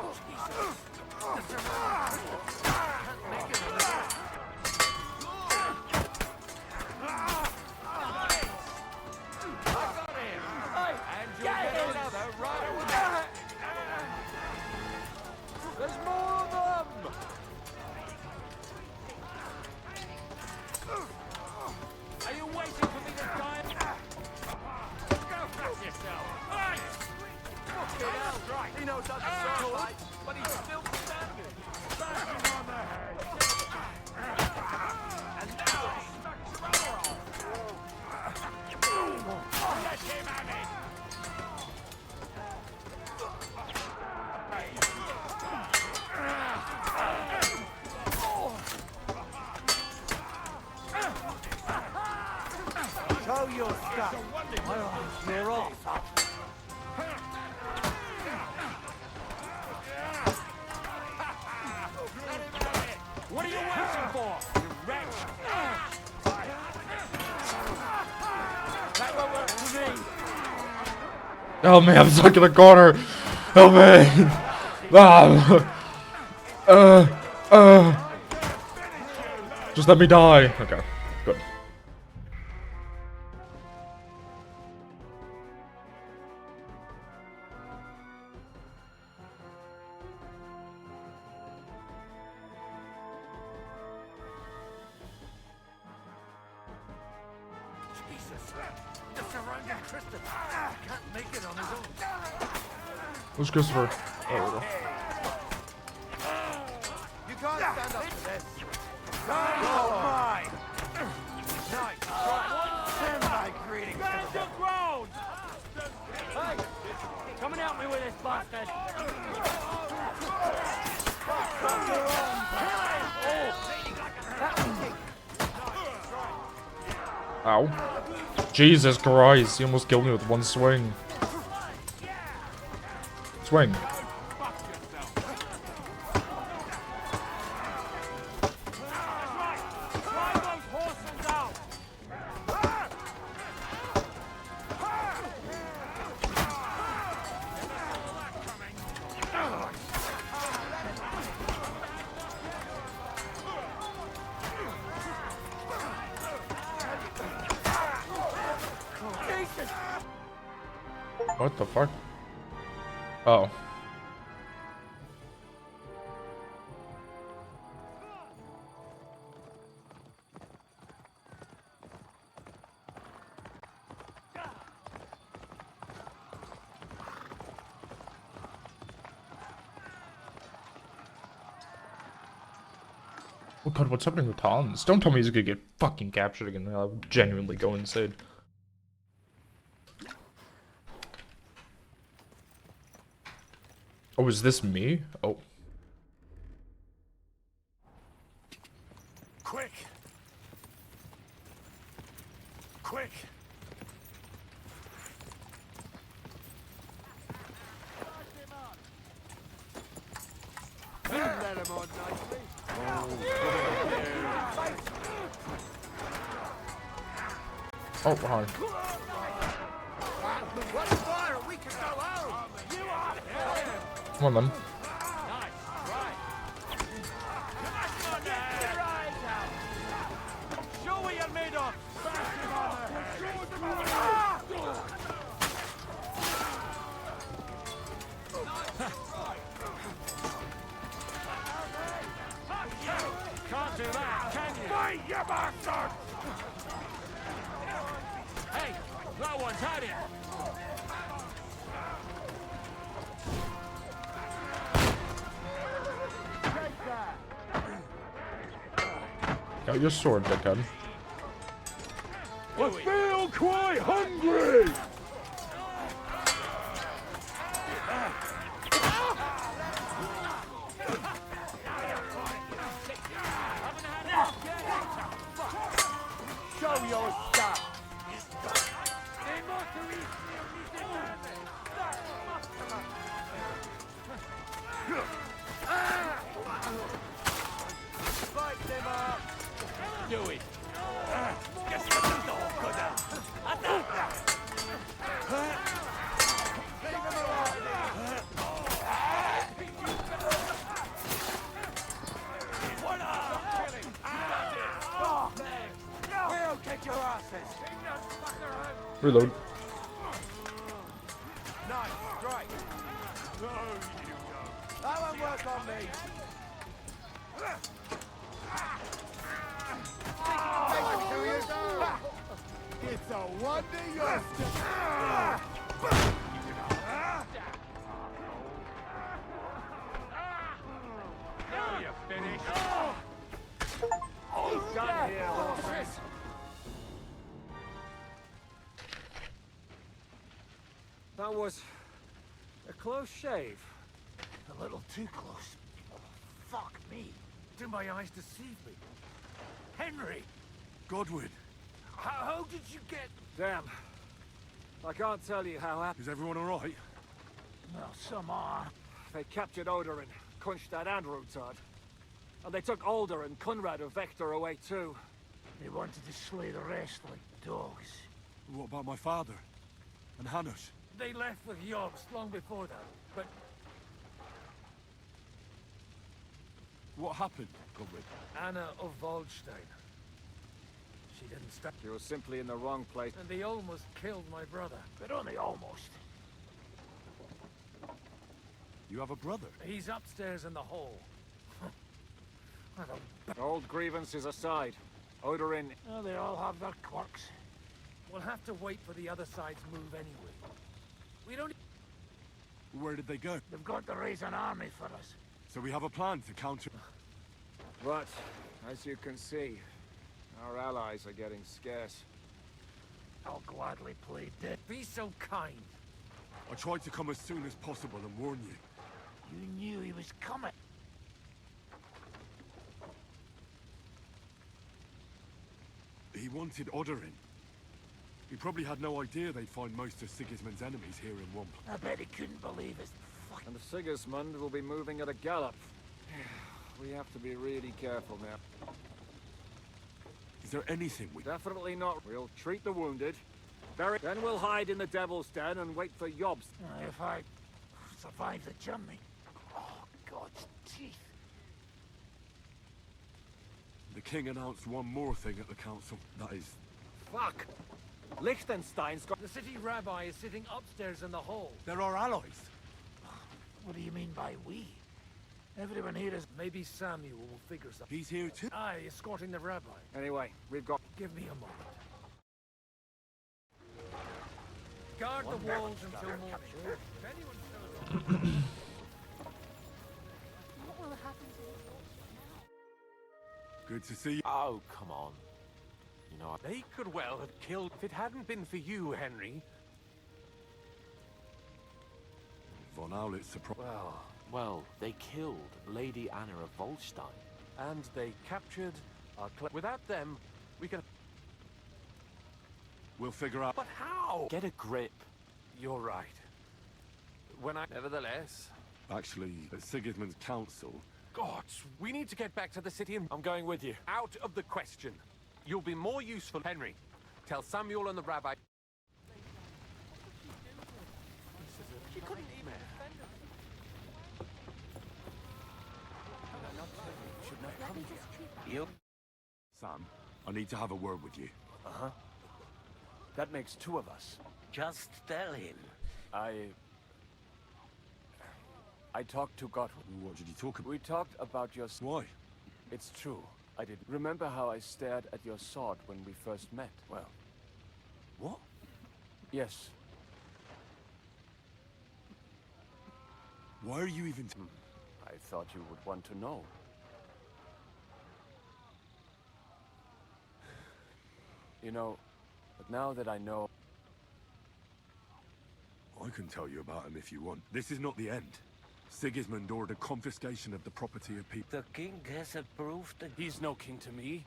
There's more of them! Are you waiting for me to die? Go fuck yourself! Hey! Fucking hell! Right. He knows how to sword fight, but he's still standing. Bash him on the head! And now he smacks your other arm! Let him have it! Show your stuff. Clear off. What are you waiting for, you wretch? That won't work for me. Help me, I'm stuck in the corner! Help me! Just let me die. Okay, good. Where's Christopher? Oh, there we go. You can't stand up to this. Oh, mine! Nice try. Send my greetings to the ground! Hey! Come and help me with this bastard! Ow. Jesus Christ, he almost killed me with one swing. Swing. What the fuck? Oh. Oh god, what's happening with Hans? Don't tell me he's gonna get fucking captured again. I'll genuinely go insane. Oh, is this me? Oh. Quick! Quick! You let him on nicely. Oh, hi. What fire? We can go home. You are him. Come on then. Show what you're made of! Can't do that, can you? Fight, you bastard! Hey, that one's had it! Got your sword, dickhead. I feel quite hungry! Show your stuff. Fight them up. doing? We'll kick your asses. Reload. Nice, strike. No, you don't. That won't work on me. It's a wonder you're Now you finished. He's done here, horses. That was a close shave. A little too close. Fuck me. Do my eyes deceive me? Henry! Godwin, How did you get... Damn. I can't tell you how happened. is everyone all right? Well, some are. They captured Odorin, Kunstad and Rutard. And they took Alder and Conrad of Vector away too. They wanted to slay the rest like dogs. What about my father? And Hanush? They left with Jobst long before that, but What happened, Godwin? Anna of Waldstein. She didn't stop. She was simply in the wrong place. And they almost killed my brother. But only almost. You have a brother? He's upstairs in the hall. Old grievances aside, Odorin... Oh, they all have their quirks. We'll have to wait for the other side's move anyway. We don't... Where did they go? They've got to raise an army for us. So we have a plan to counter... But, as you can see, our allies are getting scarce. I'll gladly play dead. Be so kind. I tried to come as soon as possible and warn you. You knew he was coming. He wanted Odorin. He probably had no idea they'd find most of Sigismund's enemies here in one place. I bet he couldn't believe it. And Sigismund will be moving at a gallop. We have to be really careful now. Is there anything we... Definitely not. We'll treat the wounded. Then we'll hide in the Devil's Den and wait for Jobst. If I survive the journey. Oh, God's teeth. The king announced one more thing at the council. That is... Fuck! Liechtenstein's got... The city rabbi is sitting upstairs in the hall. They're our allies. What do you mean by we? Everyone here is... Maybe Samuel will figure something. He's here too? Aye, escorting the rabbi. Anyway, we've got... Give me a moment. Guard the walls until morning. If anyone shows up... What will happen to us all now? Good to see you. Oh, come on. You know, they could well have killed... If it hadn't been for you, Henry... Von Aulitz surprised. Well, they killed Lady Anna of Waldstein. And they captured our... Without them, we could... We'll figure out... But how? Get a grip. You're right. Nevertheless... Actually, at Sigismund's council... Gods, we need to get back to the city and... I'm going with you. Out of the question. You'll be more useful, Henry. Tell Samuel and the rabbi... She couldn't even... You? Sam, I need to have a word with you. Uh-huh. That makes two of us. Just tell him. I talked to Godwin. What did you talk about? We talked about your... Why? It's true. I did. Remember how I stared at your sword when we first met? Well... What? Yes. Why are you even... I thought you would want to know. You know, but now that I know... I can tell you about him if you want. This is not the end. Sigismund ordered confiscation of the property of people. The king has approved the... He's no king to me.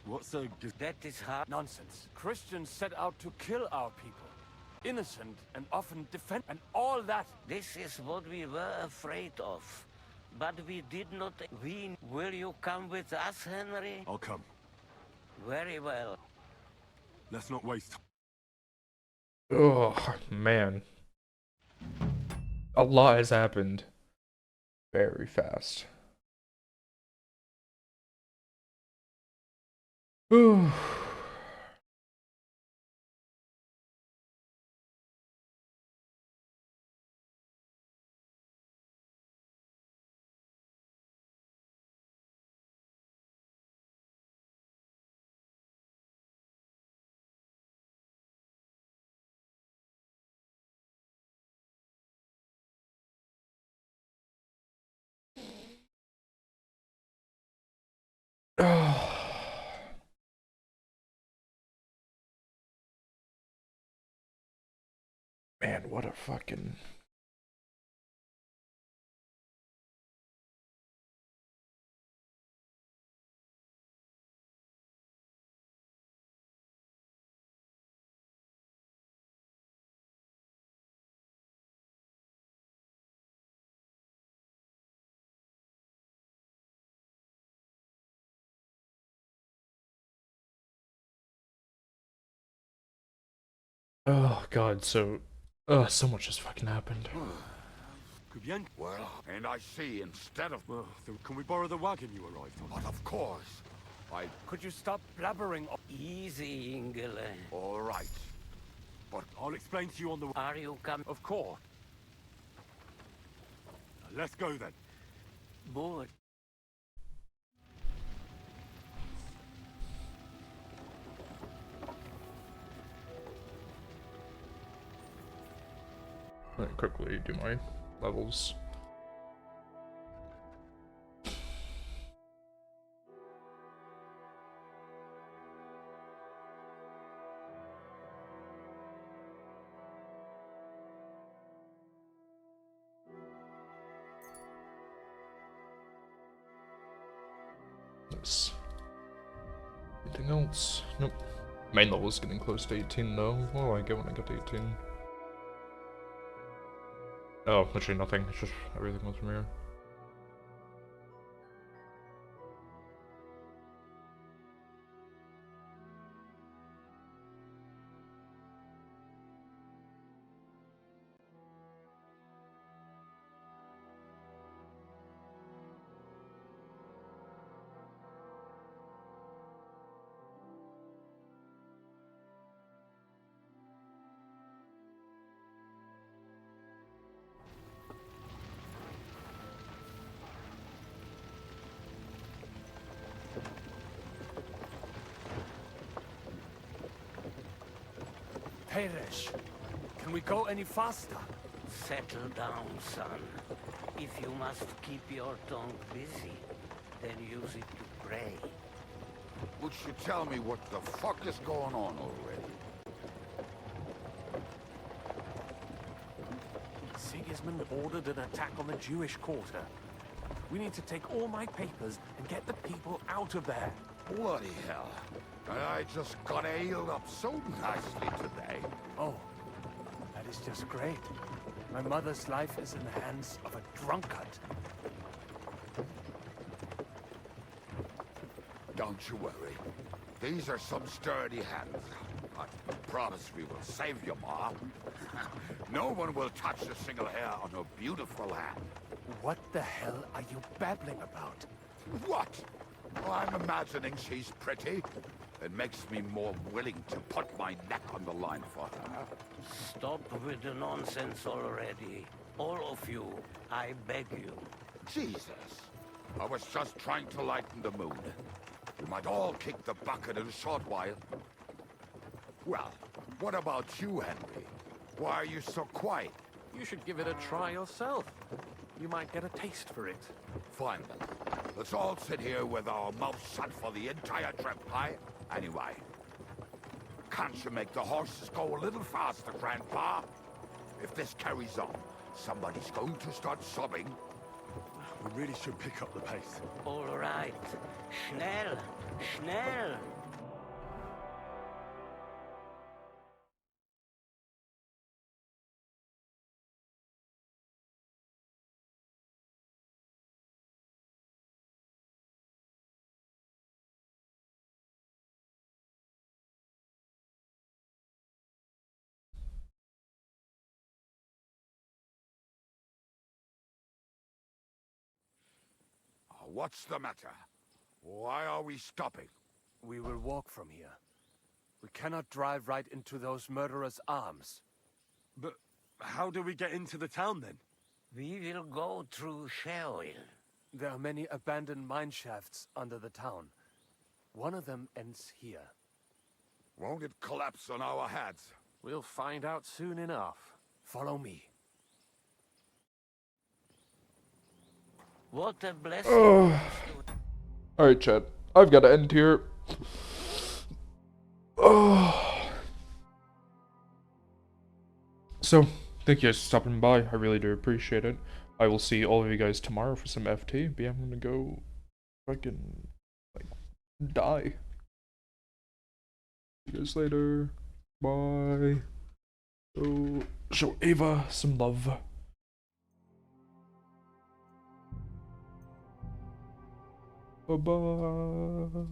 What's a... That is hard. Nonsense. Christians set out to kill our people. Innocent and often defend... And all that... This is what we were afraid of. But we did not win. Will you come with us, Henry? I'll come. Very well. Let's not waste time. Oh, man. A lot has happened very fast. Ooh. Man, what a fucking... Oh god, so so much has fucking happened. Well, and I see instead of... Well, then can we borrow the wagon you arrived on? But of course. Could you stop blabbering? Easy, Ingle. All right. But I'll explain to you on the... Are you coming? Of course. Let's go then. Board. Let me quickly do my levels. Nice. Anything else? Nope. Main level's getting close to 18 though. What do I get when I get to 18? Oh, literally nothing. It's just everything goes from here. Peresh, can we go any faster? Settle down, son. If you must keep your tongue busy, then use it to pray. Would you tell me what the fuck is going on already? Sigismund ordered an attack on the Jewish quarter. We need to take all my papers and get the people out of there. Bloody hell. I just got ailed up so nicely today. Oh, that is just great. My mother's life is in the hands of a drunkard. Don't you worry. These are some sturdy hands. I promise we will save you, Ma. No one will touch a single hair on her beautiful hand. What the hell are you babbling about? What? Oh, I'm imagining she's pretty. It makes me more willing to put my neck on the line for her. Stop with the nonsense already. All of you, I beg you. Jesus. I was just trying to lighten the mood. We might all kick the bucket in a short while. Well, what about you, Henry? Why are you so quiet? You should give it a try yourself. You might get a taste for it. Fine then. Let's all sit here with our mouths shut for the entire trip, aye? Anyway. Can't you make the horses go a little faster, Grandpa? If this carries on, somebody's going to start sobbing. We really should pick up the pace. All right. Schnell! Schnell! what's the matter? Why are we stopping? We will walk from here. We cannot drive right into those murderers' arms. But how do we get into the town then? We will go through Sherwill. There are many abandoned mine shafts under the town. One of them ends here. Won't it collapse on our heads? We'll find out soon enough. Follow me. What a blessing. Alright, chat. I've got to end here. So, thank you guys for stopping by. I really do appreciate it. I will see all of you guys tomorrow for some FT. But yeah, I'm gonna go fucking, like, die. See you guys later. Bye. Go show Ava some love. Bye-bye.